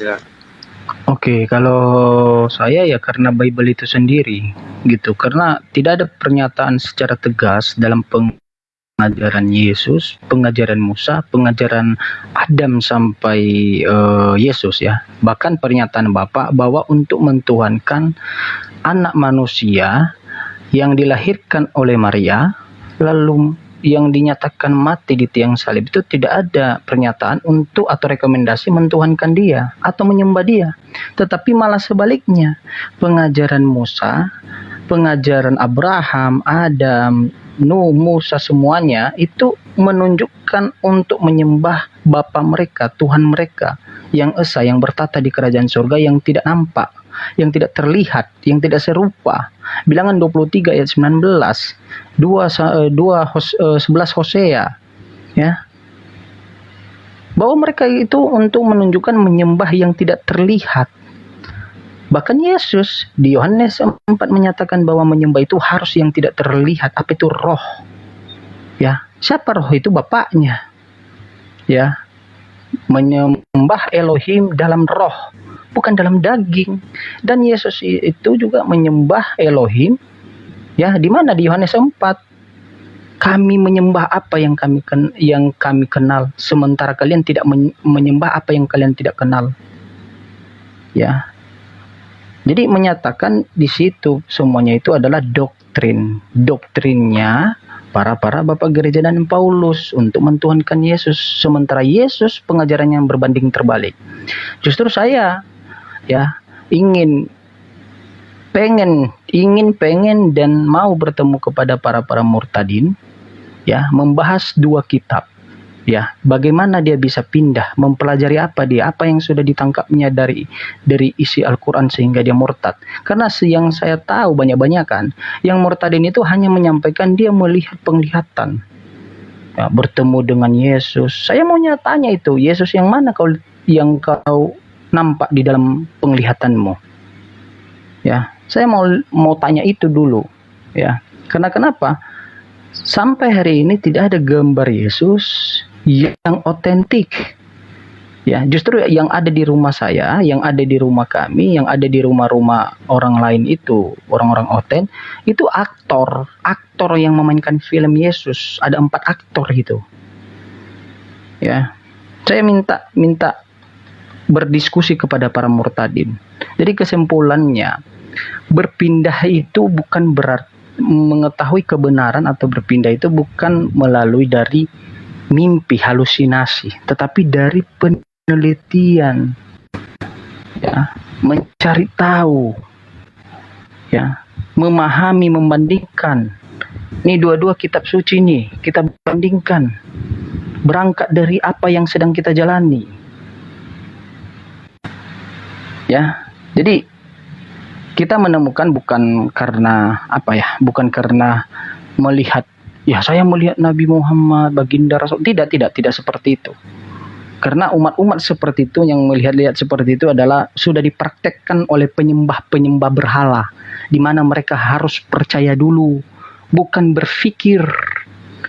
Speaker 6: Oke, kalau saya ya karena Bible itu sendiri gitu. Karena tidak ada pernyataan secara tegas dalam pengajaran Yesus, pengajaran Musa, pengajaran Adam sampai Yesus ya. Bahkan pernyataan Bapa bahwa untuk mentuhankan anak manusia yang dilahirkan oleh Maria lalu yang dinyatakan mati di tiang salib itu tidak ada pernyataan untuk atau rekomendasi mentuhankan dia atau menyembah dia, tetapi malah sebaliknya, pengajaran Musa, pengajaran Abraham, Adam, Nuh, Musa, semuanya itu menunjukkan untuk menyembah Bapa mereka, Tuhan mereka yang esa, yang bertata di kerajaan surga, yang tidak nampak, yang tidak terlihat, yang tidak serupa. Bilangan 23 ayat 19, 11 Hosea ya. Bahwa mereka itu untuk menunjukkan menyembah yang tidak terlihat. Bahkan Yesus di Yohanes 4 menyatakan bahwa menyembah itu harus yang tidak terlihat. Apa itu roh? Ya, siapa roh itu? Bapaknya. Ya. Menyembah Elohim dalam roh, bukan dalam daging. Dan Yesus itu juga menyembah Elohim ya, di mana di Yohanes 4 kami menyembah apa yang kami kenal, sementara kalian tidak menyembah apa yang kalian tidak kenal. Ya. Jadi menyatakan di situ semuanya itu adalah doktrinnya para bapak gereja dan Paulus untuk mentuhankan Yesus, sementara Yesus pengajarannya yang berbanding terbalik. Justru saya ya pengen dan mau bertemu kepada para murtadin ya, membahas dua kitab ya, bagaimana dia bisa pindah, mempelajari apa yang sudah ditangkapnya dari isi Al-Quran sehingga dia murtad. Karena yang saya tahu banyak kan yang murtadin itu hanya menyampaikan dia melihat penglihatan ya, bertemu dengan Yesus. Saya mau tanya itu, Yesus yang mana yang kau nampak di dalam penglihatanmu ya. Saya mau tanya itu dulu ya. Karena kenapa sampai hari ini tidak ada gambar Yesus yang otentik ya. Justru yang ada di rumah saya, yang ada di rumah kami, yang ada di rumah-rumah orang lain itu, orang-orang oten itu aktor yang memainkan film Yesus. Ada 4 aktor gitu ya. Saya minta berdiskusi kepada para murtadin. Jadi kesimpulannya, berpindah itu bukan berarti mengetahui kebenaran, atau berpindah itu bukan melalui dari mimpi, halusinasi, tetapi dari penelitian ya, mencari tahu ya, memahami, membandingkan. Ini dua-dua kitab suci nih, kita bandingkan, berangkat dari apa yang sedang kita jalani ya. Jadi kita menemukan bukan karena bukan karena melihat ya, saya melihat Nabi Muhammad, baginda Rasul, tidak seperti itu Karena umat-umat seperti itu yang melihat-lihat seperti itu adalah sudah dipraktekkan oleh penyembah-penyembah berhala, di mana mereka harus percaya dulu, bukan berpikir.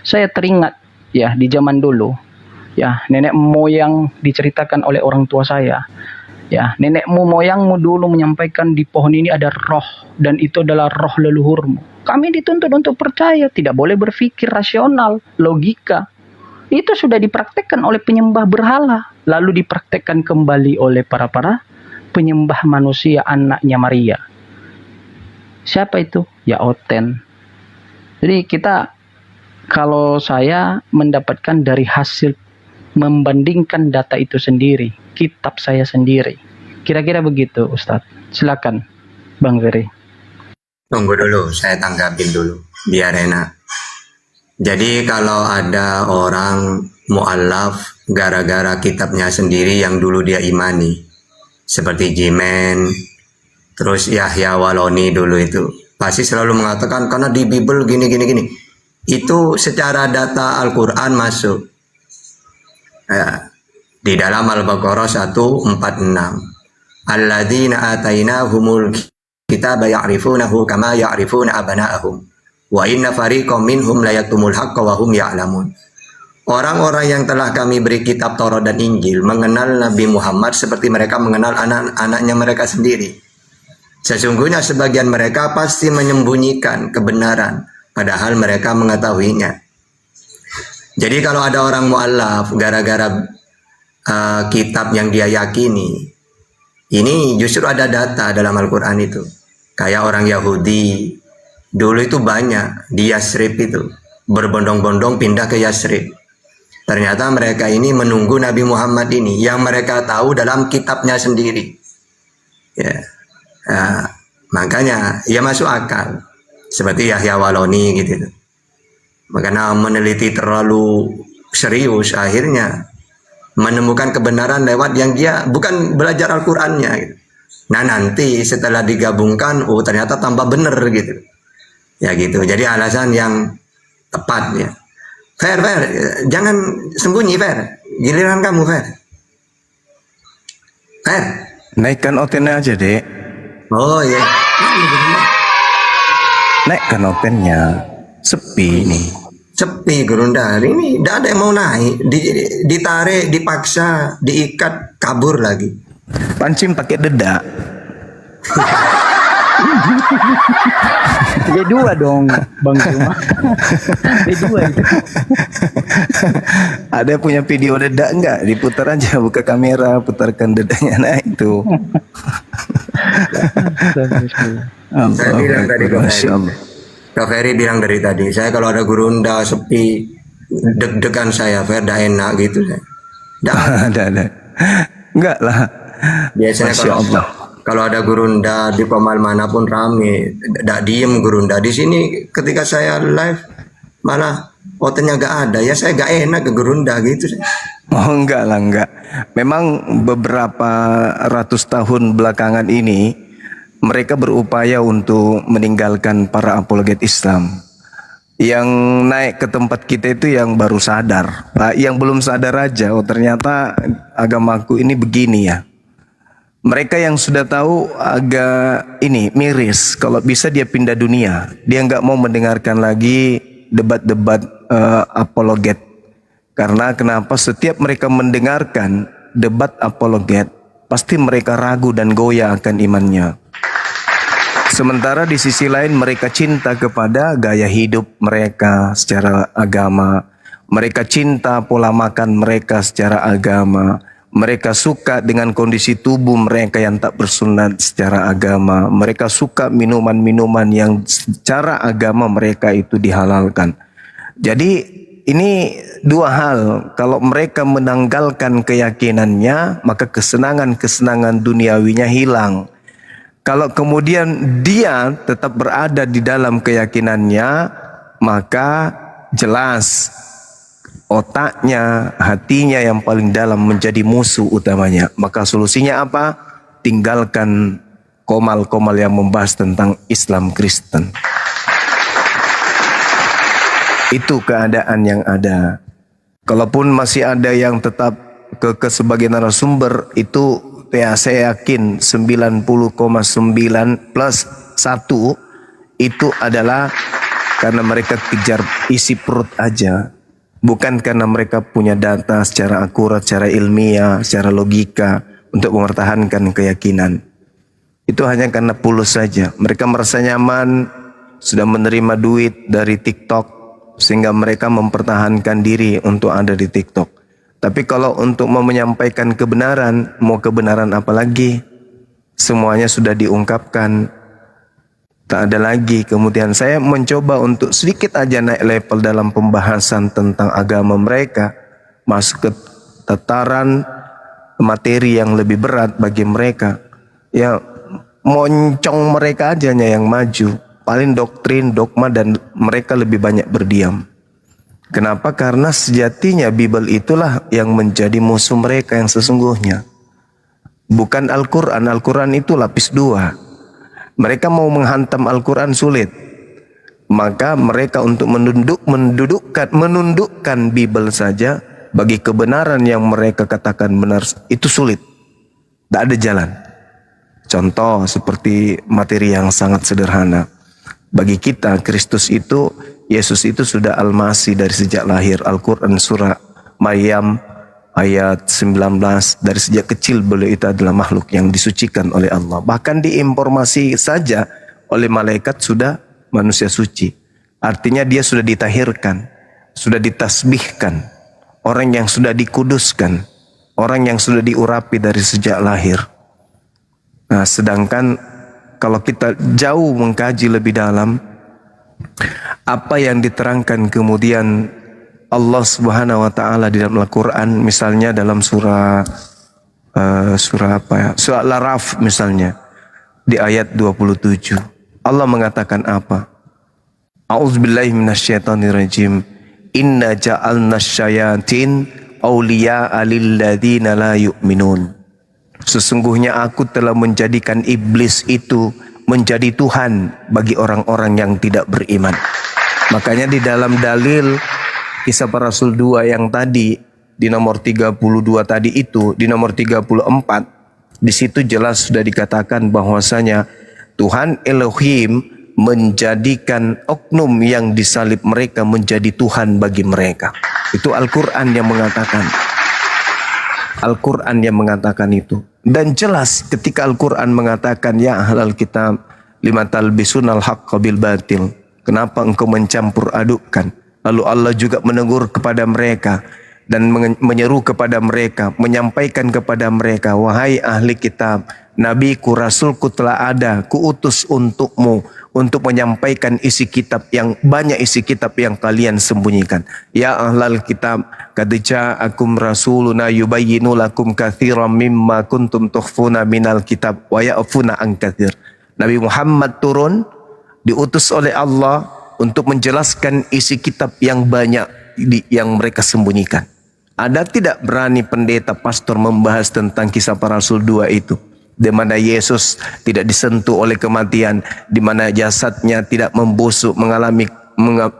Speaker 6: Saya teringat ya di zaman dulu, ya nenek moyang diceritakan oleh orang tua saya. Ya, nenekmu moyangmu dulu menyampaikan di pohon ini ada roh dan itu adalah roh leluhurmu. Kami dituntut untuk percaya, tidak boleh berpikir rasional, logika. Itu sudah dipraktekkan oleh penyembah berhala, lalu dipraktekkan kembali oleh para penyembah manusia anaknya Maria. Siapa itu? Ya Oten. Jadi kalau saya mendapatkan dari hasil membandingkan data itu sendiri, kitab saya sendiri. Kira-kira begitu, Ustadz. Silakan, Bang Ferry.
Speaker 5: Tunggu dulu, saya tanggapin dulu, biar enak. Jadi kalau ada orang mu'alaf gara-gara kitabnya sendiri yang dulu dia imani, seperti Jimen, terus Yahya Waloni dulu itu, pasti selalu mengatakan karena di Bible gini. Itu secara data Al-Quran masuk. Ya, di dalam Al-Baqarah 146. Alladzina atainahumul kitaba ya'rifunahu kama ya'rifuna abana'ahum. Wa inna fariqam minhum la yaktumul haqqa wa hum ya'lamun. Orang-orang yang telah kami beri kitab Taurat dan Injil mengenal Nabi Muhammad seperti mereka mengenal anak-anaknya mereka sendiri. Sesungguhnya sebagian mereka pasti menyembunyikan kebenaran padahal mereka mengetahuinya. Jadi kalau ada orang mu'alaf gara-gara kitab yang dia yakini, ini justru ada data dalam Al-Quran itu. Kayak orang Yahudi dulu itu banyak di Yasrib itu, berbondong-bondong pindah ke Yasrib. Ternyata mereka ini menunggu Nabi Muhammad ini yang mereka tahu dalam kitabnya sendiri. Ya, makanya ya masuk akal. Seperti Yahya Waloni gitu. Karena meneliti terlalu serius, akhirnya menemukan kebenaran lewat yang dia bukan belajar Al-Qurannya gitu. Nah nanti setelah digabungkan, ternyata tambah bener gitu. Ya gitu, jadi alasan yang tepat ya. Fer, jangan sembunyi Fer, giliran kamu Fer.
Speaker 3: Naikkan otennya aja dek.
Speaker 5: Oh iya.
Speaker 3: Naikkan otennya. Sepi nih.
Speaker 5: Sepi Gerundar, ini tidak ada yang mau naik, ditarik, dipaksa, diikat, kabur lagi.
Speaker 3: Pancing pakai dedak.
Speaker 6: D2 dong, Bang Zuma. D2 itu.
Speaker 3: Ada punya video dedak enggak? Diputar aja, buka kamera, putarkan dedaknya. Nah itu.
Speaker 5: Saya bilang tadi
Speaker 3: Masya Allah.
Speaker 5: Kak Ferry bilang dari tadi, saya kalau ada Gurunda sepi, deg-degan saya, Fer, dah enak gitu.
Speaker 3: Ada. Enggak lah.
Speaker 5: Biasanya
Speaker 3: Masya Allah.
Speaker 5: kalau ada Gurunda di Komal manapun rame, tidak diem Gurunda. Di sini ketika saya live malah hotelnya gak ada, ya saya gak enak ke Gurunda gitu.
Speaker 3: Oh enggak lah, enggak. Memang beberapa ratus tahun belakangan ini mereka berupaya untuk meninggalkan para apologet Islam. Yang naik ke tempat kita itu yang baru sadar. Yang belum sadar aja, oh ternyata agamaku ini begini ya. Mereka yang sudah tahu agak ini miris, kalau bisa dia pindah dunia. Dia nggak mau mendengarkan lagi debat-debat apologet. Karena kenapa? Setiap mereka mendengarkan debat apologet, pasti mereka ragu dan goyah akan imannya. Sementara di sisi lain mereka cinta kepada gaya hidup mereka secara agama. Mereka cinta pola makan mereka secara agama. Mereka suka dengan kondisi tubuh mereka yang tak bersunat secara agama. Mereka suka minuman-minuman yang secara agama mereka itu dihalalkan. Jadi ini dua hal. Kalau mereka menanggalkan keyakinannya, maka kesenangan-kesenangan duniawinya hilang. Kalau kemudian dia tetap berada di dalam keyakinannya, maka jelas otaknya, hatinya yang paling dalam menjadi musuh utamanya. Maka solusinya apa? Tinggalkan komal-komal yang membahas tentang Islam Kristen. Itu keadaan yang ada. Kalaupun masih ada yang tetap ke sebagai narasumber itu ya saya yakin 90,9 plus 1 itu adalah karena mereka kejar isi perut aja. Bukan karena mereka punya data secara akurat, secara ilmiah, secara logika untuk mempertahankan keyakinan. Itu hanya karena pulus saja. Mereka merasa nyaman, sudah menerima duit dari TikTok, sehingga mereka mempertahankan diri untuk ada di TikTok. Tapi kalau untuk mau menyampaikan kebenaran, mau kebenaran apa lagi? Semuanya sudah diungkapkan. Tak ada lagi. Kemudian saya mencoba untuk sedikit aja naik level dalam pembahasan tentang agama mereka, masuk ke tataran materi yang lebih berat bagi mereka. Ya moncong mereka aja yang maju, paling doktrin, dogma, dan mereka lebih banyak berdiam. Kenapa? Karena sejatinya Bible itulah yang menjadi musuh mereka yang sesungguhnya. Bukan Al-Quran. Al-Quran itu lapis 2. Mereka mau menghantam Al-Quran sulit. Maka mereka untuk menundukkan Bible saja bagi kebenaran yang mereka katakan benar itu sulit. Tak ada jalan. Contoh seperti materi yang sangat sederhana. Bagi kita Kristus itu, Yesus itu sudah Al-Masih dari sejak lahir. Al-Quran surah Maryam ayat 19, dari sejak kecil beliau itu adalah makhluk yang disucikan oleh Allah. Bahkan diinformasi saja oleh malaikat sudah manusia suci. Artinya dia sudah ditahirkan, sudah ditasbihkan. Orang yang sudah dikuduskan, orang yang sudah diurapi dari sejak lahir. Nah, sedangkan kalau kita jauh mengkaji lebih dalam, apa yang diterangkan kemudian Allah Subhanahu wa taala di dalam Al-Qur'an, misalnya dalam surah apa ya? Surah Al-Araf misalnya di ayat 27. Allah mengatakan apa? A'udzubillahi minasyaitonirrajim. Inna ja'alna syayatin awliya'a lilladzina la yu'minun. Sesungguhnya aku telah menjadikan iblis itu menjadi Tuhan bagi orang-orang yang tidak beriman. Makanya di dalam dalil Kisah Para Rasul 2 yang tadi di nomor 32 tadi itu, di nomor 34 di situ jelas sudah dikatakan bahwasanya Tuhan Elohim menjadikan oknum yang disalib mereka menjadi Tuhan bagi mereka. Itu Al-Quran yang mengatakan. Al-Quran yang mengatakan itu. Dan jelas ketika Al-Quran mengatakan, ya ahlal kitab lima talbisunal haqqa bil batil. Kenapa engkau mencampur adukkan? Lalu Allah juga menegur kepada mereka dan menyeru kepada mereka, menyampaikan kepada mereka, wahai ahli kitab, nabiku, rasulku telah ada, kuutus untukmu untuk menyampaikan isi kitab yang banyak, isi kitab yang kalian sembunyikan. Ya ahlal kitab, qad ja'akum rasuluna yubayyinu lakum katsiran mimma kuntum tukhfuna minal kitab wa ya'funa an katsir. Nabi Muhammad turun diutus oleh Allah untuk menjelaskan isi kitab yang banyak yang mereka sembunyikan. Ada tidak berani pendeta pastor membahas tentang Kisah Para Rasul 2 itu, di mana Yesus tidak disentuh oleh kematian, di mana jasadnya tidak membusuk,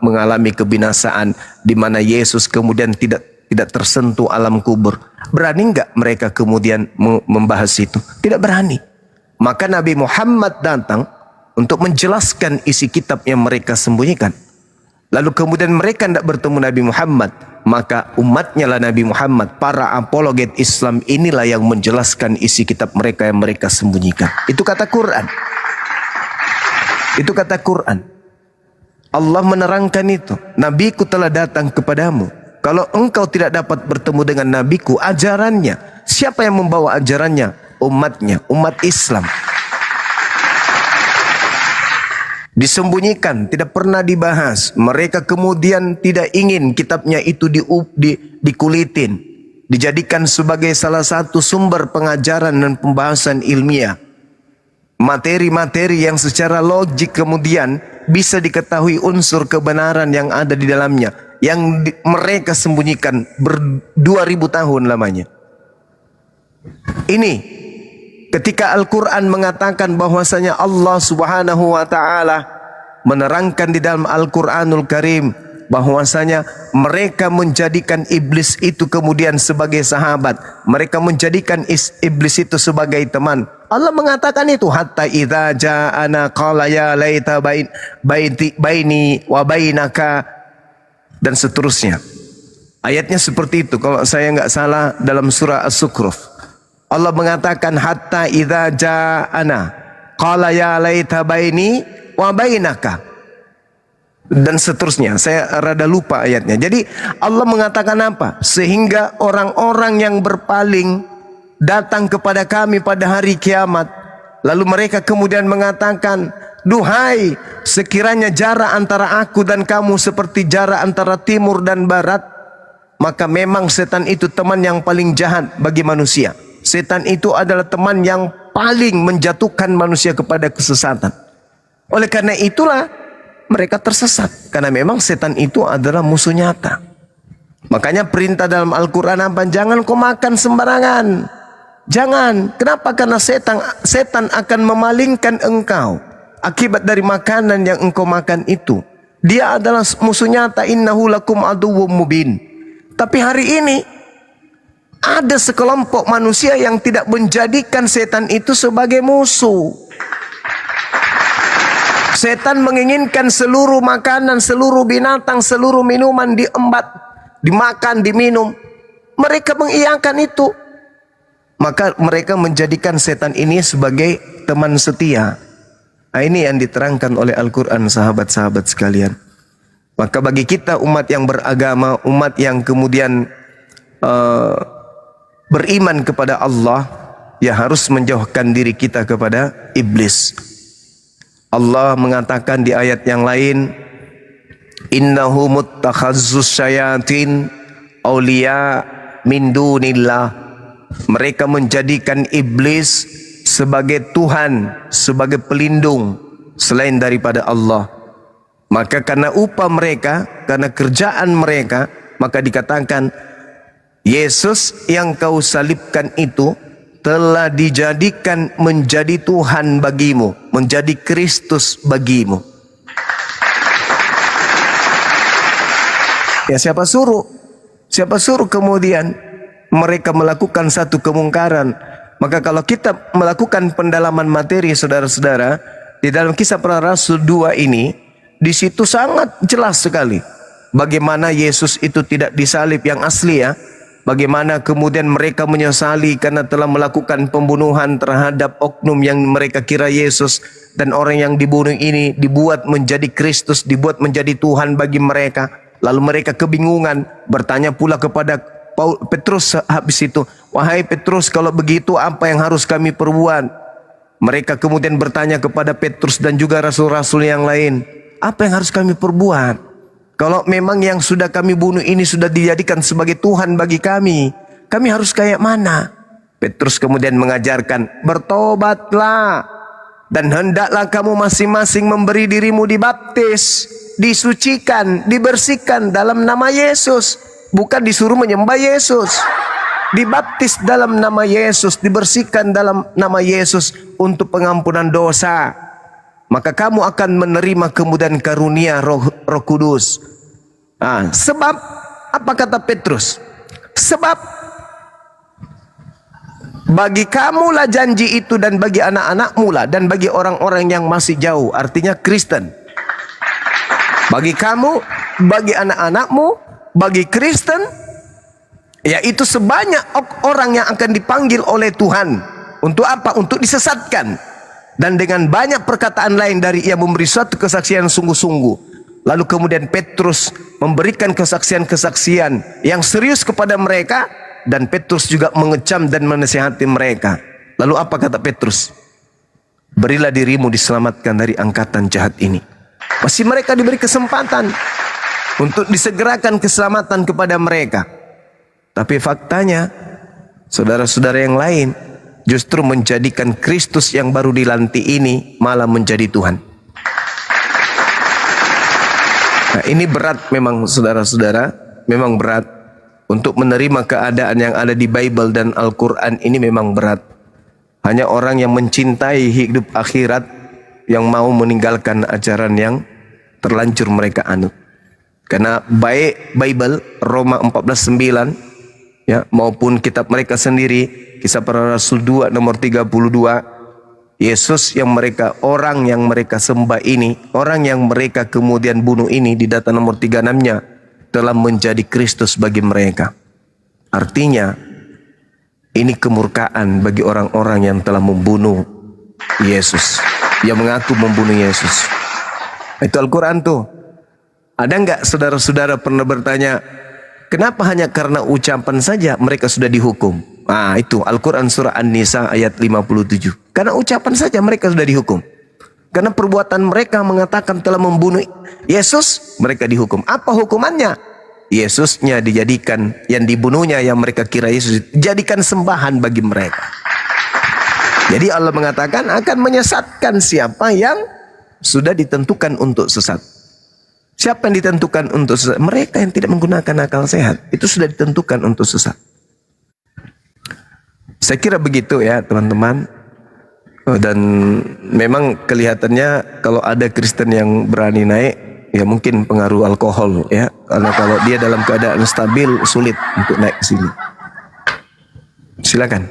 Speaker 3: mengalami kebinasaan, di mana Yesus kemudian tidak tersentuh alam kubur. Berani enggak mereka kemudian membahas itu? Tidak berani. Maka Nabi Muhammad datang untuk menjelaskan isi kitab yang mereka sembunyikan. Lalu kemudian mereka tidak bertemu Nabi Muhammad, maka umatnya lah Nabi Muhammad, para apologet Islam inilah yang menjelaskan isi kitab mereka yang mereka sembunyikan. Itu kata Quran. Itu kata Quran. Allah menerangkan itu. Nabiku telah datang kepadamu. Kalau engkau tidak dapat bertemu dengan nabiku, ajarannya, siapa yang membawa ajarannya? Umatnya, umat Islam. Disembunyikan, tidak pernah dibahas. Mereka kemudian tidak ingin kitabnya itu dikulitin, dijadikan sebagai salah satu sumber pengajaran dan pembahasan ilmiah. Materi-materi yang secara logik kemudian bisa diketahui unsur kebenaran yang ada di dalamnya, yang mereka sembunyikan 2000 tahun lamanya. Ini ketika Al-Quran mengatakan bahwasanya Allah Subhanahu wa ta'ala menerangkan di dalam Al-Quranul Karim, bahwasanya mereka menjadikan iblis itu kemudian sebagai sahabat, mereka menjadikan iblis itu sebagai teman. Allah mengatakan itu, hatta idza ja'ana qala ya laita baini wa bainaka, dan seterusnya. Ayatnya seperti itu kalau saya nggak salah dalam surah As-Sukhruf. Allah mengatakan hatta idza ja'ana qala ya laita baini wa bainaka, dan seterusnya. Saya rada lupa ayatnya. Jadi Allah mengatakan apa? Sehingga orang-orang yang berpaling datang kepada kami pada hari kiamat, lalu mereka kemudian mengatakan, duhai, sekiranya jarak antara aku dan kamu seperti jarak antara timur dan barat, maka memang setan itu teman yang paling jahat bagi manusia. Setan itu adalah teman yang paling menjatuhkan manusia kepada kesesatan. Oleh karena itulah mereka tersesat, karena memang setan itu adalah musuh nyata. Makanya perintah dalam Al-Quran apa? Jangan kau makan sembarangan. Jangan. Kenapa? Karena setan akan memalingkan engkau akibat dari makanan yang engkau makan itu. Dia adalah musuh nyata. Innahu lakum aduwwum mubin. Tapi hari ini ada sekelompok manusia yang tidak menjadikan setan itu sebagai musuh. Setan menginginkan seluruh makanan, seluruh binatang, seluruh minuman diembat, dimakan, diminum. Mereka mengiyakan itu. Maka mereka menjadikan setan ini sebagai teman setia. Nah, ini yang diterangkan oleh Al-Quran, sahabat-sahabat sekalian. Maka bagi kita umat yang beragama, umat yang kemudian beriman kepada Allah, ya harus menjauhkan diri kita kepada iblis. Allah mengatakan di ayat yang lain, innahu muttakhazus syayatin auliya min dunillah. Mereka menjadikan iblis sebagai Tuhan, sebagai pelindung selain daripada Allah. Maka karena upah mereka, karena kerjaan mereka, maka dikatakan Yesus yang kau salibkan itu telah dijadikan menjadi Tuhan bagimu, menjadi Kristus bagimu. Ya, siapa suruh kemudian mereka melakukan satu kemungkaran? Maka kalau kita melakukan pendalaman materi, saudara-saudara, di dalam Kisah Para Rasul 2 ini, di situ sangat jelas sekali bagaimana Yesus itu tidak disalib yang asli, ya. Bagaimana kemudian mereka menyesali karena telah melakukan pembunuhan terhadap oknum yang mereka kira Yesus, dan orang yang dibunuh ini dibuat menjadi Kristus, dibuat menjadi Tuhan bagi mereka. Lalu mereka kebingungan, bertanya pula kepada Petrus habis itu, wahai Petrus, kalau begitu apa yang harus kami perbuat? Mereka kemudian bertanya kepada Petrus dan juga rasul-rasul yang lain, apa yang harus kami perbuat? Kalau memang yang sudah kami bunuh ini sudah dijadikan sebagai Tuhan bagi kami harus kayak mana? Petrus kemudian mengajarkan, bertobatlah dan hendaklah kamu masing-masing memberi dirimu dibaptis, disucikan, dibersihkan dalam nama Yesus. Bukan disuruh menyembah Yesus. Dibaptis dalam nama Yesus, dibersihkan dalam nama Yesus untuk pengampunan dosa. Maka kamu akan menerima kemudian karunia Roh Kudus. Sebab apa kata Petrus? Sebab bagi kamulah janji itu, dan bagi anak-anakmu lah, dan bagi orang-orang yang masih jauh, artinya Kristen. Bagi kamu, bagi anak-anakmu, bagi Kristen, yaitu sebanyak orang yang akan dipanggil oleh Tuhan. Untuk apa? Untuk disesatkan. Dan dengan banyak perkataan lain dari ia memberi suatu kesaksian sungguh-sungguh. Lalu kemudian Petrus memberikan kesaksian-kesaksian yang serius kepada mereka, dan Petrus juga mengecam dan menasihati mereka. Lalu apa kata Petrus? Berilah dirimu diselamatkan dari angkatan jahat ini. Masih mereka diberi kesempatan untuk disegerakan keselamatan kepada mereka. Tapi faktanya, saudara-saudara yang lain justru menjadikan Kristus yang baru dilantik ini malah menjadi Tuhan. Nah, ini berat memang, saudara-saudara, memang berat. Untuk menerima keadaan yang ada di Bible dan Al-Quran ini memang berat. Hanya orang yang mencintai hidup akhirat yang mau meninggalkan ajaran yang terlanjur mereka anut. Karena baik Bible Roma 14:9 ya maupun kitab mereka sendiri Kisah Para Rasul 2 nomor 32, Yesus yang mereka, orang yang mereka sembah ini, orang yang mereka kemudian bunuh ini, di data nomor 36-nya telah menjadi Kristus bagi mereka. Artinya ini kemurkaan bagi orang-orang yang telah membunuh Yesus, yang mengaku membunuh Yesus. Itu Al-Quran tuh. Ada nggak saudara-saudara pernah bertanya, kenapa hanya karena ucapan saja mereka sudah dihukum? Nah itu Al-Quran surah An-Nisa ayat 57. Karena ucapan saja mereka sudah dihukum. Karena perbuatan mereka mengatakan telah membunuh Yesus, mereka dihukum. Apa hukumannya? Yesusnya dijadikan, yang dibunuhnya yang mereka kira Yesus, jadikan sembahan bagi mereka. Jadi Allah mengatakan akan menyesatkan siapa yang sudah ditentukan untuk sesat. Siapa yang ditentukan untuk sesat? Mereka yang tidak menggunakan akal sehat. Itu sudah ditentukan untuk sesat. Saya kira begitu ya teman-teman. Dan memang kelihatannya kalau ada Kristen yang berani naik, ya mungkin pengaruh alkohol ya. Karena kalau dia dalam keadaan stabil, sulit untuk naik ke sini. Silakan.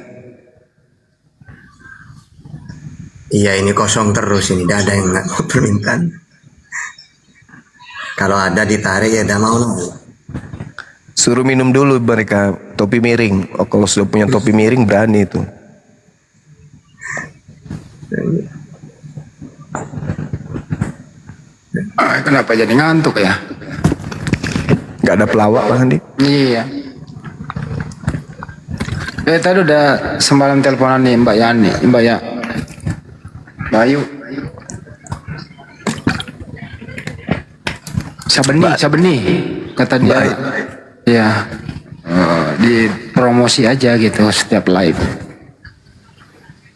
Speaker 5: Iya, ini kosong terus ini, tidak ada yang nggak mau permintaan. Kalau ada ditarik ya tidak mau.
Speaker 3: Suruh minum dulu mereka topi miring. Oh, kalau sudah punya topi miring berani itu.
Speaker 1: Kenapa jadi ngantuk ya?
Speaker 3: Gak ada pelawak Bang Andi.
Speaker 1: Iya. Tadi udah semalam teleponan nih Mbak Yani, Mbak Ya, Bayu. Sabeni, kata dia. Ya, di promosi aja gitu setiap live.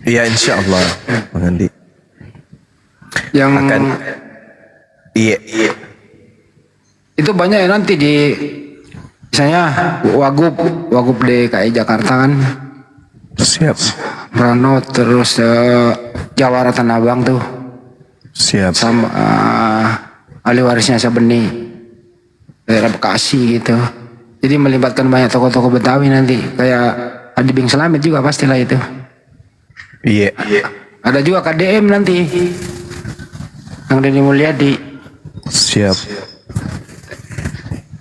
Speaker 3: Iya insya Allah Bang Andi.
Speaker 1: Yang
Speaker 3: Akan. Iya.
Speaker 1: itu banyak ya nanti di misalnya Wagub DKI Jakarta kan.
Speaker 3: Siap.
Speaker 1: Prano terus Jawara Tanah Abang tuh.
Speaker 3: Siap.
Speaker 1: Sama ahli warisnya Sabeni, daerah Bekasi gitu. Jadi melibatkan banyak tokoh-tokoh Betawi nanti, kayak Adi Bing Slamet juga pastilah itu.
Speaker 3: Iya.
Speaker 1: Ada juga KDM nanti, Kang Deddy Mulyadi.
Speaker 3: Siap.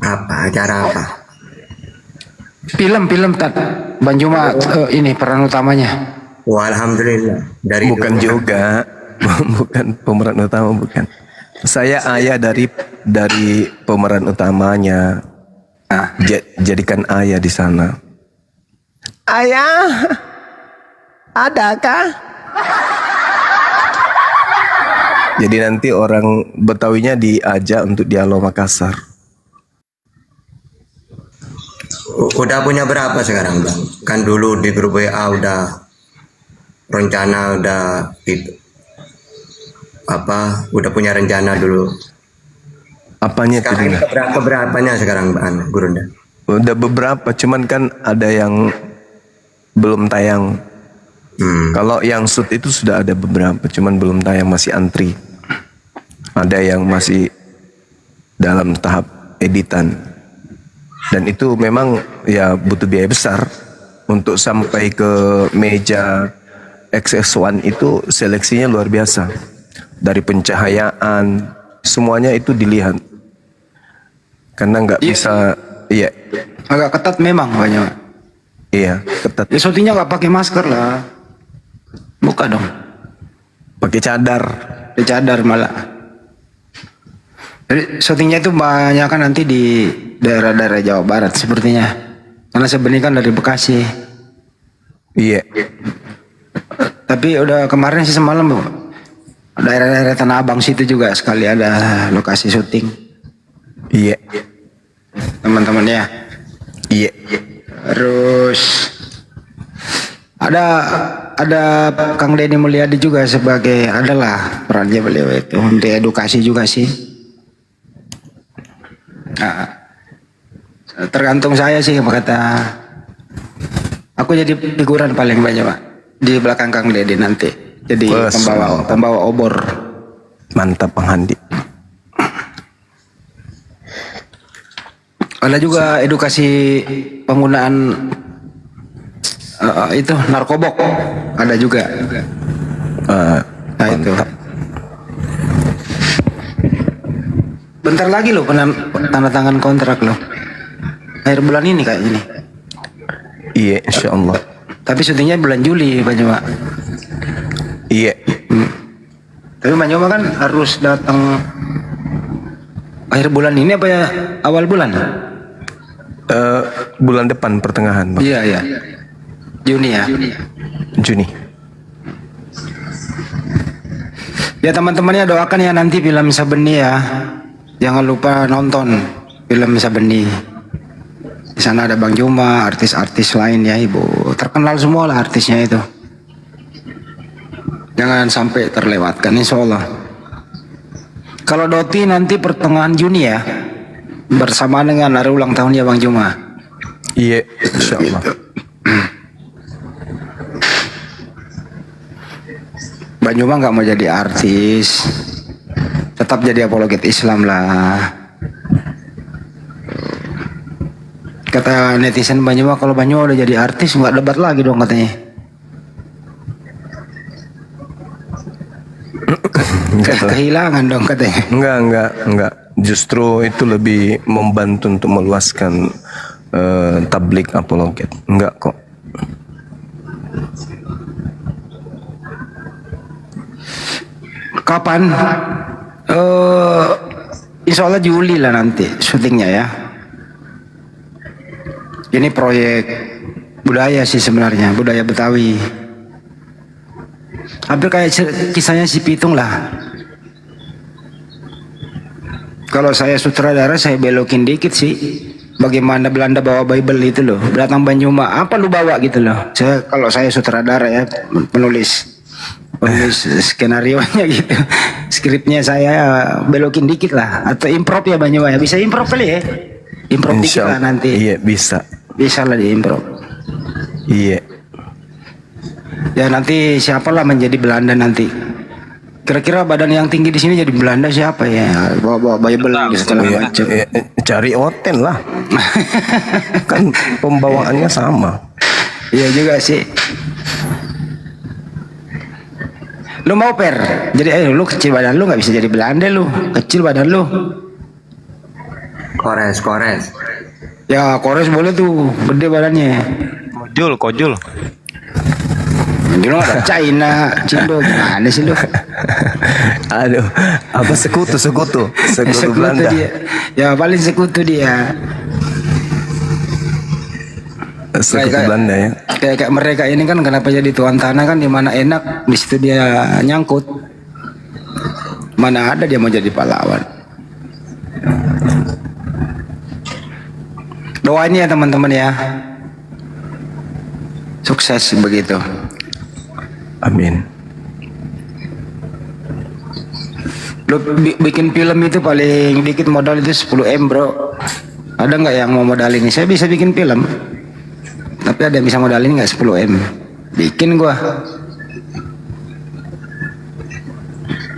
Speaker 5: Apa acara apa?
Speaker 1: Film Tat Banjuma ini peran utamanya.
Speaker 5: Wah, alhamdulillah. Dari
Speaker 3: Bukan juga. Bukan pemeran utama, bukan. Saya ayah dari pemeran utamanya. Jadikan ayah di sana. Ayah, adakah? Jadi nanti orang Betawinya diajak untuk dialog Makassar.
Speaker 5: Udah punya berapa sekarang Bang? Kan dulu di grup WA udah rencana udah itu. Udah punya rencana dulu.
Speaker 3: Apanya itu?
Speaker 5: Sekarang berapanya sekarang Bang Gurunda?
Speaker 3: Udah beberapa, cuman kan ada yang belum tayang. Kalau yang shoot itu sudah ada beberapa, cuman belum tayang, masih antri. Ada yang masih dalam tahap editan. Dan itu memang ya butuh biaya besar untuk sampai ke meja XS1 itu, seleksinya luar biasa. Dari pencahayaan, semuanya itu dilihat. Karena nggak bisa, iya.
Speaker 1: Agak ketat memang banyak.
Speaker 3: Iya, ketat.
Speaker 1: Ya syutingnya nggak pakai masker lah. Buka dong.
Speaker 3: Pakai cadar.
Speaker 1: Pakai cadar malah. Jadi syutingnya itu banyak kan nanti di daerah-daerah Jawa Barat sepertinya. Karena sebenarnya kan dari Bekasi.
Speaker 3: Iya.
Speaker 1: Tapi udah kemarin sih semalam Bu, daerah-daerah Tanah Abang situ juga sekali ada lokasi syuting.
Speaker 3: Iya.
Speaker 1: Teman-teman ya.
Speaker 3: Iya.
Speaker 1: Terus ada Kang Deddy Mulyadi juga sebagai, adalah perannya beliau itu untuk edukasi juga sih. Nah, tergantung saya sih, kata aku jadi figuran paling banyak Pak di belakang Kang Deddy nanti, jadi pembawa obor.
Speaker 3: Mantap Bang Handi.
Speaker 1: Ada juga edukasi penggunaan itu narkobok, ada juga. Nah itu. Bentar lagi loh tanda tangan kontrak loh. Akhir bulan ini kayak gini.
Speaker 3: Iya, insya Allah.
Speaker 1: Tapi syutingnya bulan Juli, Pak Juma.
Speaker 3: Iya.
Speaker 1: Tapi Pak Juma kan harus datang akhir bulan ini apa ya awal bulan?
Speaker 3: Bulan depan pertengahan, Bang.
Speaker 1: Iya, iya. Juni ya.
Speaker 3: Juni.
Speaker 1: Ya teman-temannya doakan ya nanti film Sabeni ya. Jangan lupa nonton film Sabeni. Di sana ada Bang Juma, artis-artis lain ya Ibu. Terkenal semua lah artisnya itu. Jangan sampai terlewatkan insya Allah. Kalau Doti nanti pertengahan Juni ya. Bersamaan dengan hari ulang tahun ya Bang Juma.
Speaker 3: Iya, insya Allah.
Speaker 1: Bang Juma nggak mau jadi artis, tetap jadi apologet Islam lah. Kata netizen Bang Juma, kalau Bang Juma udah jadi artis nggak debat lagi dong katanya. Kehilangan dong katanya.
Speaker 3: Enggak. Justru itu lebih membantu untuk meluaskan tablik apologet. Enggak kok.
Speaker 1: Kapan? Insya Allah Juli lah nanti syutingnya ya. Ini proyek budaya sih sebenarnya, budaya Betawi. Hampir kayak kisahnya si Pitung lah. Kalau saya sutradara saya belokin dikit sih. Bagaimana Belanda bawa Bible itu loh. Datang Bang Juma, apa lu bawa gitu loh. Kalau saya sutradara ya, penulis skenario-nya gitu. Skripnya saya belokin dikit lah. Atau improv ya Bang Juma ya. Bisa improv kali ya. Improv dikit lah nanti.
Speaker 3: Iya bisa.
Speaker 1: Bisa lah di improv.
Speaker 3: Iya.
Speaker 1: Ya nanti siapalah menjadi Belanda nanti. Kira-kira badan yang tinggi di sini jadi Belanda siapa ya? Bawa Bible segala macam.
Speaker 3: Cari Oten lah. Kan pembawaannya sama.
Speaker 1: Iya juga sih. Lu mau Per? Jadi lu kecil badan lu nggak bisa jadi Belanda lu. Kecil badan lu.
Speaker 5: Kores.
Speaker 1: Ya Kores boleh tuh, gede badannya.
Speaker 8: Kojul.
Speaker 1: Lu ada China, Cindo gimana sih lu?
Speaker 3: Aduh, apa sekutu Belanda.
Speaker 1: Dia. Ya paling sekutu dia.
Speaker 3: Sekutu Belanda ya.
Speaker 1: Kayak mereka ini kan kenapa jadi tuan tanah kan di mana enak di situ dia nyangkut. Mana ada dia mau jadi pahlawan. Doain ya teman-teman ya. Sukses begitu.
Speaker 3: Amin.
Speaker 1: Lu bikin film itu paling dikit modal itu 10 M bro. Ada nggak yang mau modalin? Saya bisa bikin film. Tapi ada yang bisa modalin nggak 10 M? Bikin gua.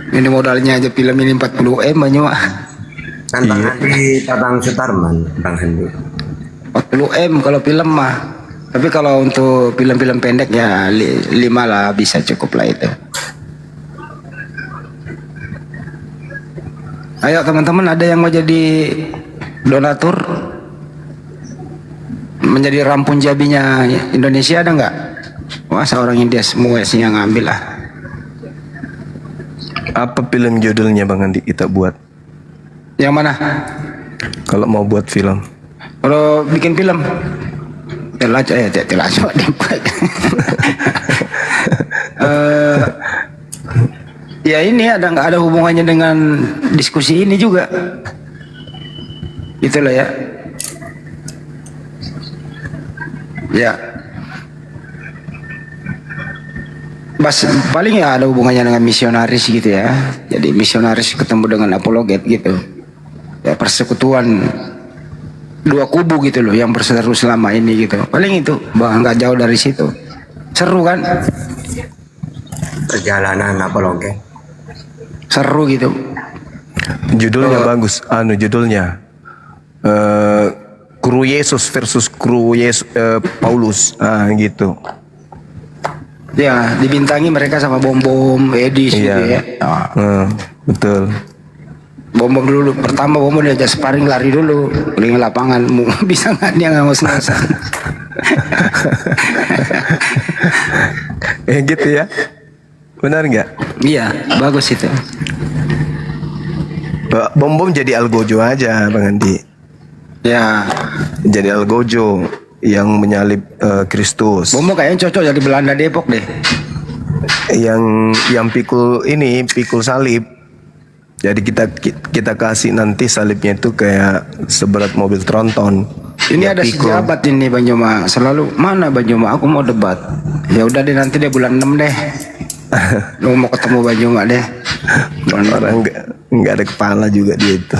Speaker 1: Ini modalnya aja film ini 40 M banyak.
Speaker 5: Kan Bang Handi Tabang Sutarman, Bang Handi.
Speaker 1: 40 M kalau film mah. Tapi kalau untuk film-film pendek ya 5 lah bisa cukup lah itu. Ayo teman-teman ada yang mau jadi donatur? Menjadi rampun jabinya Indonesia ada nggak? Wah seorang India semua sih yang ngambil lah.
Speaker 3: Apa film judulnya Bang Andi kita buat?
Speaker 1: Yang mana?
Speaker 3: Kalau mau buat film.
Speaker 1: Kalau bikin film Telaco ya ini nggak ada hubungannya dengan diskusi ini juga. Itulah ya. Ya. Paling ya ada hubungannya dengan misionaris gitu ya. Jadi misionaris ketemu dengan apologet gitu. Ya persekutuan dua kubu gitu loh yang berseteru selama ini gitu. Paling itu, bahkan nggak jauh dari situ. Seru kan?
Speaker 5: Perjalanan apologet.
Speaker 1: Seru gitu.
Speaker 3: Judulnya bagus. Judulnya kru Yesus versus Paulus, gitu.
Speaker 1: Ya, dibintangi mereka sama Bom-Bom, Edis gitu ya.
Speaker 3: Betul.
Speaker 1: Bom-Bom dulu, pertama Bom-Bom diajak sparring lari dulu, keliling lapangan, bisa nggak dia ngos-ngosan.
Speaker 3: Gitu ya, benar nggak?
Speaker 1: Iya, bagus itu.
Speaker 3: Bom-Bom jadi Algojo aja, Bang Andi.
Speaker 1: Ya,
Speaker 3: Jadi Algojo yang menyalib Kristus.
Speaker 1: Bom-Bom kayaknya cocok jadi Belanda Depok deh.
Speaker 3: Yang pikul salib. Jadi kita kasih nanti salibnya itu kayak seberat mobil tronton.
Speaker 1: Ini
Speaker 3: Ya,
Speaker 1: ada
Speaker 3: pikul.
Speaker 1: sejabat ini Bang Joma, selalu mana Bang Joma, aku mau debat. Ya udah deh, nanti deh bulan 6 deh. Lu mau ketemu Bang Joma deh.
Speaker 3: Orang nggak ada kepala juga dia itu.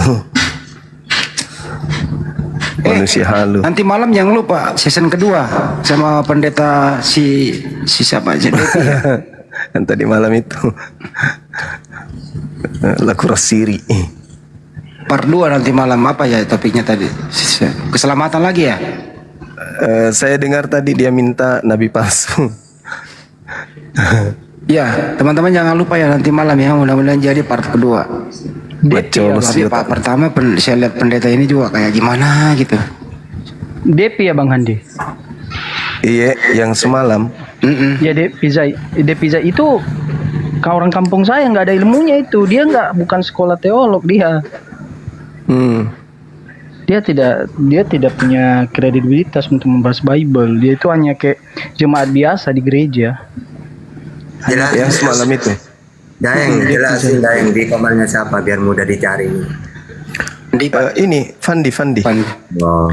Speaker 3: Manusia halu.
Speaker 1: Nanti malam jangan lupa season kedua sama pendeta si siapa aja deh.
Speaker 3: Yang tadi malam itu Lakuras Siri.
Speaker 1: Part 2 nanti malam, apa ya topiknya tadi? Keselamatan lagi ya?
Speaker 3: Saya dengar tadi dia minta nabi palsu.
Speaker 1: Ya, teman-teman jangan lupa ya nanti malam ya, mudah-mudahan jadi part kedua.
Speaker 3: Bacolos
Speaker 1: Tapi
Speaker 3: juga.
Speaker 1: part pertama saya lihat pendeta ini juga kayak gimana gitu.
Speaker 6: Depi ya Bang Handi.
Speaker 3: Iya, yang semalam.
Speaker 6: Ya Depi Zai itu orang kampung saya nggak ada ilmunya itu. Dia bukan sekolah teolog dia. Dia tidak punya kredibilitas untuk membahas Bible. Dia itu hanya kayak jemaat biasa di gereja.
Speaker 3: Yang semalam itu.
Speaker 5: Daeng, jelasin Daeng di kamarnya siapa biar mudah dicari.
Speaker 3: Ini Fandi.
Speaker 5: Oh.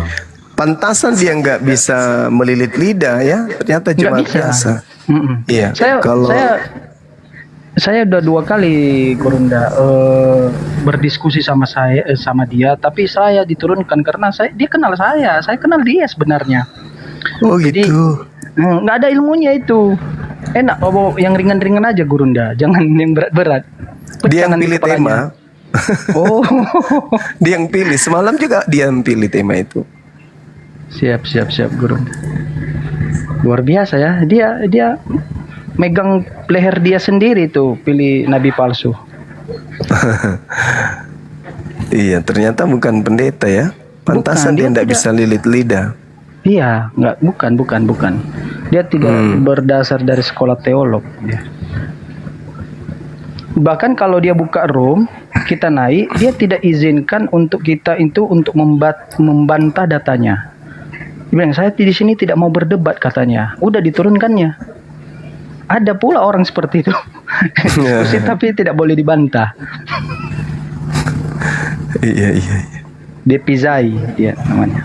Speaker 3: Pantasan dia nggak bisa melilit lidah ya. Ternyata
Speaker 6: Nggak
Speaker 3: jemaat
Speaker 6: bisa.
Speaker 3: biasa. Iya.
Speaker 6: Saya udah 2 kali Korunda berdiskusi sama dia, tapi saya diturunkan karena dia kenal saya kenal dia sebenarnya.
Speaker 3: Oh
Speaker 6: Jadi,
Speaker 3: gitu.
Speaker 6: nggak ada ilmunya itu. Enak yang ringan-ringan aja Gurunda, jangan yang berat-berat.
Speaker 3: Dia yang
Speaker 6: Pecah nanti
Speaker 3: pilih
Speaker 6: kepalanya.
Speaker 3: tema.
Speaker 6: Oh,
Speaker 3: Dia yang pilih. Semalam juga dia yang pilih tema itu.
Speaker 6: siap Gurunda. Luar biasa ya, dia megang leher dia sendiri tuh pilih nabi palsu.
Speaker 3: Iya, ternyata bukan pendeta ya. Pantasan
Speaker 6: Bukan,
Speaker 3: dia
Speaker 6: dia
Speaker 3: tidak
Speaker 6: tidak.
Speaker 3: bisa lilit lidah.
Speaker 6: Iya, bukan. Dia tidak berdasar dari sekolah teolog dia. Bahkan kalau dia buka room, kita naik, dia tidak izinkan untuk kita itu untuk membantah datanya. Dia bilang, saya di sini tidak mau berdebat katanya. Udah diturunkannya. Ada pula orang seperti itu. Diskusi tapi tidak boleh dibantah.
Speaker 3: Iya.
Speaker 6: Depi Zai dia namanya.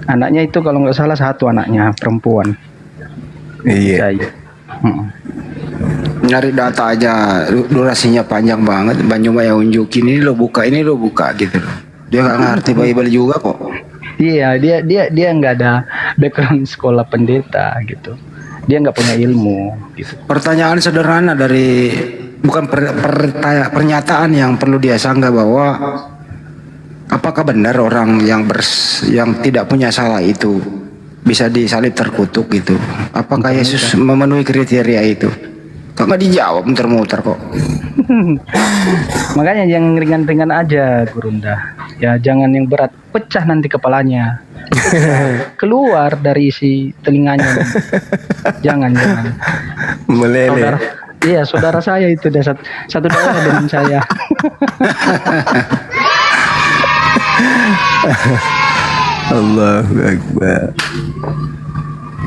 Speaker 6: Anaknya itu kalau nggak salah 1 anaknya perempuan.
Speaker 3: Iya.
Speaker 6: Zai.
Speaker 1: Nyari data aja durasinya panjang banget. Bang Joma yang unjukin ini lo buka gitu loh. Dia nggak ngerti Bible juga kok.
Speaker 6: Iya, dia nggak ada background sekolah pendeta gitu. Dia nggak punya ilmu gitu.
Speaker 1: Pertanyaan sederhana dari bukan pernyataan yang perlu dia sanggah bahwa apakah benar orang yang tidak punya salah itu bisa disalib terkutuk gitu? Apakah Yesus memenuhi kriteria itu? Kok nggak dijawab, muter-muter kok.
Speaker 6: Makanya yang ringan-ringan aja Gurunda. Ya jangan yang berat, pecah nanti kepalanya. Keluar dari isi telinganya. Jangan.
Speaker 3: Meleleh.
Speaker 6: Saudara saya itu udah satu daerah dengan saya.
Speaker 3: Allahu Akbar.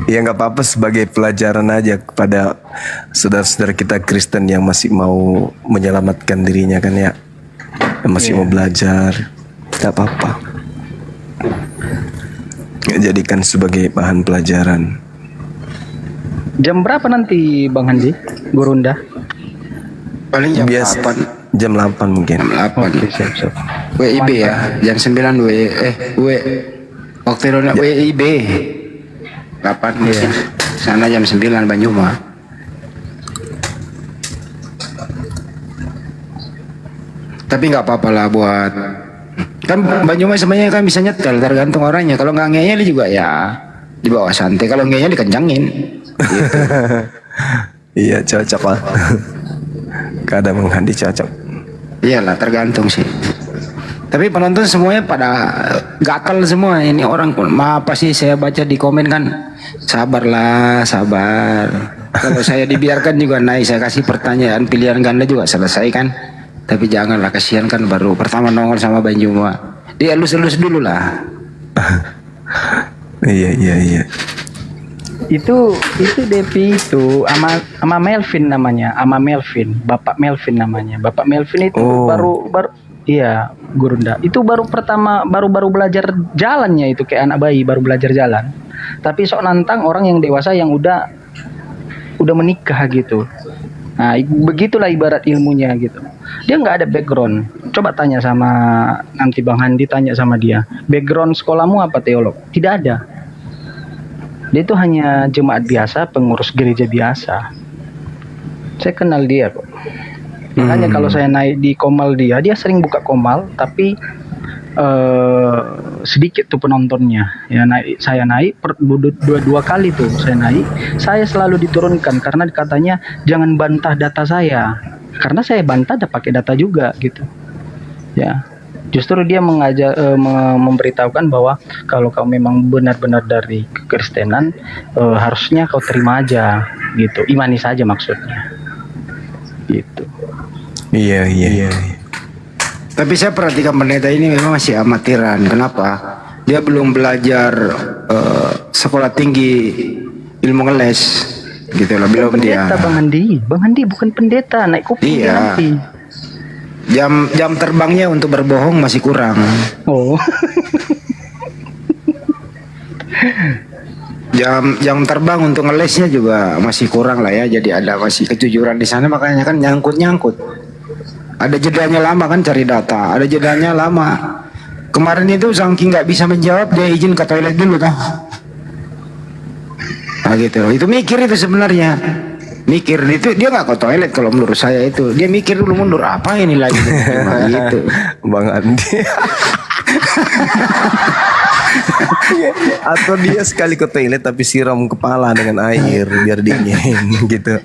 Speaker 3: Ya nggak apa-apa, sebagai pelajaran aja kepada saudara-saudara kita Kristen yang masih mau menyelamatkan dirinya kan ya, yang masih mau belajar, nggak apa-apa. Jadikan sebagai bahan pelajaran.
Speaker 6: Jam berapa nanti Bang Handi? Gurunda?
Speaker 1: Paling jam
Speaker 3: Biasa
Speaker 1: 8.
Speaker 3: jam 8 mungkin.
Speaker 1: Jam 8.
Speaker 6: Oke, siap.
Speaker 1: WIB ya, jam 9 waktu Indonesia WIB 8 mungkin. Sana jam 9 Bang Joma. Tapi nggak apa-apa lah buat Kan Banyumas sebenarnya kan bisa nyetel, tergantung orangnya. Kalau nggak ngeyel juga ya di bawah santai. Kalau ngeyel dikencangin. Gitu.
Speaker 3: Iya, cocok lah. Kadang Bang Handi cocok.
Speaker 1: Iyalah, tergantung sih. Tapi penonton semuanya pada gatal semua. Ini orang apa sih, saya baca di komen kan, sabarlah, sabar. Kalau saya dibiarkan juga naik, saya kasih pertanyaan pilihan ganda juga selesai kan. Tapi janganlah, kasihan kan baru pertama nongol sama Banjuma. Dia elus-elus dulu lah.
Speaker 3: Iya.
Speaker 6: Itu Devi itu ama Melvin namanya, ama Melvin, Bapak Melvin namanya. Bapak Melvin itu baru iya, Gurunda. Itu baru belajar jalannya, itu kayak anak bayi baru belajar jalan. Tapi sok nantang orang yang dewasa yang udah menikah gitu. Nah, begitulah ibarat ilmunya gitu. Dia nggak ada background. Coba tanya sama nanti Bang Handi, tanya sama dia. Background sekolahmu apa, teolog? Tidak ada. Dia itu hanya jemaat biasa, pengurus gereja biasa. Saya kenal dia kok. Makanya kalau saya naik di komal dia sering buka komal, tapi sedikit tuh penontonnya. Ya saya naik dua kali tuh saya naik. Saya selalu diturunkan karena katanya jangan bantah data saya. Karena saya bantah ada pakai data juga gitu. Ya. Justru dia memberitahukan bahwa kalau kau memang benar-benar dari kekristenan, harusnya kau terima aja gitu, imani saja maksudnya gitu.
Speaker 3: Iya.
Speaker 1: Tapi saya perhatikan pendeta ini memang masih amatiran. Kenapa? Dia belum belajar sekolah tinggi ilmu ngeles gitu loh, belum dia.
Speaker 6: Pendeta Bang Handi bukan pendeta, naik kuping
Speaker 1: Iya.
Speaker 6: nanti.
Speaker 1: Jam terbangnya untuk berbohong masih kurang.
Speaker 6: Oh.
Speaker 1: Jam terbang untuk ngelesnya juga masih kurang lah ya. Jadi ada masih kejujuran di sana, makanya kan nyangkut. Ada jedanya lama kan cari data, ada jedanya lama. Kemarin itu saking nggak bisa menjawab, dia izin ke toilet dulu kan. Nah gitu loh. Itu mikir itu sebenarnya. Mikir itu dia nggak ke toilet kalau menurut saya itu. Dia mikir dulu mundur apa ini lagi gitu.
Speaker 3: Bang Andi. Atau dia sekali ke toilet tapi siram kepala dengan air biar dingin gitu.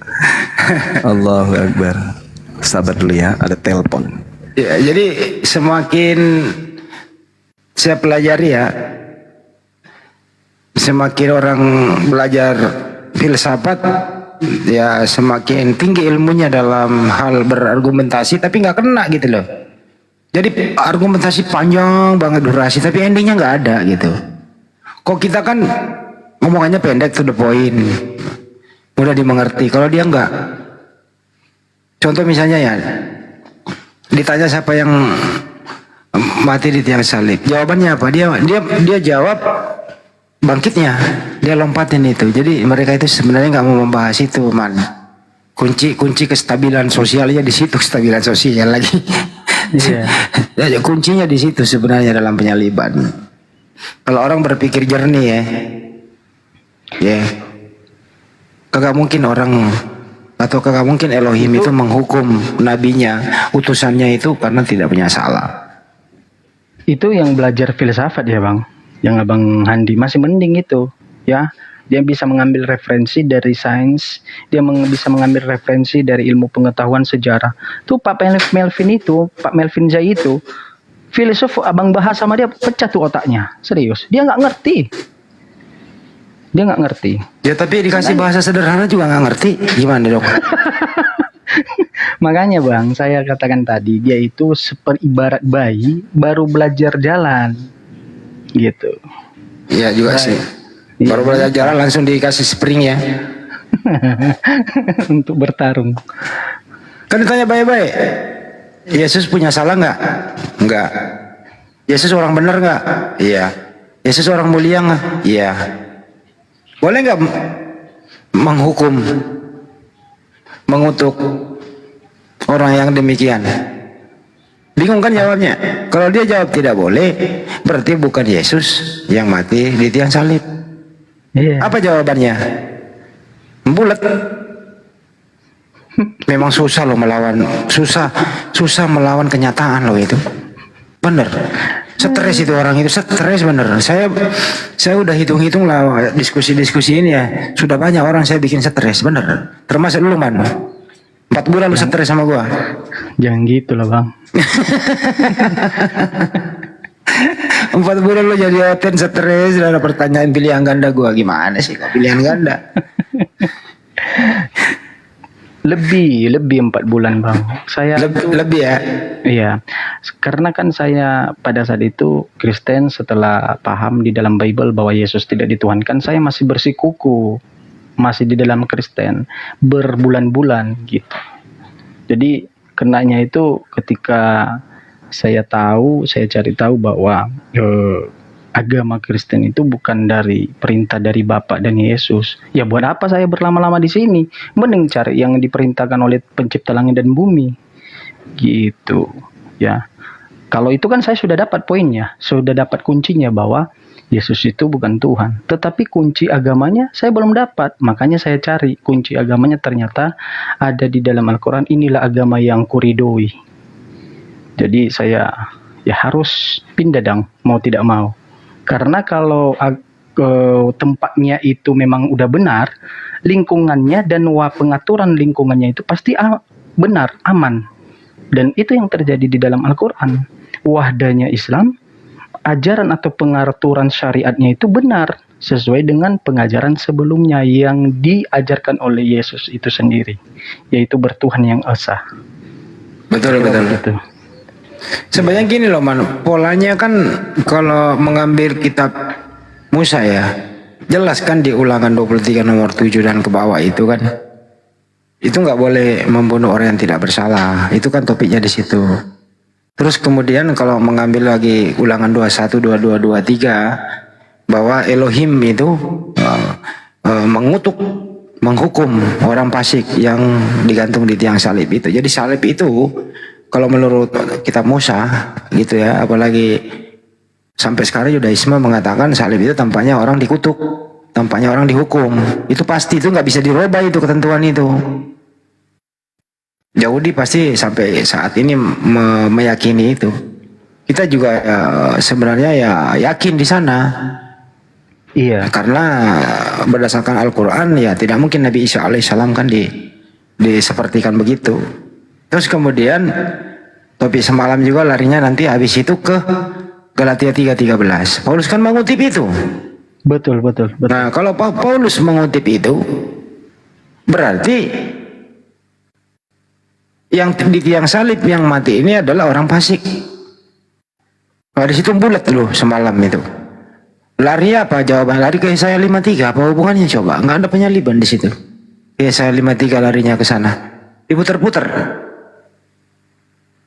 Speaker 3: Allahu Akbar. Sabar dulu ya, ada telepon.
Speaker 1: Ya, jadi semakin saya pelajari ya, semakin orang belajar filsafat ya semakin tinggi ilmunya dalam hal berargumentasi, tapi nggak kena gitu loh. Jadi argumentasi panjang banget durasi, tapi endingnya nggak ada gitu. Kok kita kan ngomongannya pendek, to the point, mudah dimengerti. Kalau dia nggak. Contoh misalnya ya, ditanya siapa yang mati di tiang salib, jawabannya apa? Dia jawab bangkitnya, dia lompatin itu. Jadi mereka itu sebenarnya nggak mau membahas itu, man. Kunci kestabilan sosialnya di situ, kestabilan sosial lagi. Ya, kuncinya di situ sebenarnya dalam penyaliban. Kalau orang berpikir jernih ya, kagak mungkin orang atau kagak mungkin Elohim itu menghukum nabinya, utusannya itu karena tidak punya salah.
Speaker 6: Itu yang belajar filsafat ya Bang, yang Abang Handi masih mending itu ya. Dia bisa mengambil referensi dari sains, dia bisa mengambil referensi dari ilmu pengetahuan sejarah. Tuh Pak Melvin Zai itu filsuf, abang bahas sama dia pecah tuh otaknya, serius. Dia nggak ngerti.
Speaker 1: Ya tapi dikasih bahasa sederhana juga nggak ngerti, gimana dong?
Speaker 6: Makanya Bang, saya katakan tadi dia itu seperti ibarat bayi baru belajar jalan, gitu.
Speaker 1: Iya juga sih. Baru belajar jalan langsung dikasih spring ya.
Speaker 6: Untuk bertarung.
Speaker 1: Kan ditanya baik-baik. Yesus punya salah nggak? Nggak. Yesus orang benar nggak? Iya. Yesus orang mulia nggak? Iya. Boleh nggak menghukum, mengutuk orang yang demikian? Bingung kan jawabnya? Kalau dia jawab tidak boleh, berarti bukan Yesus yang mati di tiang salib.
Speaker 6: Iya.
Speaker 1: Apa jawabannya? Bulat. Memang susah loh melawan, susah melawan kenyataan loh itu. Bener. Stres itu orang itu stres bener. Saya udah hitung-hitung lah diskusi-diskusi ini ya. Sudah banyak orang saya bikin stres bener. Termasuk lu man. 4 bulan lu stres sama gua.
Speaker 6: Jangan gitu lah bang.
Speaker 1: 4 bulan lu jadi oten stres dan ada pertanyaan pilihan ganda gua gimana sih kok pilihan ganda?
Speaker 6: Lebih 4 bulan bang. Saya
Speaker 1: Lebih ya.
Speaker 6: iya, karena kan saya pada saat itu Kristen, setelah paham di dalam Bible bahwa Yesus tidak dituhankan, saya masih bersikuku, masih di dalam Kristen berbulan-bulan gitu. Jadi kenanya itu ketika saya cari tahu bahwa agama Kristen itu bukan dari perintah dari Bapa dan Yesus. Ya buat apa saya berlama-lama di sini? Mending cari yang diperintahkan oleh Pencipta langit dan bumi. Gitu. Ya. Kalau itu kan saya sudah dapat poinnya, sudah dapat kuncinya bahwa Yesus itu bukan Tuhan. Tetapi kunci agamanya saya belum dapat. Makanya saya cari kunci agamanya, ternyata ada di dalam Al-Quran. Inilah agama yang kuridoi. Jadi saya ya harus pindah dong, mau tidak mau. Karena kalau tempatnya itu memang udah benar, lingkungannya dan pengaturan lingkungannya itu pasti benar, aman. Dan itu yang terjadi di dalam Al-Quran. Wahdanya Islam, ajaran atau pengaturan syariatnya itu benar, sesuai dengan pengajaran sebelumnya yang diajarkan oleh Yesus itu sendiri, yaitu bertuhan yang esa.
Speaker 1: Betul.
Speaker 6: Gitu.
Speaker 1: Sebenarnya gini loh man, polanya kan kalau mengambil kitab Musa ya, jelas kan di Ulangan 23 nomor 7 dan ke bawah itu kan, itu nggak boleh membunuh orang yang tidak bersalah, itu kan topiknya di situ. Terus kemudian kalau mengambil lagi Ulangan 21, 22, 23 bahwa Elohim itu mengutuk, menghukum orang fasik yang digantung di tiang salib itu. Jadi salib itu kalau menurut kitab Musa gitu ya, apalagi sampai sekarang Yudaisme mengatakan salib itu tampaknya orang dikutuk, tampaknya orang dihukum. Itu pasti, itu nggak bisa dirubah itu ketentuan itu. Yahudi pasti sampai saat ini meyakini itu. Kita juga sebenarnya ya yakin di sana.
Speaker 6: Iya.
Speaker 1: Karena berdasarkan Al-Quran ya tidak mungkin Nabi Isa alaihissalam kan disepertikan begitu. Terus kemudian topik semalam juga larinya nanti habis itu ke Galatia 3:13. Paulus kan mengutip itu.
Speaker 6: Betul.
Speaker 1: Nah kalau Paulus mengutip itu berarti yang di tiang salib yang mati ini adalah orang fasik. Nah, di situ bulat loh semalam itu. Lari apa jawaban? Lari ke Yesaya 53. Apa hubungannya coba? Nggak ada penyaliban di situ. Yesaya 53 larinya ke sana. Diputar-putar.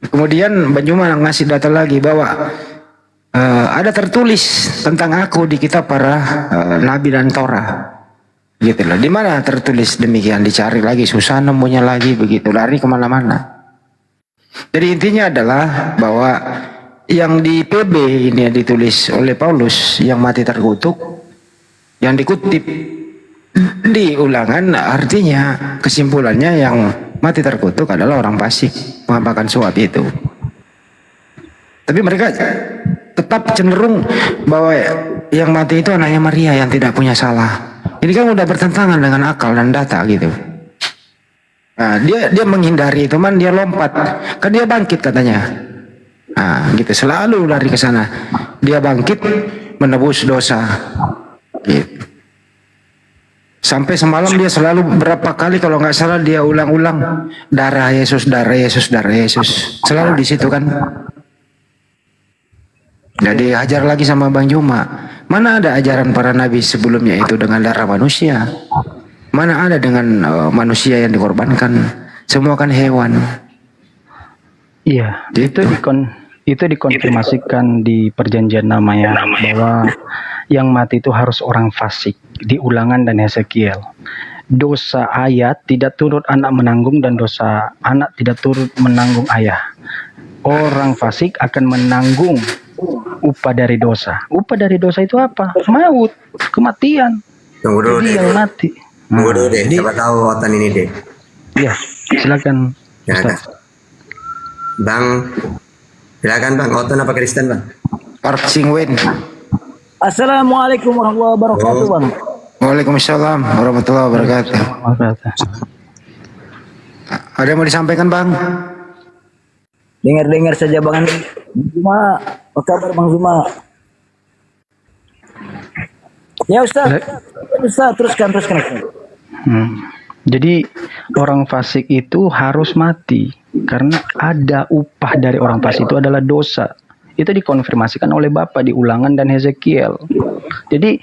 Speaker 1: Kemudian Banjuma ngasih data lagi bahwa ada tertulis tentang aku di kitab para nabi dan Torah. Gitu loh. Di mana tertulis demikian? Dicari lagi, susah nemunya lagi, begitu lari kemana-mana. Jadi intinya adalah bahwa yang di PB ini ditulis oleh Paulus yang mati terkutuk, yang dikutip di Ulangan artinya kesimpulannya yang mati terkutuk adalah orang fasik mengamalkan suap itu. Tapi mereka tetap cenderung bahwa yang mati itu anaknya Maria yang tidak punya salah. Ini kan udah bertentangan dengan akal dan data gitu. Nah, dia menghindari itu, dia lompat. Kan dia bangkit katanya. Nah, gitu selalu lari ke sana. Dia bangkit menebus dosa. Gitu. Sampai semalam dia selalu berapa kali kalau nggak salah dia ulang-ulang darah Yesus, darah Yesus, darah Yesus. Selalu di situ kan. Jadi hajar lagi sama Bang Juma. Mana ada ajaran para nabi sebelumnya itu dengan darah manusia? Mana ada dengan manusia yang dikorbankan? Semua kan hewan.
Speaker 6: Iya, itu dikonfirmasikan di perjanjian lama ya, bahwa yang mati itu harus orang fasik di Ulangan dan Hesekiel. Dosa ayah tidak turut anak menanggung dan dosa anak tidak turut menanggung ayah. Orang fasik akan menanggung upah dari dosa. Upah dari dosa itu apa? Maut, kematian.
Speaker 5: Tunggu dulu
Speaker 6: Jadi
Speaker 5: deh.
Speaker 6: yang mati.
Speaker 5: Tunggu dulu deh. Siapa tahu otan ini deh.
Speaker 6: Iya, silakan.
Speaker 5: Ya,
Speaker 6: Ustaz.
Speaker 5: Bang, silakan Bang. Otan apa Kristen Bang?
Speaker 1: Park Sing Wen.
Speaker 10: Assalamualaikum warahmatullahi wabarakatuh, Bang.
Speaker 1: Waalaikumsalam warahmatullahi wabarakatuh. Ada yang mau disampaikan, Bang?
Speaker 10: Dengar-dengar saja, Bang Zuma. Apa kabar, Bang Zuma? Ya, Ustaz. Ustaz, teruskan.
Speaker 6: Jadi orang fasik itu harus mati karena ada upah dari orang fasik itu adalah dosa. Itu dikonfirmasikan oleh Bapak di Ulangan dan Hezekiel. Jadi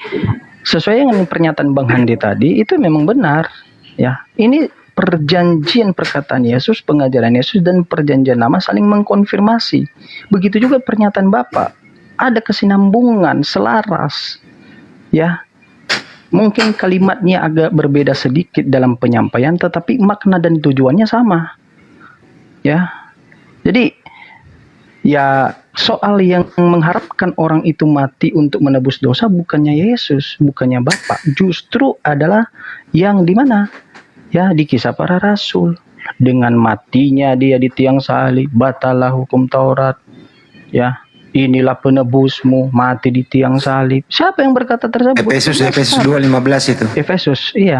Speaker 6: sesuai dengan pernyataan Bang Handi tadi itu memang benar. Ya, ini perjanjian perkataan Yesus, pengajaran Yesus dan perjanjian lama saling mengkonfirmasi. Begitu juga pernyataan Bapak. Ada kesinambungan, selaras. Ya, mungkin kalimatnya agak berbeda sedikit dalam penyampaian, tetapi makna dan tujuannya sama. Ya, jadi ya soal yang mengharapkan orang itu mati untuk menebus dosa bukannya Yesus, bukannya Bapa, justru adalah yang di mana? Ya, di Kisah Para Rasul. Dengan matinya dia di tiang salib, batalah hukum Taurat. Ya, inilah penebusmu, mati di tiang salib. Siapa yang berkata tersebut?
Speaker 1: Efesus 2:15 itu.
Speaker 6: Efesus, iya.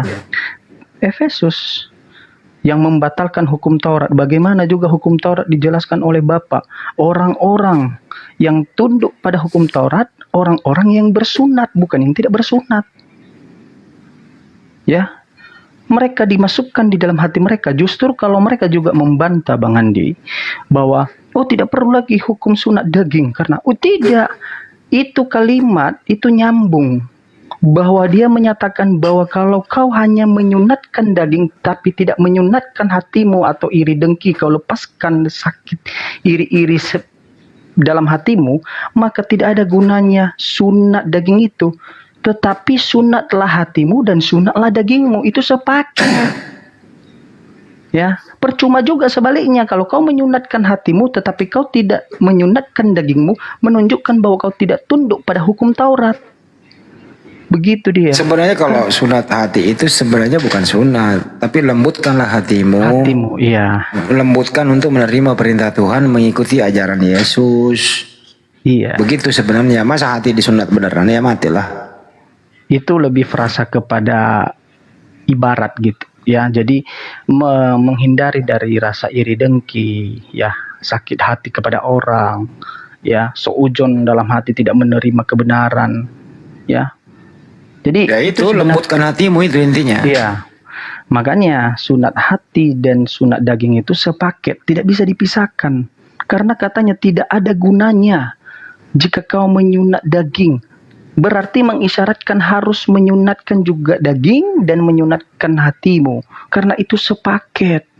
Speaker 6: Efesus yang membatalkan hukum Taurat. Bagaimana juga hukum Taurat dijelaskan oleh Bapa. Orang-orang yang tunduk pada hukum Taurat, orang-orang yang bersunat, bukan yang tidak bersunat. Ya, mereka dimasukkan di dalam hati mereka. Justru kalau mereka juga membantah, Bang Andi, bahwa tidak perlu lagi hukum sunat daging karena tidak, itu kalimat itu nyambung bahwa dia menyatakan bahwa kalau kau hanya menyunatkan daging tapi tidak menyunatkan hatimu atau iri dengki kau lepaskan sakit iri-iri dalam hatimu, maka tidak ada gunanya sunat daging itu. Tetapi sunatlah hatimu dan sunatlah dagingmu, itu sepaket. Ya, percuma juga sebaliknya kalau kau menyunatkan hatimu tetapi kau tidak menyunatkan dagingmu, menunjukkan bahwa kau tidak tunduk pada hukum Taurat. Begitu dia.
Speaker 1: Sebenarnya kalau sunat hati itu sebenarnya bukan sunat, tapi lembutkanlah hatimu.
Speaker 6: Hatimu, iya.
Speaker 1: Lembutkan untuk menerima perintah Tuhan, mengikuti ajaran Yesus.
Speaker 6: Iya.
Speaker 1: Begitu sebenarnya. Masa hati disunat beneran, ya matilah.
Speaker 6: Itu lebih frasa kepada ibarat gitu. Ya, jadi menghindari dari rasa iri dengki, ya, sakit hati kepada orang, ya, seujon dalam hati tidak menerima kebenaran, ya. Jadi
Speaker 1: ya itu lembutkan hatimu itu intinya.
Speaker 6: Iya. Makanya sunat hati dan sunat daging itu sepaket, tidak bisa dipisahkan. Karena katanya tidak ada gunanya jika kau menyunat daging. Berarti mengisyaratkan harus menyunatkan juga daging dan menyunatkan hatimu. Karena itu sepaket.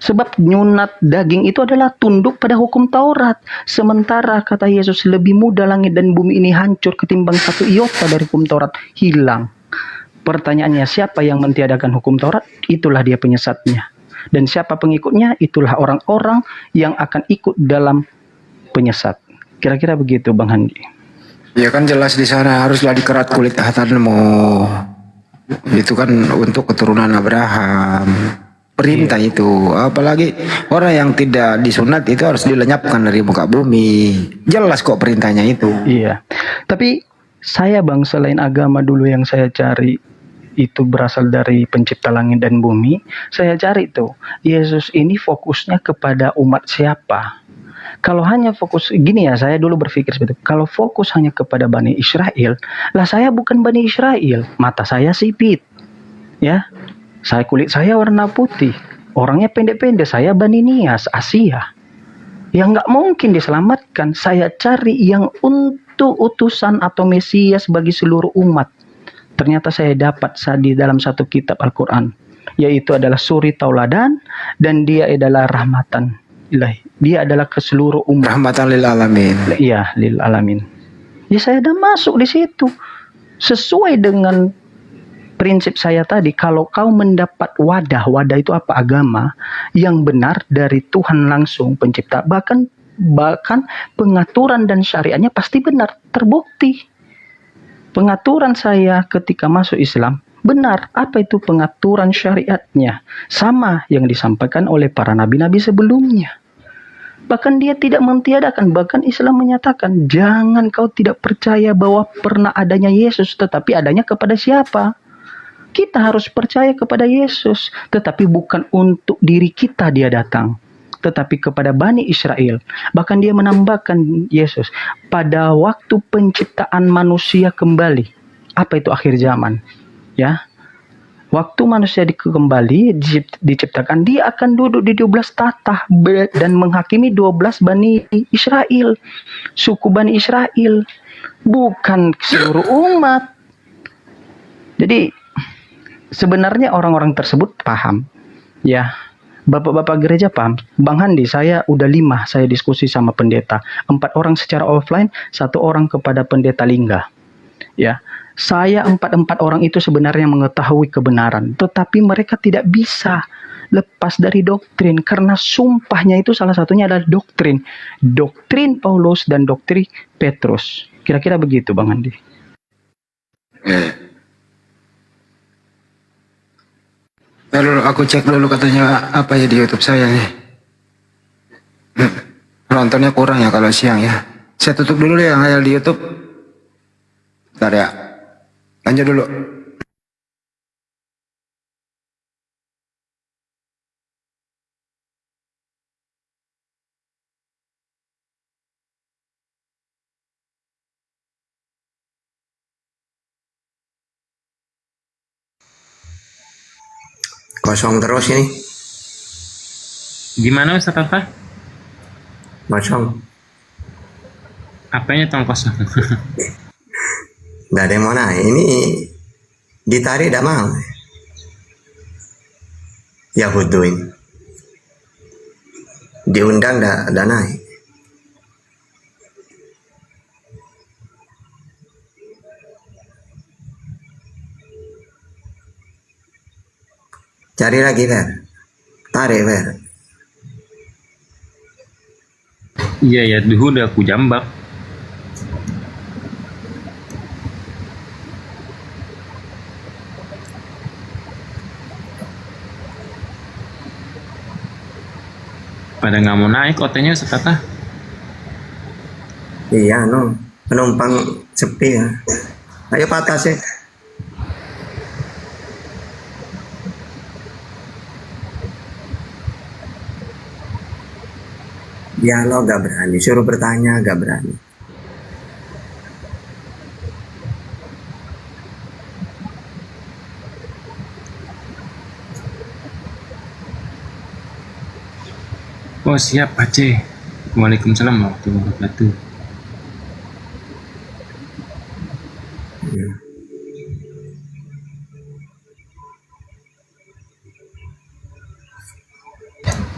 Speaker 6: Sebab nyunat daging itu adalah tunduk pada hukum Taurat. Sementara kata Yesus lebih mudah langit dan bumi ini hancur ketimbang satu iota dari hukum Taurat hilang. Pertanyaannya, siapa yang mentiadakan hukum Taurat? Itulah dia penyesatnya. Dan siapa pengikutnya? Itulah orang-orang yang akan ikut dalam penyesat. Kira-kira begitu, Bang Handi.
Speaker 1: Ya kan jelas di sana haruslah dikerat kulit hatanmu. Itu kan untuk keturunan Abraham. Perintah itu. Apalagi orang yang tidak disunat itu harus dilenyapkan dari muka bumi. Jelas kok perintahnya itu.
Speaker 6: Iya. Tapi saya, Bang, selain agama dulu yang saya cari itu berasal dari pencipta langit dan bumi, saya cari tuh Yesus ini fokusnya kepada umat siapa. Kalau hanya fokus gini ya, saya dulu berpikir seperti itu. Kalau fokus hanya kepada Bani Israel, lah saya bukan Bani Israel. Mata saya sipit, ya. Kulit saya warna putih. Orangnya pendek-pendek. Saya Bani Nias, Asia. Yang nggak mungkin diselamatkan. Saya cari yang untuk utusan atau Mesias bagi seluruh umat. Ternyata saya dapat di dalam satu kitab Al-Quran, yaitu adalah suri tauladan, dan dia adalah rahmatan ilahi. Dia adalah ke seluruh umat.
Speaker 1: Rahmatan lil alamin.
Speaker 6: Iya, lil alamin. Ya, saya dah masuk di situ. Sesuai dengan prinsip saya tadi, kalau kau mendapat wadah itu apa? Agama yang benar dari Tuhan langsung pencipta, bahkan pengaturan dan syariatnya pasti benar, terbukti. Pengaturan saya ketika masuk Islam benar. Apa itu pengaturan syariatnya? Sama yang disampaikan oleh para nabi-nabi sebelumnya. Bahkan dia tidak mentiadakan. Bahkan Islam menyatakan, jangan kau tidak percaya bahwa pernah adanya Yesus, tetapi adanya kepada siapa? Kita harus percaya kepada Yesus, tetapi bukan untuk diri kita dia datang, tetapi kepada Bani Israel. Bahkan dia menambahkan Yesus pada waktu penciptaan manusia kembali. Apa itu akhir zaman? Ya, waktu manusia kembali diciptakan, dia akan duduk di 12 tatah dan menghakimi 12 Bani Israel, suku Bani Israel, bukan seluruh umat. Jadi sebenarnya orang-orang tersebut paham, ya. Bapak-bapak gereja paham. Bang Handi, saya udah 5 saya diskusi sama pendeta, 4 orang secara offline, 1 orang kepada pendeta Lingga, ya. Saya 4 orang itu sebenarnya mengetahui kebenaran, tetapi mereka tidak bisa lepas dari doktrin, karena sumpahnya itu salah satunya adalah doktrin Paulus dan doktrin Petrus. Kira-kira begitu Bang Handi.
Speaker 1: Lalu aku cek dulu katanya apa ya di YouTube saya nih. Nontonnya kurang ya kalau siang ya. Saya tutup dulu deh yang di YouTube. Bentar ya. Lanjut dulu.
Speaker 5: Kosong terus ini.
Speaker 4: Gimana Ustaz Alfa?
Speaker 5: Kosong.
Speaker 4: Apanya tong kosong?
Speaker 5: Nggak ada yang mau naik. Ini ditarik tidak mau. Ya hudu ini. Diundang tidak naik. Cari lagi Fer. Tarik Fer.
Speaker 4: Iya ya, dulu udah aku jambak. Pada nggak mau naik OT-nya sekata.
Speaker 5: Iya no. Penumpang sepi ya. Ayo patah sih. Ya lo gak berani, suruh bertanya gak berani.
Speaker 4: Oh siap Aceh. Waalaikumsalam warahmatullahi wabarakatuh.
Speaker 5: Ya.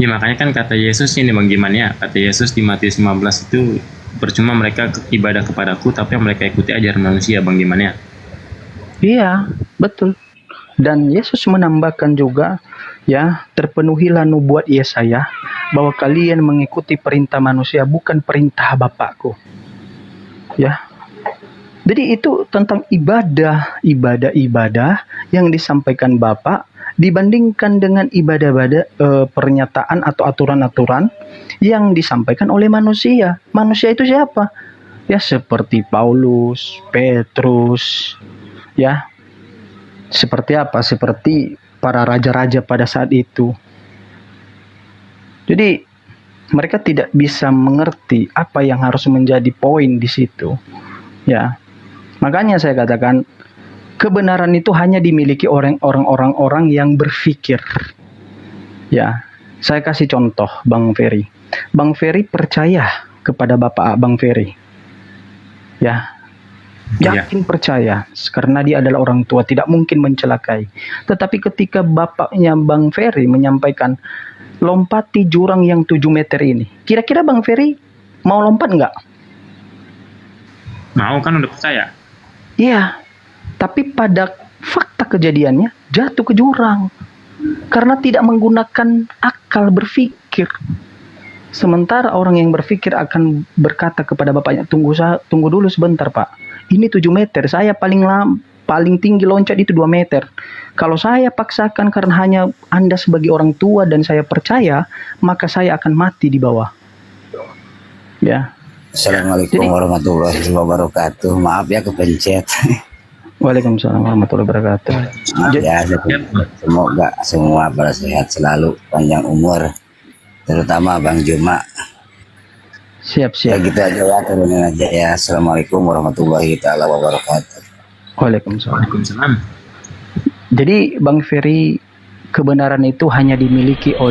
Speaker 4: Ya makanya kan kata Yesus ini Bang Giman ya, kata Yesus di Matius 15 itu, percuma mereka ibadah kepadaku tapi mereka ikuti ajaran manusia Bang Giman ya.
Speaker 6: Iya, betul. Dan Yesus menambahkan juga, ya, terpenuhilah nubuat Yesaya bahwa kalian mengikuti perintah manusia bukan perintah Bapakku. Ya. Jadi itu tentang ibadah yang disampaikan Bapak dibandingkan dengan ibadah-ibadah pernyataan atau aturan-aturan yang disampaikan oleh manusia. Manusia itu siapa? Ya seperti Paulus, Petrus, ya. Seperti apa? Seperti para raja-raja pada saat itu. Jadi mereka tidak bisa mengerti apa yang harus menjadi poin di situ. Ya. Makanya saya katakan kebenaran itu hanya dimiliki orang-orang yang berpikir. Ya, saya kasih contoh Bang Ferry. Bang Ferry percaya kepada Bapak Bang Ferry. Ya, yakin percaya karena dia adalah orang tua, tidak mungkin mencelakai. Tetapi ketika bapaknya Bang Ferry menyampaikan lompati jurang yang 7 meter ini, kira-kira Bang Ferry mau lompat nggak?
Speaker 4: Mau kan, udah percaya.
Speaker 6: Iya. Tapi pada fakta kejadiannya jatuh ke jurang karena tidak menggunakan akal berpikir. Sementara orang yang berpikir akan berkata kepada bapaknya, tunggu dulu sebentar Pak. Ini 7 meter, saya paling tinggi loncat itu 2 meter. Kalau saya paksakan karena hanya Anda sebagai orang tua dan saya percaya, maka saya akan mati di bawah. Ya.
Speaker 10: Assalamualaikum warahmatullahi wabarakatuh. Maaf ya kepencet.
Speaker 6: Waalaikumsalam warahmatullahi wabarakatuh.
Speaker 10: Maaf ya, semoga semua pada sehat selalu, panjang umur, terutama Bang Juma.
Speaker 6: Siap.
Speaker 10: Ya gitu aja ya, turunin aja ya. Assalamualaikum warahmatullahi taala wabarakatuh.
Speaker 6: Waalaikumsalam. Jadi Bang Ferry, kebenaran itu hanya dimiliki oleh